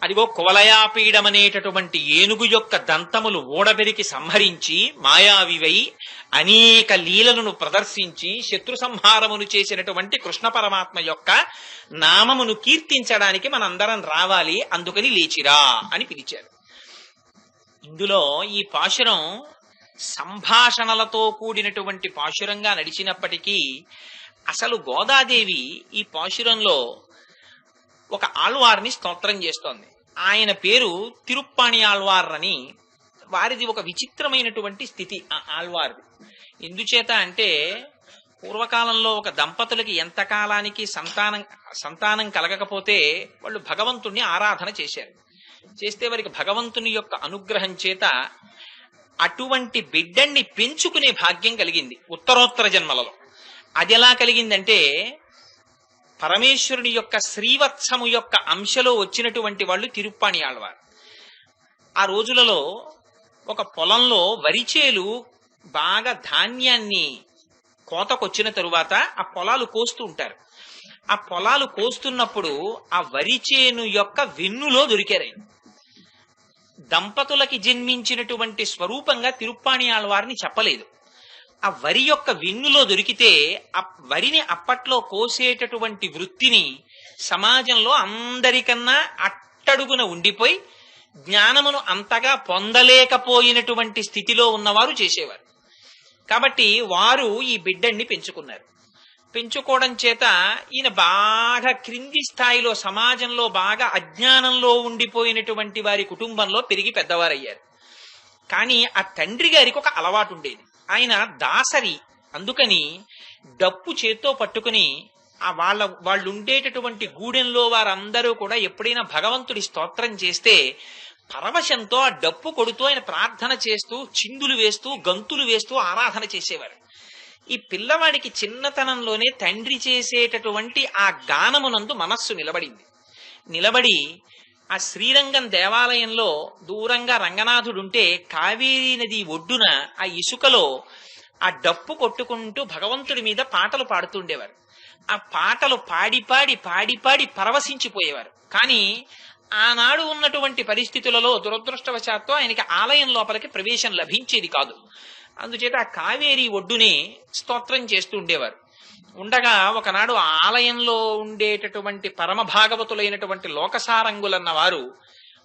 అదిగో కువలయాపీడమనేటటువంటి ఏనుగు యొక్క దంతములు ఊడబెరికి సంహరించి మాయావివై అనేక లీలలను ప్రదర్శించి శత్రు సంహారమును చేసినటువంటి కృష్ణ పరమాత్మ యొక్క నామమును కీర్తించడానికి మనందరం రావాలి, అందుకని లేచిరా అని పిలిచారు. ఇందులో ఈ పాశురం సంభాషణలతో కూడినటువంటి పాశురంగా నడిచినప్పటికీ అసలు గోదాదేవి ఈ పాశురంలో ఒక ఆళ్వార్ని స్తోత్రం చేస్తోంది. ఆయన పేరు తిరుప్పాణి ఆళ్వార్ అని. వారిది ఒక విచిత్రమైనటువంటి స్థితి ఆ ఆళ్వార్ది. ఎందుచేత అంటే పూర్వకాలంలో ఒక దంపతులకి ఎంతకాలానికి సంతానం కలగకపోతే వాళ్ళు భగవంతుణ్ణి ఆరాధన చేశారు. చేస్తే వారికి భగవంతుని యొక్క అనుగ్రహం చేత అటువంటి బిడ్డన్ని పెంచుకునే భాగ్యం కలిగింది ఉత్తరోత్తర జన్మలలో. అది ఎలా కలిగిందంటే పరమేశ్వరుని యొక్క శ్రీవత్సము యొక్క అంశలో వచ్చినటువంటి వాళ్ళు తిరుప్పాణి ఆళ్వారు. ఆ రోజులలో ఒక పొలంలో వరిచేలు బాగా ధాన్యాన్ని కోతకొచ్చిన తరువాత ఆ పొలాలు కోస్తూ ఉంటారు. ఆ పొలాలు కోస్తున్నప్పుడు ఆ వరిచేను యొక్క వెన్నులో దొరికారు. దంపతులకి జన్మించినటువంటి స్వరూపంగా తిరుప్పాణి ఆళ్వారిని చెప్పలేదు. ఆ వరి యొక్క వెన్నులో దొరికితే ఆ వరిని అప్పట్లో కోసేటటువంటి వృత్తిని సమాజంలో అందరికన్నా అట్టడుగున ఉండిపోయి జ్ఞానమును అంతగా పొందలేకపోయినటువంటి స్థితిలో ఉన్నవారు చేసేవారు. కాబట్టి వారు ఈ బిడ్డని పెంచుకున్నారు. పెంచుకోవడం చేత ఈయన బాగా క్రింది స్థాయిలో సమాజంలో బాగా అజ్ఞానంలో ఉండిపోయినటువంటి వారి కుటుంబంలో పెరిగి పెద్దవారయ్యారు. కానీ ఆ తండ్రి గారికి ఒక అలవాటు ఉండేది. ఆయన దాసరి, అందుకని డప్పు చేత్తో పట్టుకుని ఆ వాళ్ళు ఉండేటటువంటి గూడెంలో వారందరూ కూడా ఎప్పుడైనా భగవంతుడి స్తోత్రం చేస్తే పరవశంతో ఆ డప్పు కొడుతూ ఆయన ప్రార్థన చేస్తూ చిందులు వేస్తూ గంతులు వేస్తూ ఆరాధన చేసేవారు. ఈ పిల్లవాడికి చిన్నతనంలోనే తండ్రి చేసేటటువంటి ఆ గానమునందు మనస్సు నిలబడి ఆ శ్రీరంగం దేవాలయంలో దూరంగా రంగనాథుడుంటే కావేరీ నది ఒడ్డున ఆ ఇసుకలో ఆ డప్పు కొట్టుకుంటూ భగవంతుడి మీద పాటలు పాడుతుండేవారు. ఆ పాటలు పాడి పరవశించిపోయేవారు. కానీ ఆనాడు ఉన్నటువంటి పరిస్థితులలో దురదృష్టవశాత్తు ఆయనకి ఆలయం లోపలికి ప్రవేశం లభించేది కాదు. అందుచేత ఆ కావేరీ ఒడ్డుని స్తోత్రం చేస్తూ ఉండేవారు. ఉండగా ఒకనాడు ఆలయంలో ఉండేటటువంటి పరమ భాగవతులైనటువంటి లోకసారంగులన్న వారు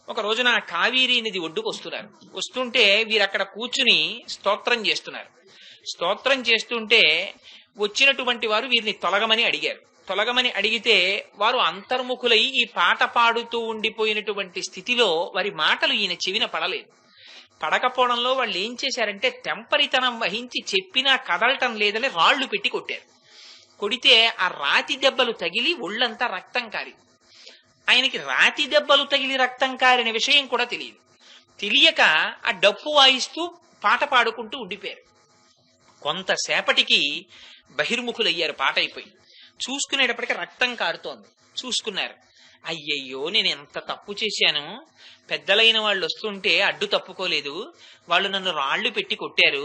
ఒక రోజున కావేరీ నది ఒడ్డుకు వస్తుంటే వీరక్కడ కూర్చుని స్తోత్రం చేస్తున్నారు. స్తోత్రం చేస్తుంటే వచ్చినటువంటి వారు వీరిని తొలగమని అడిగితే వారు అంతర్ముఖులై ఈ పాట పాడుతూ ఉండిపోయినటువంటి స్థితిలో వారి మాటలు ఈయన చెవిన పడకపోవడంలో వాళ్ళు ఏం చేశారంటే తెంపరితనం వహించి చెప్పినా కదలటం లేదని రాళ్లు పెట్టి కొట్టారు. కొడితే ఆ రాతి దెబ్బలు తగిలి ఒళ్ళంతా రక్తం కారి, ఆయనకి రాతి దెబ్బలు తగిలి రక్తం కారిన విషయం కూడా తెలియక ఆ డప్పు వాయిస్తూ పాట పాడుకుంటూ ఉండిపోయారు. కొంతసేపటికి బహిర్ముఖులయ్యారు. పాట అయిపోయి చూసుకునేటప్పటికి రక్తం కారుతోంది. చూసుకున్నారు, అయ్యయ్యో నేను ఎంత తప్పు చేశాను, పెద్దలైన వాళ్ళు వస్తుంటే అడ్డు తప్పుకోలేదు, వాళ్ళు నన్ను రాళ్లు పెట్టి కొట్టారు,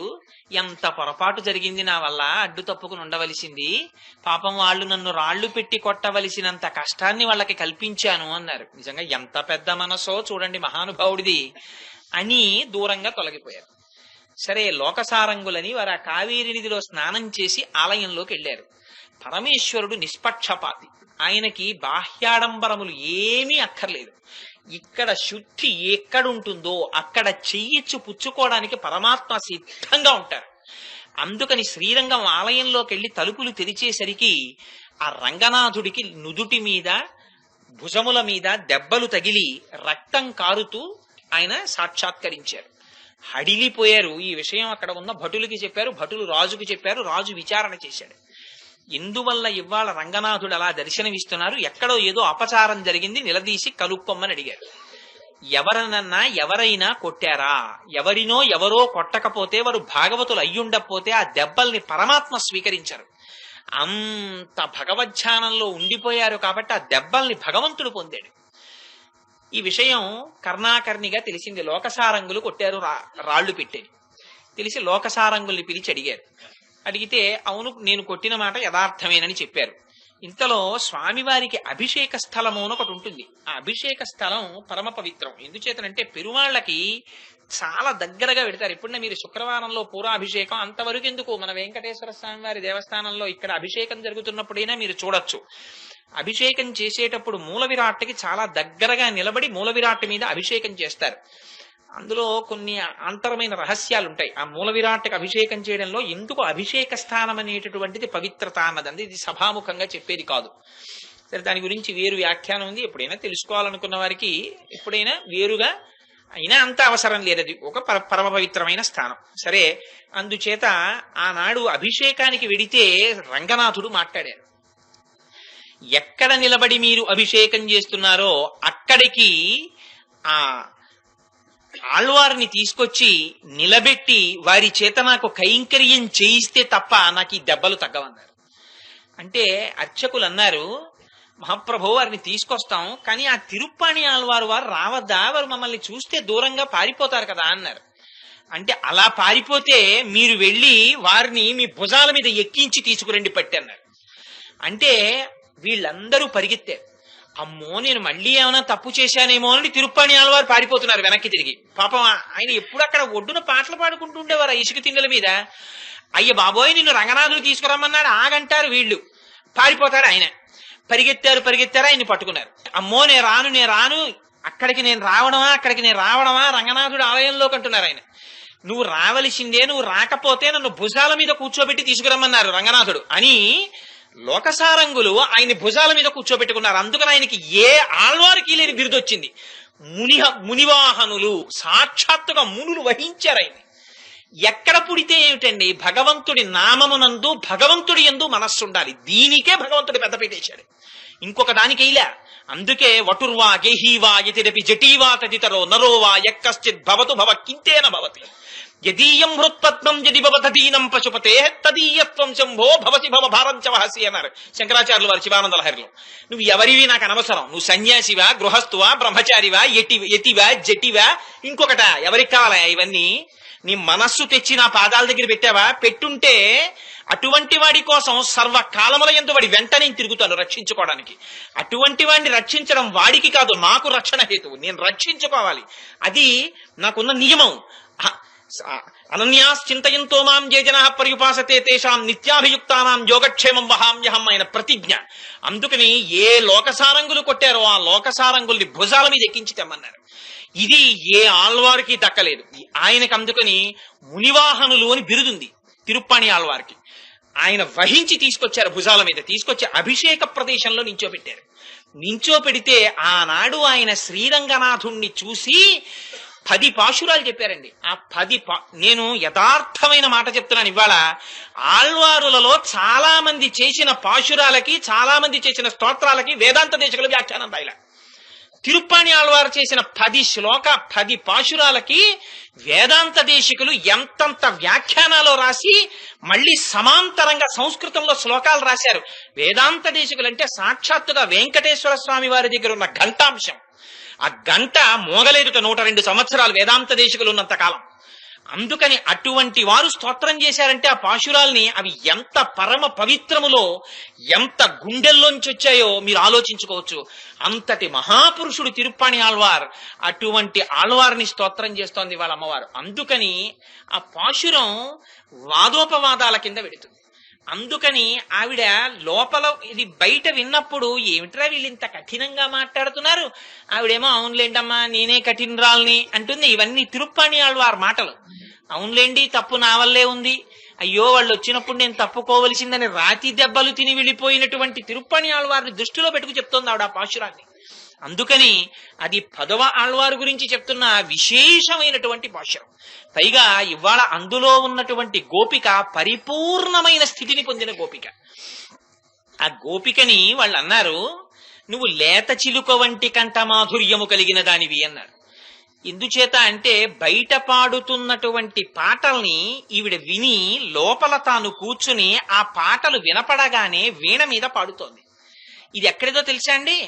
ఎంత పొరపాటు జరిగింది నా వల్ల, అడ్డు తప్పుకుని ఉండవలసింది, పాపం వాళ్ళు నన్ను రాళ్లు పెట్టి కొట్టవలసినంత కష్టాన్ని వాళ్ళకి కల్పించాను అన్నారు. నిజంగా ఎంత పెద్ద మనసో చూడండి మహానుభావుడిది అని దూరంగా తొలగిపోయారు. సరే, లోకసారంగులని వారు ఆ కావేరీ నదిలో స్నానం చేసి ఆలయంలోకి వెళ్ళారు. పరమేశ్వరుడు నిష్పక్షపాతి, ఆయనకి బాహ్యాడంబరములు ఏమీ అక్కర్లేదు. ఇక్కడ శుద్ధి ఎక్కడుంటుందో అక్కడ చెయ్యిచ్చు పుచ్చుకోవడానికి పరమాత్మ సిద్ధంగా ఉంటారు. అందుకని శ్రీరంగం ఆలయంలోకి వెళ్లి తలుపులు తెరిచేసరికి ఆ రంగనాథుడికి నుదుటి మీద భుజముల మీద దెబ్బలు తగిలి రక్తం కారుతూ ఆయన సాక్షాత్కరించారు. హడిలిపోయారు. ఈ విషయం అక్కడ ఉన్న భటులకి చెప్పారు, భటులు రాజుకు చెప్పారు, రాజు విచారణ చేశాడు. ఎందువల్ల ఇవాళ రంగనాథుడు అలా దర్శనమిస్తున్నారు, ఎక్కడో ఏదో అపచారం జరిగింది, నిలదీసి కలుప్పమ్మని అడిగారు. ఎవరైనా కొట్టారా? ఎవరో కొట్టకపోతే వారు భాగవతులు అయ్యుండకపోతే ఆ దెబ్బల్ని పరమాత్మ స్వీకరించారు. అంత భగవద్ధ్యానంలో ఉండిపోయారు కాబట్టి ఆ దెబ్బల్ని భగవంతుడు పొందాడు. ఈ విషయం కర్ణాకర్ణిగా తెలిసింది. లోకసారంగులు కొట్టారు రాళ్లు పెట్టేది తెలిసి లోకసారంగుల్ని పిలిచి అడిగితే అవును, నేను కొట్టిన మాట యథార్థమేనని చెప్పారు. ఇంతలో స్వామివారికి అభిషేక స్థలము అని ఒకటి ఉంటుంది. ఆ అభిషేక స్థలం పరమ పవిత్రం. ఎందుచేతనంటే పెరుమాళ్ళకి చాలా దగ్గరగా పెడతారు. ఎప్పుడన్నా మీరు శుక్రవారంలో పూరాభిషేకం అంతవరకు ఎందుకు, మన వెంకటేశ్వర స్వామి వారి దేవస్థానంలో ఇక్కడ అభిషేకం జరుగుతున్నప్పుడైనా మీరు చూడొచ్చు. అభిషేకం చేసేటప్పుడు మూల విరాట్కి చాలా దగ్గరగా నిలబడి మూల విరాట్ మీద అభిషేకం చేస్తారు. అందులో కొన్ని అంతరమైన రహస్యాలు ఉంటాయి. ఆ మూల విరాట్కి అభిషేకం చేయడంలో ఎందుకు అభిషేక స్థానం అనేటటువంటిది పవిత్రత అన్నది ఇది సభాముఖంగా చెప్పేది కాదు. సరే, దాని గురించి వేరు వ్యాఖ్యానం ఉంది. ఎప్పుడైనా తెలుసుకోవాలనుకున్న వారికి ఎప్పుడైనా వేరుగా అయినా అంత అవసరం లేదు. అది ఒక పరమ పవిత్రమైన స్థానం. సరే, అందుచేత ఆనాడు అభిషేకానికి వెడితే రంగనాథుడు మాట్లాడారు. ఎక్కడ నిలబడి మీరు అభిషేకం చేస్తున్నారో అక్కడికి ఆ ఆళ్వారిని తీసుకొచ్చి నిలబెట్టి వారి చేత నాకు కైంకర్యం చేయిస్తే తప్ప నాకు ఈ దెబ్బలు తగ్గవన్నారు. అంటే అర్చకులు అన్నారు, మహాప్రభు వారిని తీసుకొస్తాం, కానీ ఆ తిరుప్పాణి ఆళ్వారు వారు రావద్దా, వారు మమ్మల్ని చూస్తే దూరంగా పారిపోతారు కదా అన్నారు. అంటే అలా పారిపోతే మీరు వెళ్ళి వారిని మీ భుజాల మీద ఎక్కించి తీసుకురండి పట్టి అన్నారు. అంటే వీళ్ళందరూ పరిగెత్తారు. అమ్మో నేను మళ్ళీ ఏమైనా తప్పు చేశానేమో అని తిరుప్పాణి ఆళ్వారు పారిపోతున్నారు వెనక్కి తిరిగి. పాపం ఆయన ఎప్పుడు అక్కడ ఒడ్డున పాటలు పాడుకుంటూ ఉండేవారు ఇసుక తిన్నెల మీద. అయ్య బాబోయ్ నిన్ను రంగనాథుడు తీసుకురమ్మన్నాడు ఆగంటారు వీళ్ళు, పారిపోతాడు ఆయన. పరిగెత్తారు ఆయన్ని పట్టుకున్నారు. అమ్మో నేను రాను అక్కడికి నేను రావడమా రంగనాథుడు ఆలయంలోకి అంటున్నారు ఆయన. నువ్వు రావలసిందే, నువ్వు రాకపోతే నన్ను భుజాల మీద కూర్చోబెట్టి తీసుకురమ్మన్నారు రంగనాథుడు అని లోకసారంగులు ఆయన్ని భుజాల మీద కూర్చోబెట్టుకున్నారు. అందుకని ఆయనకి ఏ ఆళ్వారికి లేని బిరుదు వచ్చింది. మునివాహనులు, సాక్షాత్తుగా మునులు వహించారు ఆయన్ని. ఎక్కడ పుడితే ఏమిటండి, భగవంతుడి నామమునందు భగవంతుడి యందు మనస్సు ఉండాలి. దీనికే భగవంతుడి పెద్దపీటేశాడు, ఇంకొక దానికి ఇలా. అందుకే వటుర్వా గేహీవా యతిరపి జటీవా తదితరో నరోవా యక్కశ్చిత్ భవతు భవ కింతేన భవతి యదీయం హృత్పద్మం యది భవతదీనం పశుపతే తదీయత్వం శంభో భవసి భవ భారం చ వహసి అన్నారు శంకరాచార్యులు వారు శివానంద లహరిలో. నువ్వు ఎవరివి నాకు అనవసరం, నువ్వు సన్యాసివా, గృహస్థువా, బ్రహ్మచారివా, యతివా, జటివా, ఇంకొకట, ఎవరికి కావాలా ఇవన్నీ? నీ మనస్సు తెచ్చి నా పాదాల దగ్గర పెట్టావా? పెట్టుంటే అటువంటి వాడి కోసం సర్వకాలముల యందు వాడి వెంట నేను తిరుగుతాను రక్షించుకోవడానికి. అటువంటి వాడిని రక్షించడం వాడికి కాదు, నాకు రక్షణ హేతువు. నేను రక్షించుకోవాలి, అది నాకున్న నియమం. అనన్యాశ్చింతయంతో మాం ఏ జనా పర్యుపాసతే తేషాం నిత్యాభియుక్తానాం యోగక్షేమం వహామ్యహం ఆయన ప్రతిజ్ఞ. అందుకని ఏ లోకసారంగులు కొట్టారో ఆ లోకసారంగుల్ని భుజాల మీద ఎక్కించి తెమ్మన్నారు. ఇది ఏ ఆళ్వారికి దక్కలేదు ఆయనకు. అందుకని మునివాహనులు అని బిరుదుంది తిరుప్పాణి ఆళ్వారికి. ఆయన వహించి తీసుకొచ్చారు, భుజాల మీద తీసుకొచ్చి అభిషేక ప్రదేశంలో నించోబెట్టారు. నించోపెడితే ఆనాడు ఆయన శ్రీరంగనాథుణ్ణి చూసి 10 పాశురాలు చెప్పారండి. ఆ 10 నేను యథార్థమైన మాట చెప్తున్నాను ఇవాళ. ఆళ్వారులలో చాలా మంది చేసిన పాశురాలకి, చాలా మంది చేసిన స్తోత్రాలకి వేదాంత దేశకులు వ్యాఖ్యానం రాయల. తిరుప్పాణి ఆళ్వారు చేసిన 10 పాశురాలకి వేదాంత దేశికులు ఎంతంత వ్యాఖ్యానాలు రాసి మళ్ళీ సమాంతరంగా సంస్కృతంలో శ్లోకాలు రాశారు. వేదాంత దేశికులు అంటే సాక్షాత్తుగా వెంకటేశ్వర స్వామి వారి దగ్గర ఉన్న ఘంటాంశం. ఆ గంట మోగలేదుట 102 సంవత్సరాలు వేదాంత దేశికులు ఉన్నంత కాలం. అందుకని అటువంటి వారు స్తోత్రం చేశారంటే ఆ పాశురాల్ని, అవి ఎంత పరమ పవిత్రములో, ఎంత గుండెల్లోంచి వచ్చాయో మీరు ఆలోచించుకోవచ్చు. అంతటి మహాపురుషుడు తిరుప్పాణి ఆళ్వార్. అటువంటి ఆళ్వారిని స్తోత్రం చేస్తోంది వాళ్ళ అమ్మవారు. అందుకని ఆ పాశురం వాదోపవాదాల కింద పెడుతుంది. అందుకని ఆవిడ లోపల ఇది బయట విన్నప్పుడు ఏమిట్రా వీళ్ళు ఇంత కఠినంగా మాట్లాడుతున్నారు, ఆవిడేమో అవునులేండమ్మా నేనే కఠినరాల్ని అంటుంది. ఇవన్నీ తిరుప్పాణి ఆళ్వార్ మాటలు. అవునులేండి తప్పు నా వల్లే ఉంది, అయ్యో వాళ్ళు వచ్చినప్పుడు నేను తప్పుకోవలసిందని రాతి దెబ్బలు తిని వెళ్ళిపోయినటువంటి తిరుప్పాణి ఆళ్వారిని దృష్టిలో పెట్టుకు చెప్తోంది ఆవిడ ఆ పాశురాన్ని. అందుకని అది 10వ ఆళ్వారు గురించి చెప్తున్న విశేషమైనటువంటి పాశురం. పైగా ఇవాళ అందులో ఉన్నటువంటి గోపిక పరిపూర్ణమైన స్థితిని పొందిన గోపిక. ఆ గోపికని వాళ్ళు అన్నారు, నువ్వు లేత చిలుక వంటి కంఠ మాధుర్యము కలిగిన దానివి అన్నారు. ఎందుచేత అంటే బయట పాడుతున్నటువంటి పాటల్ని ఈవిడ విని లోపల తాను కూర్చుని ఆ పాటలు వినపడగానే వీణ మీద పాడుతోంది. ఇది ఎక్కడిదో తెలుసా అండి?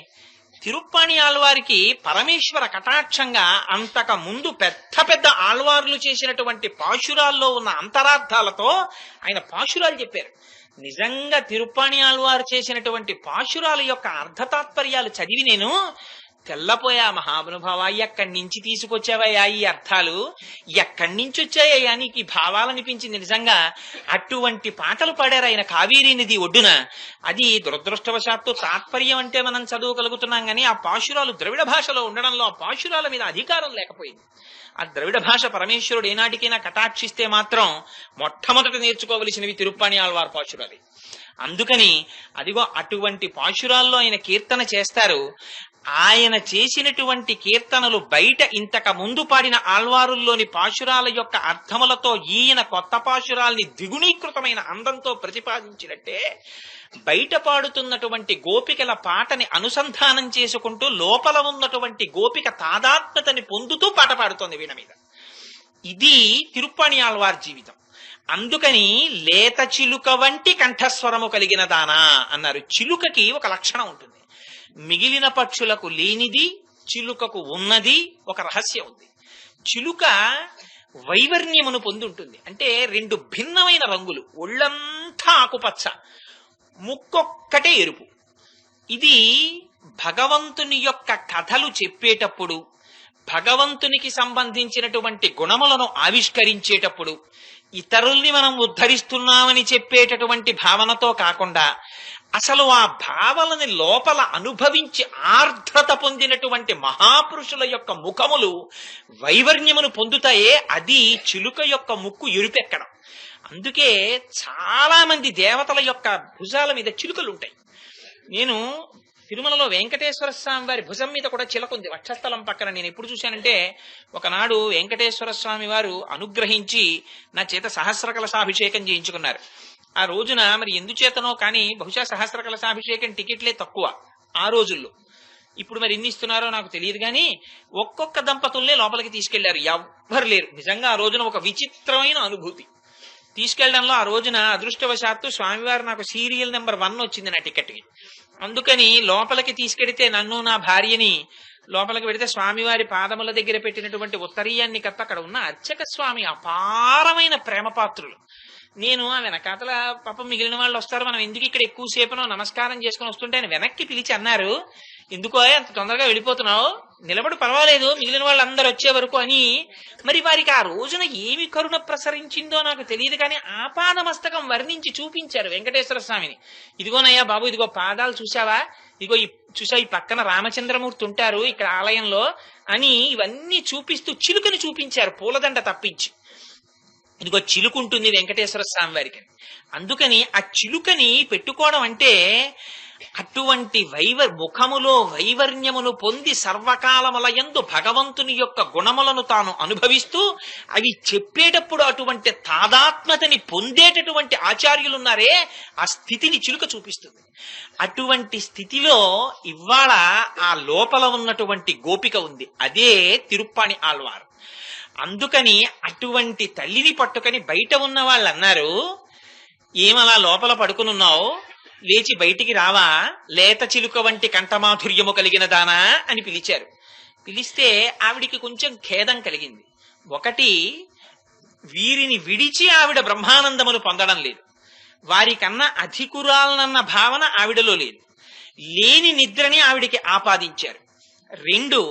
తిరుప్పాణి ఆళ్వారికి పరమేశ్వర కటాక్షంగా అంతక ముందు పెద్ద పెద్ద ఆళ్వార్లు చేసినటువంటి పాశురాల్లో ఉన్న అంతరార్థాలతో ఆయన పాశురాలు చెప్పారు. నిజంగా తిరుప్పాణి ఆళ్వారు చేసినటువంటి పాశురాల యొక్క అర్థతాత్పర్యాలు చదివి నేను తెల్లపోయా. మహానుభావ, ఎక్కడి నుంచి తీసుకొచ్చావయ్యా ఈ అర్థాలు, ఎక్కడి నుంచి వచ్చాయ్యా నీకు ఈ భావాలనిపించింది. నిజంగా అటువంటి పాటలు పాడారు ఆయన కావేరీ నది ఒడ్డున. అది దురదృష్టవశాత్తు తాత్పర్యం అంటే మనం చదువుకలుగుతున్నాం కానీ ఆ పాశురాలు ద్రవిడ భాషలో ఉండడంలో ఆ పాశురాల మీద అధికారం లేకపోయింది. ఆ ద్రవిడ భాష పరమేశ్వరుడు ఏనాటికైనా కటాక్షిస్తే మాత్రం మొట్టమొదట నేర్చుకోవలసినవి తిరుప్పాణి ఆళ్వార్ పాశురాలు. అందుకని అదిగో అటువంటి పాశురాల్లో ఆయన కీర్తన చేస్తారు. ఆయన చేసినటువంటి కీర్తనలు బయట ఇంతక ముందు పాడిన ఆళ్వారుల్లోని పాశురాల యొక్క అర్థములతో ఈయన కొత్త పాశురాల్ని ద్విగుణీకృతమైన అందంతో ప్రతిపాదించినట్టే బయట పాడుతున్నటువంటి గోపికల పాటని అనుసంధానం చేసుకుంటూ లోపల ఉన్నటువంటి గోపిక తాదాత్మ్యతని పొందుతూ పాట పాడుతోంది వీణ మీద. ఇది తిరుప్పాణి ఆళ్వార్ జీవితం. అందుకని లేత చిలుక వంటి కంఠస్వరము కలిగిన దానా అన్నారు. చిలుకకి ఒక లక్షణం ఉంటుంది, మిగిలిన పక్షులకు లేనిది చిలుకకు ఉన్నది ఒక రహస్యం ఉంది. చిలుక వైవర్ణ్యమును పొంది ఉంటుంది. అంటే 2 భిన్నమైన రంగులు, ఒళ్ళంతా ఆకుపచ్చ, ముక్కొక్కటే ఎరుపు. ఇది భగవంతుని యొక్క కథలు చెప్పేటప్పుడు భగవంతునికి సంబంధించినటువంటి గుణములను ఆవిష్కరించేటప్పుడు ఇతరుల్ని మనం ఉద్ధరిస్తున్నామని చెప్పేటటువంటి భావనతో కాకుండా అసలు ఆ భావనని లోపల అనుభవించి ఆర్ద్రత పొందినటువంటి మహాపురుషుల యొక్క ముఖములు వైవర్ణ్యమును పొందుతాయే, అది చిలుక యొక్క ముక్కు ఎరుపెక్కడం. అందుకే చాలా మంది దేవతల యొక్క భుజాల మీద చిలుకలు ఉంటాయి. నేను తిరుమలలో వెంకటేశ్వర స్వామి వారి భుజం మీద కూడా చిలక ఉంది, వక్షస్థలం పక్కన. నేను ఎప్పుడు చూశానంటే, ఒకనాడు వెంకటేశ్వర స్వామి వారు అనుగ్రహించి నా చేత సహస్ర కలశాభిషేకం చేయించుకున్నారు. ఆ రోజున మరి ఎందుచేతనో కానీ బహుశా సహస్ర కలశాభిషేకం టికెట్లే తక్కువ ఆ రోజుల్లో. ఇప్పుడు మరి ఎన్ని ఇస్తున్నారో నాకు తెలియదు కానీ ఒక్కొక్క దంపతుల్నే లోపలికి తీసుకెళ్లారు, ఎవ్వరు లేరు. నిజంగా ఆ రోజున ఒక విచిత్రమైన అనుభూతి. తీసుకెళ్లడంలో ఆ రోజున అదృష్టవశాత్తు స్వామివారు నాకు సీరియల్ నెంబర్ 1 వచ్చింది నా టికెట్కి. అందుకని లోపలికి తీసుకెడితే నన్ను నా భార్యని లోపలికి పెడితే స్వామివారి పాదముల దగ్గర పెట్టినటువంటి ఉత్తరీయాన్ని కత్త అక్కడ ఉన్న అర్చక స్వామి అపారమైన ప్రేమపాత్రులు. నేను ఆ వెనకాతల పాపం మిగిలిన వాళ్ళు వస్తారు, మనం ఎందుకు ఇక్కడ ఎక్కువసేపునో నమస్కారం చేసుకుని వస్తుంటే ఆయన వెనక్కి పిలిచి అన్నారు, ఎందుకో అంత తొందరగా వెళ్ళిపోతున్నావు, నిలబడి పర్వాలేదు మిగిలిన వాళ్ళందరూ వచ్చే వరకు అని. మరి వారికి ఆ రోజున ఏమి కరుణ ప్రసరించిందో నాకు తెలియదు కానీ ఆపాదమస్తకం వర్ణించి చూపించారు వెంకటేశ్వర స్వామిని. ఇదిగోనయ్యా బాబు, ఇదిగో పాదాలు చూసావా, ఇదిగో చూసా ఈ పక్కన రామచంద్రమూర్తి ఉంటారు ఇక్కడ ఆలయంలో అని ఇవన్నీ చూపిస్తూ చిలుకని చూపించారు, పూలదండ తప్పించి. ఇదిగో చిలుకుంటుంది వెంకటేశ్వర స్వామి వారికి. అందుకని ఆ చిలుకని పెట్టుకోవడం అంటే అటువంటి ముఖములో వైవర్ణ్యమును పొంది సర్వకాలములయందు భగవంతుని యొక్క గుణములను తాను అనుభవిస్తూ అవి చెప్పేటప్పుడు అటువంటి తాదాత్మ్యతని పొందేటటువంటి ఆచార్యులున్నారే, ఆ స్థితిని చిలుక చూపిస్తుంది. అటువంటి స్థితిలో ఇవాళ ఆ లోపల ఉన్నటువంటి గోపిక ఉంది, అదే తిరుప్పాణి ఆళ్వారు. అందుకని అటువంటి తల్లిని పట్టుకొని బయట ఉన్న వాళ్ళు అన్నారు, ఏమలా లోపల పడుకునున్నావు, లేచి బయటికి రావా, లేత చిలుక వంటి కంఠమాధుర్యము కలిగిన దానా అని పిలిచారు. పిలిస్తే ఆవిడికి కొంచెం ఖేదం కలిగింది. ఒకటి, వీరిని విడిచి ఆవిడ బ్రహ్మానందమును పొందడం లేదు, వారికన్నా అధికురాలనన్న భావన ఆవిడలో లేదు, లేని నిద్రని ఆవిడికి ఆపాదించారు. 2,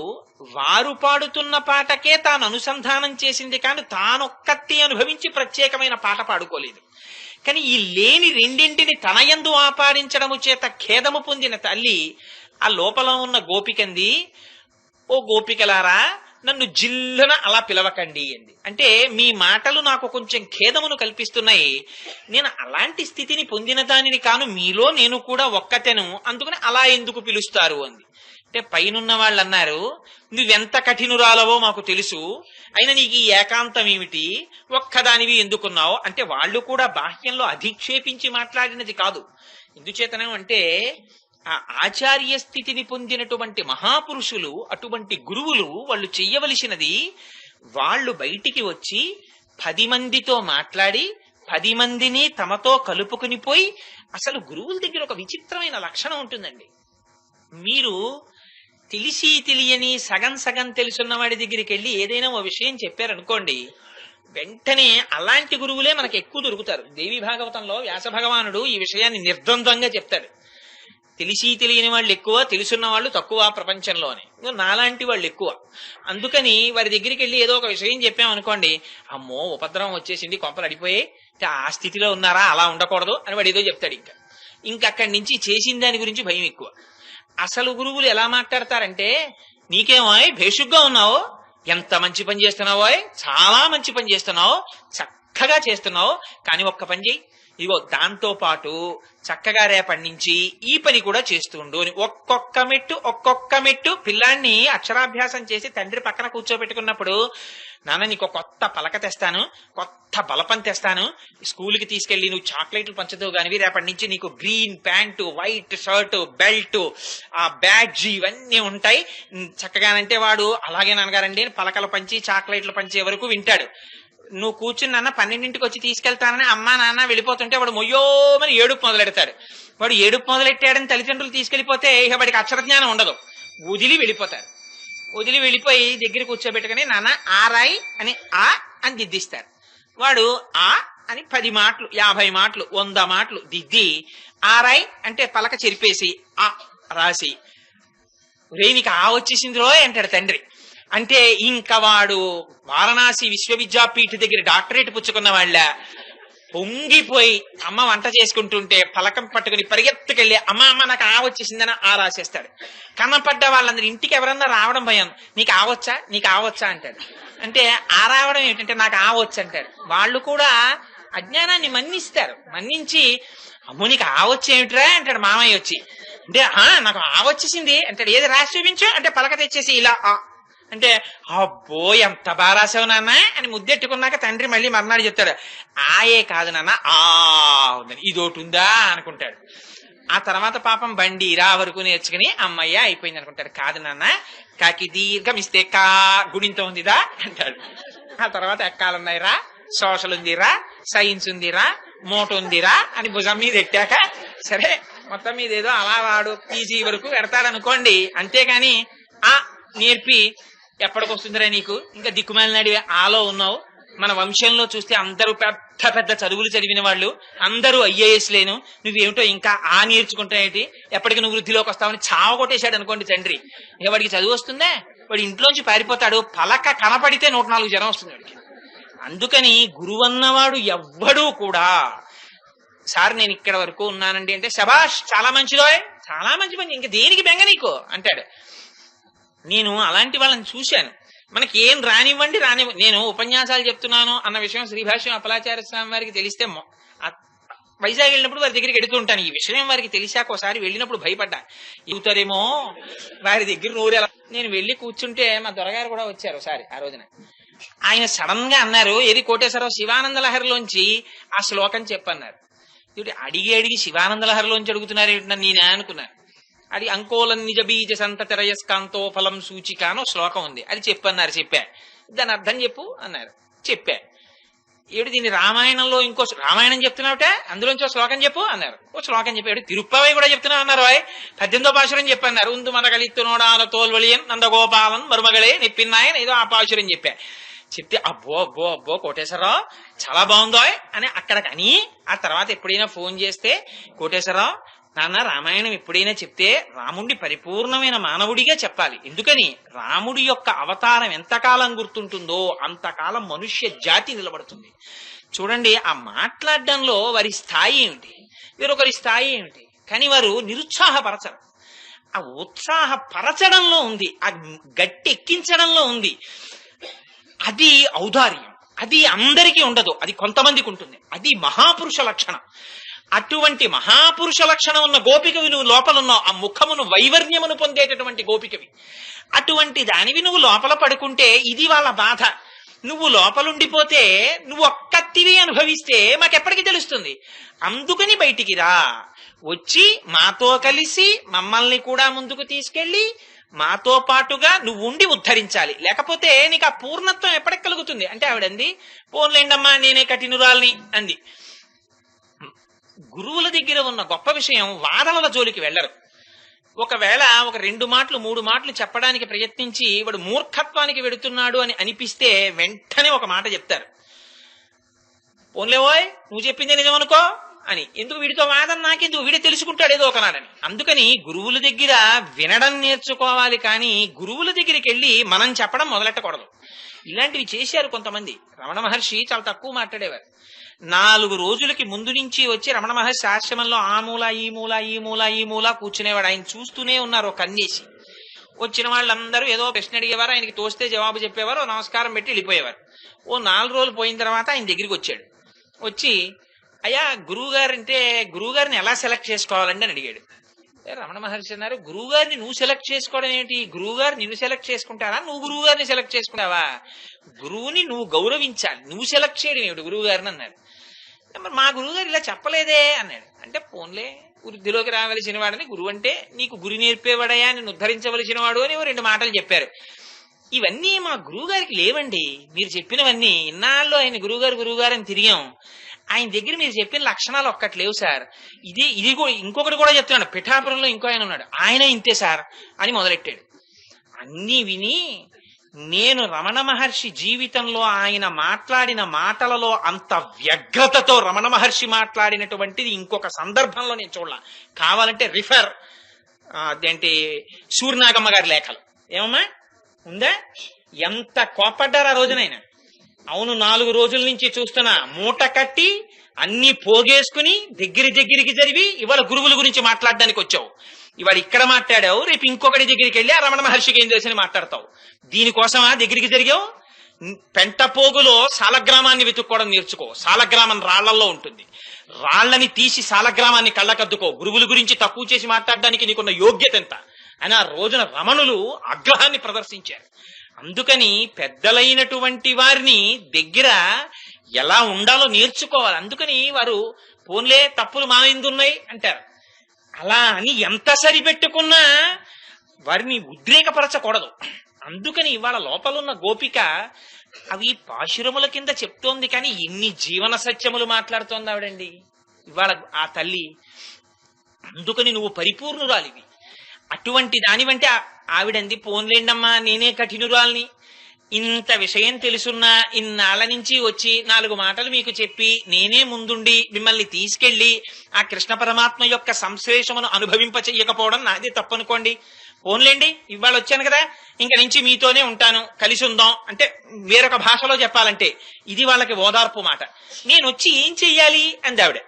వారు పాడుతున్న పాటకే తాను అనుసంధానం చేసింది కానీ తానొక్కటి అనుభవించి ప్రత్యేకమైన పాట పాడుకోలేదు. కానీ ఈ లేని రెండింటిని తనయందు ఆపాదించడము చేత ఖేదము పొందిన తల్లి ఆ లోపల ఉన్న గోపికంది, ఓ గోపికలారా నన్ను జిల్లున అలా పిలవకండి అంది. అంటే మీ మాటలు నాకు కొంచెం ఖేదమును కల్పిస్తున్నాయి, నేను అలాంటి స్థితిని పొందిన దానిని కాను, మీలో నేను కూడా ఒక్కతెను, అందుకని అలా ఎందుకు పిలుస్తారు అంది. అంటే పైనున్న వాళ్ళు అన్నారు, నువ్వెంత కఠినురాలవో మాకు తెలుసు, అయినా నీకు ఈ ఏకాంతం ఏమిటి, ఒక్కదానివి ఎందుకున్నావు అంటే వాళ్ళు కూడా బాహ్యంలో అధిక్షేపించి మాట్లాడినది కాదు. ఎందుచేతనం అంటే ఆ ఆచార్య స్థితిని పొందినటువంటి మహాపురుషులు, అటువంటి గురువులు వాళ్ళు చెయ్యవలసినది, వాళ్ళు బయటికి వచ్చి 10 మందితో మాట్లాడి 10 మందిని తమతో కలుపుకుని పోయి, అసలు గురువుల దగ్గర ఒక విచిత్రమైన లక్షణం ఉంటుందండి. మీరు తెలిసి తెలియని సగం సగం తెలుసున్న వాడి దగ్గరికి వెళ్ళి ఏదైనా ఓ విషయం చెప్పారనుకోండి, వెంటనే అలాంటి గురువులే మనకు ఎక్కువ దొరుకుతారు. దేవి భాగవతంలో వ్యాస భగవానుడు ఈ విషయాన్ని నిర్ద్వంద్వంగా చెప్తాడు. తెలిసి తెలియని వాళ్ళు ఎక్కువ, తెలుసున్న వాళ్ళు తక్కువ ప్రపంచంలోనే, నాలాంటి వాళ్ళు ఎక్కువ. అందుకని వారి దగ్గరికి వెళ్ళి ఏదో ఒక విషయం చెప్పామనుకోండి, అమ్మో ఉపద్రవం వచ్చేసింది, కొంపలు అడిపోయి ఆ స్థితిలో ఉన్నారా, అలా ఉండకూడదు అని వాడు ఏదో చెప్తాడు. ఇంకక్కడి నుంచి చేసిన దాని గురించి భయం ఎక్కువ. అసలు గురువులు ఎలా మాట్లాడతారంటే, నీకేమో భేషుగ్గా ఉన్నావు, ఎంత మంచి పని చేస్తున్నావో, చాలా మంచి పని చేస్తున్నావు, చక్కగా చేస్తున్నావు, కానీ ఒక్క పని చెయ్యి, ఇదిగో దాంతో పాటు చక్కగా రేపటి నుంచి ఈ పని కూడా చేస్తుండు అని ఒక్కొక్క మెట్టు పిల్లాన్ని అక్షరాభ్యాసం చేసి తండ్రి పక్కన కూర్చోబెట్టుకున్నప్పుడు, నాన్న నీకు కొత్త పలక తెస్తాను, కొత్త బలపం తెస్తాను, స్కూల్కి తీసుకెళ్లి నువ్వు చాక్లెట్లు పంచుతావు కానివి, రేపటి నుంచి నీకు green pant, white shirt, belt, ఆ బ్యాడ్జ్ ఇవన్నీ ఉంటాయి చక్కగానంటే వాడు అలాగే నాన్నగారండి పలకలు పంచి చాక్లెట్లు పంచే వరకు వింటాడు. నువ్వు కూర్చుని నాన్న 12ంటికి వచ్చి తీసుకెళ్తానని అమ్మా నాన్న వెళ్ళిపోతుంటే వాడు మొయ్యోమని ఏడుపు మొదలెడతాడు. వాడు ఏడుపు మొదలెట్టాడని తల్లిదండ్రులు తీసుకెళ్లిపోతే ఇక వాడికి అక్షరజ్ఞానం ఉండదు, వదిలి వెళ్ళిపోతారు. వదిలి వెళ్ళిపోయి దగ్గర కూర్చోబెట్టుకుని నాన్న ఆరాయి అని ఆ అని దిద్దిస్తారు. వాడు ఆ అని 10 మాటలు 50 మాటలు 100 మాటలు దిద్ది ఆరాయి అంటే పలక చెరిపేసి ఆ రాసి రే నీకు ఆ వచ్చేసింది రోయ్ అంటాడు తండ్రి. అంటే ఇంకా వాడు వారణాసి విశ్వవిద్యాపీఠ దగ్గర డాక్టరేట్ పుచ్చుకున్న వాళ్ళ పొంగిపోయి అమ్మ వంట చేసుకుంటుంటే పలకం పట్టుకుని పరిగెత్తుకెళ్ళి అమ్మ అమ్మ నాకు ఆ వచ్చేసిందని ఆ రాసేస్తాడు. కన్నపడ్డ వాళ్ళందరూ ఇంటికి ఎవరన్నా రావడం భయం, నీకు ఆవచ్చా నీకు ఆవచ్చా అంటాడు. అంటే ఆ రావడం ఏంటంటే నాకు ఆవచ్చు అంటాడు. వాళ్ళు కూడా అజ్ఞానాన్ని మన్నిస్తారు. మన్నించి అమ్మో నీకు ఆవచ్చేమిట్రా అంటాడు మామయ్య వచ్చి. అంటే నాకు ఆవచ్చేసింది అంటాడు. ఏది రాసి చూపించు అంటే పలక తెచ్చేసి ఇలా అంటే అబ్బో ఎంత బాగా రాసావు నాన్న అని ముద్దెట్టుకున్నాక తండ్రి మళ్ళీ మర్నాడు చెప్తాడు, ఆయే కాదు నాన్న ఆ ఉందని, ఇదోటి ఉందా అనుకుంటాడు. ఆ తర్వాత పాపం బండి రా వరకు నేర్చుకుని అమ్మయ్య అయిపోయింది అనుకుంటాడు. కాదు నాన్న కాకి దీర్ఘం ఇస్తే కా గుడింతో ఉందిదా అంటాడు. ఆ తర్వాత ఎక్కాలున్నాయిరా, సోషల్ ఉందిరా, సైన్స్ ఉందిరా, మోట ఉందిరా అని భుజం మీద ఎట్టాక సరే మొత్తం మీద ఏదో అలా వాడు పీజీ వరకు పెడతాడనుకోండి. అంతేగాని ఆ నేర్పి ఎప్పటికొస్తుందిరా నీకు, ఇంకా దిక్కుమాలినాడి ఆలో ఉన్నావు. మన వంశంలో చూస్తే అందరూ పెద్ద పెద్ద చదువులు చదివిన వాళ్ళు, అందరూ ఐఏఎస్ లేను, నువ్వేమిటో ఇంకా ఆ నేర్చుకుంటాయేంటి, ఎప్పటికి నువ్వు వృద్ధిలోకి వస్తావని చావ కొట్టేశాడు అనుకోండి తండ్రి. ఇక వాడికి చదువు వస్తుందే, వాడు ఇంట్లోంచి పారిపోతాడు. పలక కనపడితే 104 జ్వరం వస్తుంది వాడికి. అందుకని గురువు అన్నవాడు ఎవ్వడూ కూడా సార్ నేను ఇక్కడ వరకు ఉన్నానండి అంటే శబాష్ చాలా మంచిదోయ్ చాలా మంచి పని, ఇంక దేనికి బెంగ నీకు అంటాడు. నేను అలాంటి వాళ్ళని చూశాను. మనకి ఏం రానివ్వండి నేను ఉపన్యాసాలు చెప్తున్నాను అన్న విషయం శ్రీభాష్యం అప్పలాచార్య స్వామి వారికి తెలిస్తే వైజాగ్ వెళ్ళినప్పుడు వారి దగ్గరికి ఎడుతూ ఉంటాను. ఈ విషయం వారికి తెలిసాక ఒకసారి వెళ్ళినప్పుడు భయపడ్డా, ఇవుతారేమో వారి దగ్గర నోరేలా. నేను వెళ్ళి కూర్చుంటే మా దొరగారు కూడా వచ్చారు ఒకసారి. ఆ రోజున ఆయన సడన్ గా అన్నారు, ఏది కోటేశ్వరరావు శివానంద లహరిలోంచి ఆ శ్లోకం చెప్పన్నారు. అడిగి శివానంద లహరిలోంచి అడుగుతున్నారు ఏంటన్నా నేనే అనుకున్నాను. అది అంకోలం నిజ బీజ సంత తెరయస్కాంతో ఫలం సూచిక అనో శ్లోకం ఉంది, అది చెప్పన్నారు. చెప్పా దాని అర్థం చెప్పు అన్నారు. చెప్పా. ఏడు దీన్ని రామాయణంలో ఇంకో రామాయణం చెప్తున్నావుట అందులోంచి శ్లోకం చెప్పు అన్నారు. ఓ శ్లోకం చెప్పాడు. తిరుప్పవై కూడా చెప్తున్నావు అన్నారు. 18వ పాశురం చెప్పన్నారు. ఉందు మన కలిత్తునోడాల తోల్వలియన్ నందగోపాలన్ మరుమగళే నెప్పిన్నాయని ఏదో ఆ పాశురం చెప్పా. చెప్తే అబ్బో అబ్బో అబ్బో కోటేశ్వరరావు చాలా బాగుందో అని అక్కడికి అని. ఆ తర్వాత ఎప్పుడైనా ఫోన్ చేస్తే కోటేశ్వరరావు నాన్న రామాయణం ఎప్పుడైనా చెప్తే రాముడి పరిపూర్ణమైన మానవుడిగా చెప్పాలి. ఎందుకని రాముడి యొక్క అవతారం ఎంతకాలం గుర్తుంటుందో అంతకాలం మనుష్య జాతి నిలబడుతుంది. చూడండి ఆ మాట్లాడడంలో వారి స్థాయి ఏమిటి, వేరొకరి స్థాయి ఏమిటి, కానీ వారు నిరుత్సాహపరచరు. ఆ ఉత్సాహపరచడంలో ఉంది, ఆ గట్టి ఎక్కించడంలో ఉంది. అది ఔదార్యం. అది అందరికీ ఉండదు, అది కొంతమందికి ఉంటుంది. అది మహాపురుష లక్షణం. అటువంటి మహాపురుష లక్షణం ఉన్న గోపికవి నువ్వు లోపలున్నావు. ఆ ముఖమును వైవర్ణ్యమును పొందేటటువంటి గోపికవి. అటువంటి దానివి నువ్వు లోపల పడుకుంటే ఇది వాళ్ళ బాధ. నువ్వు లోపలుండిపోతే నువ్వు ఒక్కత్తివి అనుభవిస్తే మాకెప్పటికీ తెలుస్తుంది. అందుకని బయటికి రా, వచ్చి మాతో కలిసి మమ్మల్ని కూడా ముందుకు తీసుకెళ్లి మాతో పాటుగా నువ్వు ఉండి ఉద్ధరించాలి. లేకపోతే నీకు ఆ పూర్ణత్వం ఎప్పటికి కలుగుతుంది అంటే ఆవిడంది పోన్లేండమ్మా నేనే కఠినురాల్ని అంది. గురువుల దగ్గర ఉన్న గొప్ప విషయం వాదనల జోలికి వెళ్ళరు. ఒకవేళ ఒక 2 మాటలు 3 మాటలు చెప్పడానికి ప్రయత్నించి వాడు మూర్ఖత్వానికి వెడుతున్నాడు అని అనిపిస్తే వెంటనే ఒక మాట చెప్తారు. పోన్లేవోయ్ నువ్వు చెప్పిందే నిజమనుకో అని. ఎందుకు వీడితో వాదన నాకెందుకు, వీడే తెలుసుకుంటాడు ఏదో ఒకనాడని. అందుకని గురువుల దగ్గర వినడం నేర్చుకోవాలి, కానీ గురువుల దగ్గరికి వెళ్ళి మనం చెప్పడం మొదలెట్టకూడదు. ఇలాంటివి చేశారు కొంతమంది. రమణ మహర్షి చాలా తక్కువ మాట్లాడేవారు. 4 రోజులకి ముందు నుంచి వచ్చి రమణ మహర్షి ఆశ్రమంలో ఆ మూల ఈ మూల ఈ మూల ఈ మూల కూర్చునేవాడు. ఆయన చూస్తూనే ఉన్నారు ఒక కన్నేసి. వచ్చిన వాళ్ళందరూ ఏదో ప్రశ్న అడిగేవారు, ఆయనకి తోస్తే జవాబు చెప్పేవారు, నమస్కారం పెట్టి వెళ్ళిపోయేవారు. ఓ 4 రోజులు పోయిన తర్వాత ఆయన దగ్గరికి వచ్చాడు. వచ్చి అయ్యా గురువుగారిని ఎలా సెలెక్ట్ చేసుకోవాలండి అని అడిగాడు. రమణ మహర్షి అన్నారు, గురువుగారిని నువ్వు సెలెక్ట్ చేసుకోవడం ఏంటి, గురువుగారు నిన్ను సెలెక్ట్ చేసుకుంటారా, నువ్వు గురువుగారిని సెలెక్ట్ చేసుకుంటావా? గురువుని నువ్వు గౌరవించాలి, నువ్వు సెలెక్ట్ చేయడం ఏమిటి గురువుగారిని అన్నాడు. మరి మా గురువుగారు ఇలా చెప్పలేదే అన్నాడు. అంటే పోన్లే వృద్ధిలోకి రావలసిన వాడని గురువు అంటే నీకు గురి నేర్పేవాడయా, నిన్ను ఉద్ధరించవలసిన వాడు అని 2 మాటలు చెప్పారు. ఇవన్నీ మా గురువుగారికి లేవండి. మీరు చెప్పినవన్నీ ఇన్నాళ్ళు ఆయన గురువుగారు అని తిరిగాం. ఆయన దగ్గర మీరు చెప్పిన లక్షణాలు ఒక్కటి లేవు సార్. ఇది ఇంకొకటి కూడా చెప్తున్నాడు. పిఠాపురంలో ఇంకో ఆయన ఉన్నాడు, ఆయన ఇంతే సార్ అని మొదలెట్టాడు. అన్నీ విని నేను రమణ మహర్షి జీవితంలో ఆయన మాట్లాడిన మాటలలో అంత వ్యగ్రతతో రమణ మహర్షి మాట్లాడినటువంటిది ఇంకొక సందర్భంలో నేను చూడాల. కావాలంటే రిఫర్ అదేంటి సూర్యనాగమ్మ గారి లేఖలు ఏమమ్మా ఉందా? ఎంత కోపడ్డారు ఆ రోజునైనా. అవును 4 రోజుల నుంచి చూస్తున్నా, మూట కట్టి అన్ని పోగేసుకుని దగ్గరికి జరిగి ఇవాళ గురువుల గురించి మాట్లాడడానికి వచ్చావు. ఇవాళ ఇక్కడ మాట్లాడావు, రేపు ఇంకొకటి దగ్గరికి వెళ్ళి ఆ రమణ మహర్షికి ఏం చేసి మాట్లాడతావు. దీనికోసమా దగ్గరికి జరిగావు? పెంటపోగులో సాలగ్రామాన్ని వెతుక్కోవడం నేర్చుకో. సాలగ్రామం రాళ్లలో ఉంటుంది. రాళ్లని తీసి సాలగ్రామాన్ని కళ్ళకద్దుకో. గురువుల గురించి తక్కువ చేసి మాట్లాడడానికి నీకున్న యోగ్యత ఎంత అని ఆ రోజున రమణులు ఆగ్రహాన్ని ప్రదర్శించారు. అందుకని పెద్దలైనటువంటి వారిని దగ్గర ఎలా ఉండాలో నేర్చుకోవాలి. అందుకని వారు పోన్లే తప్పులు మా ఎందున్నాయి అంటారు. అలా అని ఎంత సరిపెట్టుకున్నా వారిని ఉద్రేకపరచకూడదు. అందుకని ఇవాళ లోపలున్న గోపిక అవి పాశురముల కింద చెప్తోంది, కానీ ఎన్ని జీవన సత్యములు మాట్లాడుతోంది ఆవిడండి ఇవాళ ఆ తల్లి. అందుకని నువ్వు పరిపూర్ణురాలివి. అటువంటి దానివంటే ఆవిడంది, పోన్లేండమ్మా నేనే కఠినురాల్ని, ఇంత విషయం తెలుసున్నా ఇన్నాళ్ళ నుంచి వచ్చి 4 మాటలు మీకు చెప్పి నేనే ముందుండి మిమ్మల్ని తీసుకెళ్లి ఆ కృష్ణ పరమాత్మ యొక్క సంశ్లేషమును అనుభవింప చెయ్యకపోవడం నాదే తప్పనుకోండి. పోన్లేండి ఇవాళ వచ్చాను కదా, ఇంక నుంచి మీతోనే ఉంటాను, కలిసి ఉందాం అంటే వేరొక భాషలో చెప్పాలంటే ఇది వాళ్ళకి ఓదార్పు మాట. నేను వచ్చి ఏం చెయ్యాలి అంది ఆవిడ.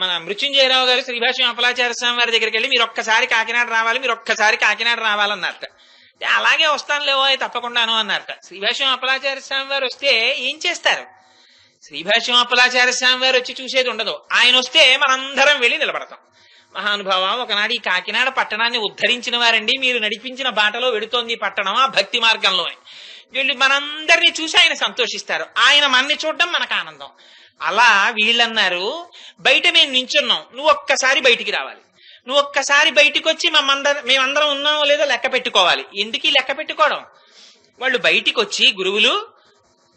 మన మృత్యుంజయరావు గారు శ్రీభాష్యం అప్పలాచార్య స్వామి వారి దగ్గరికి వెళ్ళి మీరు ఒక్కసారి కాకినాడ రావాలి, మీరు ఒక్కసారి కాకినాడ రావాలన్నారట. అలాగే వస్తాను లేవో తప్పకుండాను అన్నారట. శ్రీభాష్యం అప్పలాచార్య స్వామి వారు వస్తే ఏం చేస్తారు? శ్రీభాష్యం అప్పలాచార్య స్వామి వారు వచ్చి చూసేది ఉండదు. ఆయన వస్తే మనందరం వెళ్ళి నిలబడతాం. మహానుభావ, ఒకనాడు ఈ కాకినాడ పట్టణాన్ని ఉద్ధరించిన వారండి, మీరు నడిపించిన బాటలో వెడుతోంది పట్టణం ఆ భక్తి మార్గంలోనే. వీళ్ళు మనందరినీ చూసి ఆయన సంతోషిస్తారు, ఆయన మనని చూడడం మనకు ఆనందం. అలా వీళ్ళన్నారు, బయట మేము నించున్నాం, నువ్వు ఒక్కసారి బయటికి రావాలి, నువ్వు ఒక్కసారి బయటికి వచ్చి మేమందరం ఉన్నామో లేదో లెక్క పెట్టుకోవాలి. ఎందుకు లెక్క పెట్టుకోవడం? వాళ్ళు బయటికి వచ్చి గురువులు,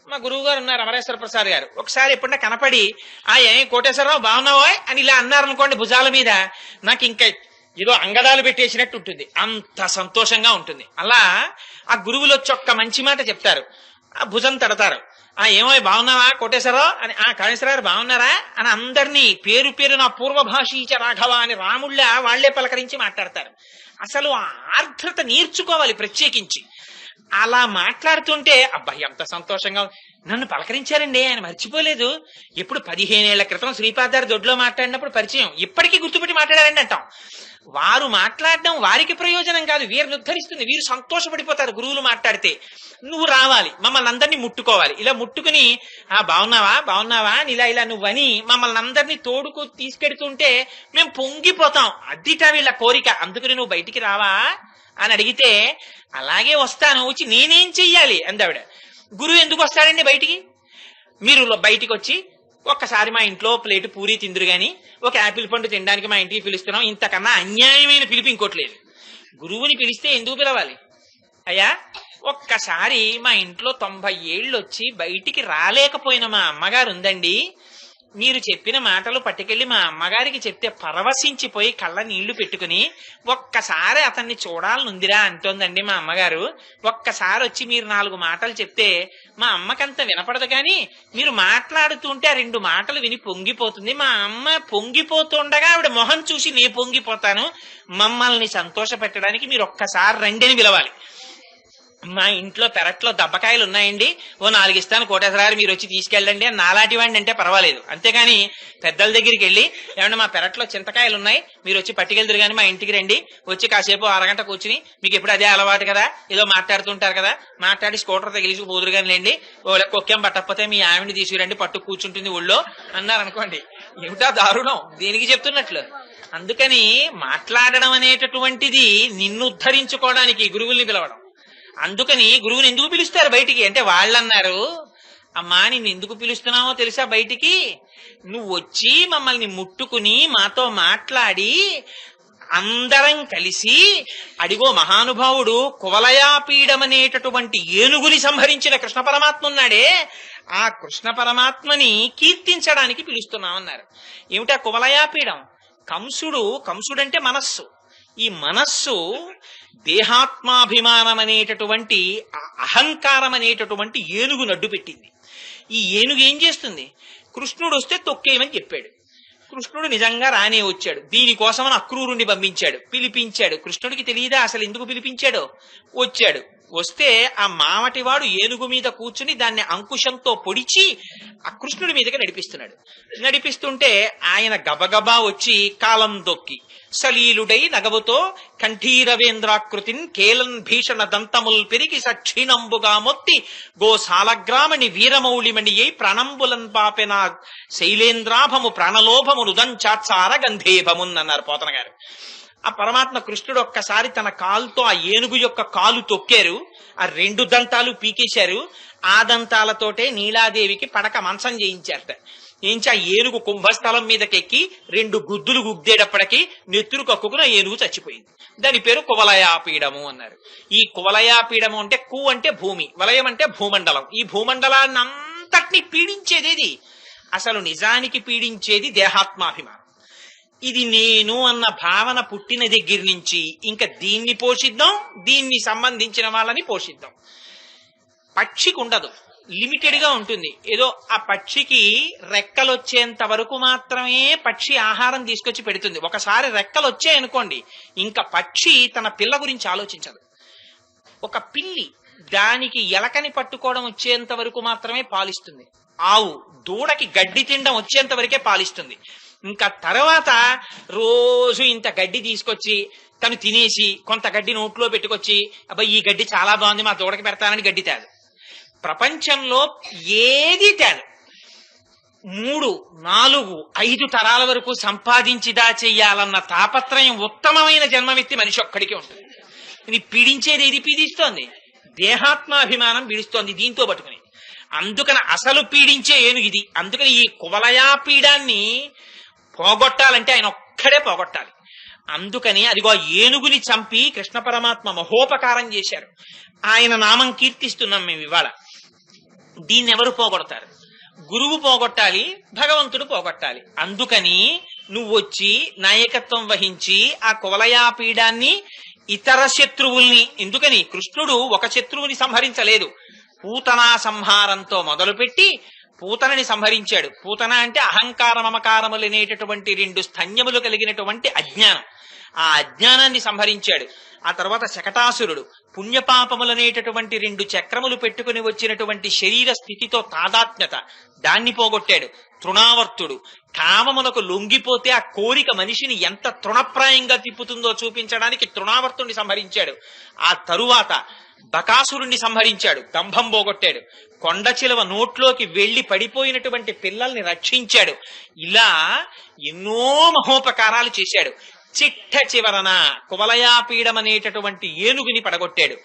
మా గురువు గారు ఉన్నారు అమరేశ్వర ప్రసాద్ గారు, ఒకసారి ఎప్పుడన్నా కనపడి ఏం కోటేశ్వరరావు బాగున్నావో అని ఇలా అన్నారనుకోండి భుజాల మీద, నాకు ఇంకా ఏదో అంగడాలు పెట్టేసినట్టు ఉంటుంది, అంత సంతోషంగా ఉంటుంది. అలా ఆ గురువులు వచ్చి ఒక్క మంచి మాట చెప్తారు, ఆ భుజం తడతారు, ఏమో బాగున్నావా కోటేశ్వరరావు అని, కాళేశ్వరరావు బాగున్నారా అని అందరినీ పేరు పేరు నా పూర్వభాషీచ రాఘవ అని రాముళ్ళ వాళ్లే పలకరించి మాట్లాడతారు. అసలు ఆ ఆర్ద్రత నేర్చుకోవాలి ప్రత్యేకించి. అలా మాట్లాడుతుంటే అబ్బాయి ఎంత సంతోషంగా, నన్ను పలకరించారండి, ఆయన మర్చిపోలేదు, ఎప్పుడు 15 ఏళ్ల క్రితం శ్రీపాదారి దొడ్లో మాట్లాడినప్పుడు పరిచయం, ఇప్పటికీ గుర్తుపెట్టి మాట్లాడారండి అంటాం. వారు మాట్లాడడం వారికి ప్రయోజనం కాదు, వీరిని ఉద్ధరిస్తుంది, వీరు సంతోషపడిపోతారు. గురువులు మాట్లాడితే నువ్వు రావాలి, మమ్మల్ని అందరినీ ముట్టుకోవాలి, ఇలా ముట్టుకుని బాగున్నావా అని ఇలా నువ్వని మమ్మల్ని అందరినీ తోడుకు తీసుకెడుతుంటే మేము పొంగిపోతాం. అదిట వీళ్ళ కోరిక. అందుకని నువ్వు బయటికి రావా అని అడిగితే అలాగే వస్తాను, వచ్చి నేనేం చెయ్యాలి అందావిడ. గురువు ఎందుకు వస్తాడండి బయటికి? మీరు బయటికి వచ్చి ఒక్కసారి మా ఇంట్లో ప్లేటు పూరి తిందురు గాని, ఒక యాపిల్ పండు తినడానికి మా ఇంటికి పిలుస్తున్నాం, ఇంతకన్నా అన్యాయమైన పిలిపి ఇంకోట్లేదు. గురువుని పిలిస్తే ఎందుకు పిలవాలి? అయ్యా ఒక్కసారి మా ఇంట్లో 90 ఏళ్ళు వచ్చి బయటికి రాలేకపోయిన మా అమ్మగారు ఉందండి, మీరు చెప్పిన మాటలు పట్టుకెళ్లి మా అమ్మగారికి చెప్తే పరవశించిపోయి కళ్ళ నీళ్లు పెట్టుకుని ఒక్కసారి అతన్ని చూడాలనుందిరా అంటోందండి మా అమ్మగారు. ఒక్కసారి వచ్చి మీరు 4 మాటలు చెప్తే మా అమ్మకంత వినపడదు, కానీ మీరు మాట్లాడుతుంటే ఆ 2 మాటలు విని పొంగిపోతుంది. మా అమ్మ పొంగిపోతుండగా ఆవిడ మొహం చూసి నే పొంగిపోతాను. మమ్మల్ని సంతోష పెట్టడానికి మీరు ఒక్కసారి రండి అని పిలవాలి. మా ఇంట్లో పెరట్లో దబ్బకాయలు ఉన్నాయండి, ఓ 4 ఇస్తాను కోటేశ్వరారు, మీరు వచ్చి తీసుకెళ్ళండి అని నాలాంటి వాడిని అంటే పర్వాలేదు. అంతేగాని పెద్దల దగ్గరికి వెళ్ళి ఏమన్నా మా పెరట్లో చింతకాయలు ఉన్నాయి, మీరు వచ్చి పట్టుకెళ్తారు కానీ మా ఇంటికి రండి, వచ్చి కాసేపు అరగంట కూర్చుని, మీకు ఎప్పుడు అదే అలవాటు కదా, ఏదో మాట్లాడుతుంటారు కదా, మాట్లాడి స్కూటర్ తగిలిసి పోదురు కానీ లేండి, కుక్కేం పట్టకపోతే మీ ఆవిడని తీసుకురండి, పట్టు కూర్చుంటుంది ఊళ్ళో అన్నారు అనుకోండి, ఏమిటా దారుణం, దేనికి చెప్తున్నట్లు. అందుకని మాట్లాడడం అనేటటువంటిది నిన్ను ఉద్ధరించుకోవడానికి గురువుల్ని పిలవడం. అందుకని గురువుని ఎందుకు పిలుస్తారు బయటికి అంటే వాళ్ళన్నారు, అమ్మా నిన్ను ఎందుకు పిలుస్తున్నావో తెలుసా బయటికి, నువ్వు వచ్చి మమ్మల్ని ముట్టుకుని మాతో మాట్లాడి అందరం కలిసి, అడిగో మహానుభావుడు కువలయాపీడమనేటటువంటి ఏనుగుని సంహరించిన కృష్ణ పరమాత్మ ఉన్నాడే, ఆ కృష్ణ పరమాత్మని కీర్తించడానికి పిలుస్తున్నామన్నారు. ఏమిటా కువలయాపీడం? కంసుడంటే మనస్సు. ఈ మనస్సు దేహాత్మాభిమానం అనేటటువంటి అహంకారం అనేటటువంటి ఏనుగు నడ్డు పెట్టింది. ఈ ఏనుగు ఏం చేస్తుంది? కృష్ణుడు వస్తే తొక్కేయమని చెప్పాడు. కృష్ణుడు నిజంగా రానే వచ్చాడు. దీనికోసమని అక్రూరుణ్ణి పంపించాడు. పిలిపించాడు. కృష్ణుడికి తెలియదా అసలు ఎందుకు పిలిపించాడో? వచ్చాడు. వస్తే ఆ మామటివాడు ఏనుగు మీద కూర్చుని దాన్ని అంకుశంతో పొడిచి ఆ కృష్ణుడి మీదకి నడిపిస్తున్నాడు. నడిపిస్తుంటే ఆయన గబగబా వచ్చి కాలం దొక్కి సలీలుడై నగవుతో కంఠీరవేంద్రాకృతిన్ కేలన్ భీషణ దంతముల్ పెరిగి సక్షీణంబుగా మొత్తి గోసాలగ్రామణి వీరమౌళిమణి అయి ప్రణంబులన్ పాపెన శైలేంద్రాభము ప్రాణలోభము రుదంచాత్సార గంధేభమున్ అన్నారు పోతన గారు. ఆ పరమాత్మ కృష్ణుడు ఒక్కసారి తన కాలుతో ఆ ఏనుగు యొక్క కాలు తొక్కారు. ఆ 2 దంతాలు పీకేశారు. ఆ దంతాలతోటే నీలాదేవికి పడక మంచం చేయించారట. ఏంచి ఆ ఏనుగు కుంభస్థలం మీదకెక్కి 2 గుద్దులు గుద్దేటప్పటికి నెత్తురు కక్కుకుని ఆ ఏనుగు చచ్చిపోయింది. దాని పేరు కువలయాపీడము అన్నారు. ఈ కువలయాపీడము అంటే కు అంటే భూమి, వలయం అంటే భూమండలం. ఈ భూమండలాన్ని అంతటినీ పీడించేది అసలు నిజానికి పీడించేది దేహాత్మాభిమానం. ఇది నేను అన్న భావన పుట్టిన దగ్గర నుంచి ఇంకా దీన్ని పోషిద్దాం, దీన్ని సంబంధించిన వాళ్ళని పోషిద్దాం. పక్షికి ఉండదు, లిమిటెడ్ గా ఉంటుంది. ఏదో ఆ పక్షికి రెక్కలు వచ్చేంత వరకు మాత్రమే పక్షి ఆహారం తీసుకొచ్చి పెడుతుంది. ఒకసారి రెక్కలు వచ్చాయనుకోండి ఇంకా పక్షి తన పిల్ల గురించి ఆలోచించదు. ఒక పిల్లి దానికి ఎలకని పట్టుకోవడం వచ్చేంత వరకు మాత్రమే పాలిస్తుంది. ఆవు దూడకి గడ్డి తినడం వచ్చేంత వరకే పాలిస్తుంది. ఇంకా తర్వాత రోజు ఇంత గడ్డి తీసుకొచ్చి తను తినేసి కొంత గడ్డి నోట్లో పెట్టుకొచ్చి అబ్బాయి ఈ గడ్డి చాలా బాగుంది మా దూడకి పెడతానని గడ్డి తేదు. ప్రపంచంలో ఏది తేదు. 3, 4, 5 తరాల వరకు సంపాదించిదా చెయ్యాలన్న తాపత్రయం ఉత్తమమైన జన్మమెత్తి మనిషి ఒక్కడికే ఉంటుంది. ఇది పీడించేది ఏది పీడిస్తోంది? దేహాత్మాభిమానం పీడిస్తోంది దీంతో పట్టుకుని. అందుకని అసలు పీడించే ఏనుగు ఇది. అందుకని ఈ కువలయా పీడాన్ని పోగొట్టాలంటే ఆయన ఒక్కడే పోగొట్టాలి. అందుకని అదిగో ఏనుగుని చంపి కృష్ణ పరమాత్మ మహోపకారం చేశారు. ఆయన నామం కీర్తిస్తున్నాం మేము ఇవాళ. దీన్ని ఎవరు పోగొడతారు? గురువు పోగొట్టాలి, భగవంతుడు పోగొట్టాలి. అందుకని నువ్వు వచ్చి నాయకత్వం వహించి ఆ కువలయాపీడాన్ని ఇతర శత్రువుల్ని, ఎందుకని కృష్ణుడు ఒక శత్రువుని సంహరించలేదు, పూతనా సంహారంతో మొదలుపెట్టి పూతనని సంహరించాడు. పూతన అంటే అహంకార మమకారములు అనేటటువంటి 2 స్తన్యములు కలిగినటువంటి అజ్ఞానం. ఆ అజ్ఞానాన్ని సంహరించాడు. ఆ తర్వాత శకటాసురుడు పుణ్యపాపములనేటటువంటి 2 చక్రములు పెట్టుకుని వచ్చినటువంటి శరీర స్థితితో తాదాత్మ్యత దాన్ని పోగొట్టాడు. తృణావర్తుడు కామములకు లొంగిపోతే ఆ కోరిక మనిషిని ఎంత తృణప్రాయంగా తిప్పుతుందో చూపించడానికి తృణావర్తుడిని సంహరించాడు. ఆ తరువాత బకాసురుణ్ణి సంహరించాడు, దంభం పోగొట్టాడు. కొండ చిలువ నోట్లోకి వెళ్లి పడిపోయినటువంటి పిల్లల్ని రక్షించాడు. ఇలా ఎన్నో మహోపకారాలు చేశాడు. చిట్ట చివరన కువలయాపీడం అనేటటువంటి ఏనుగుని పడగొట్టాడు.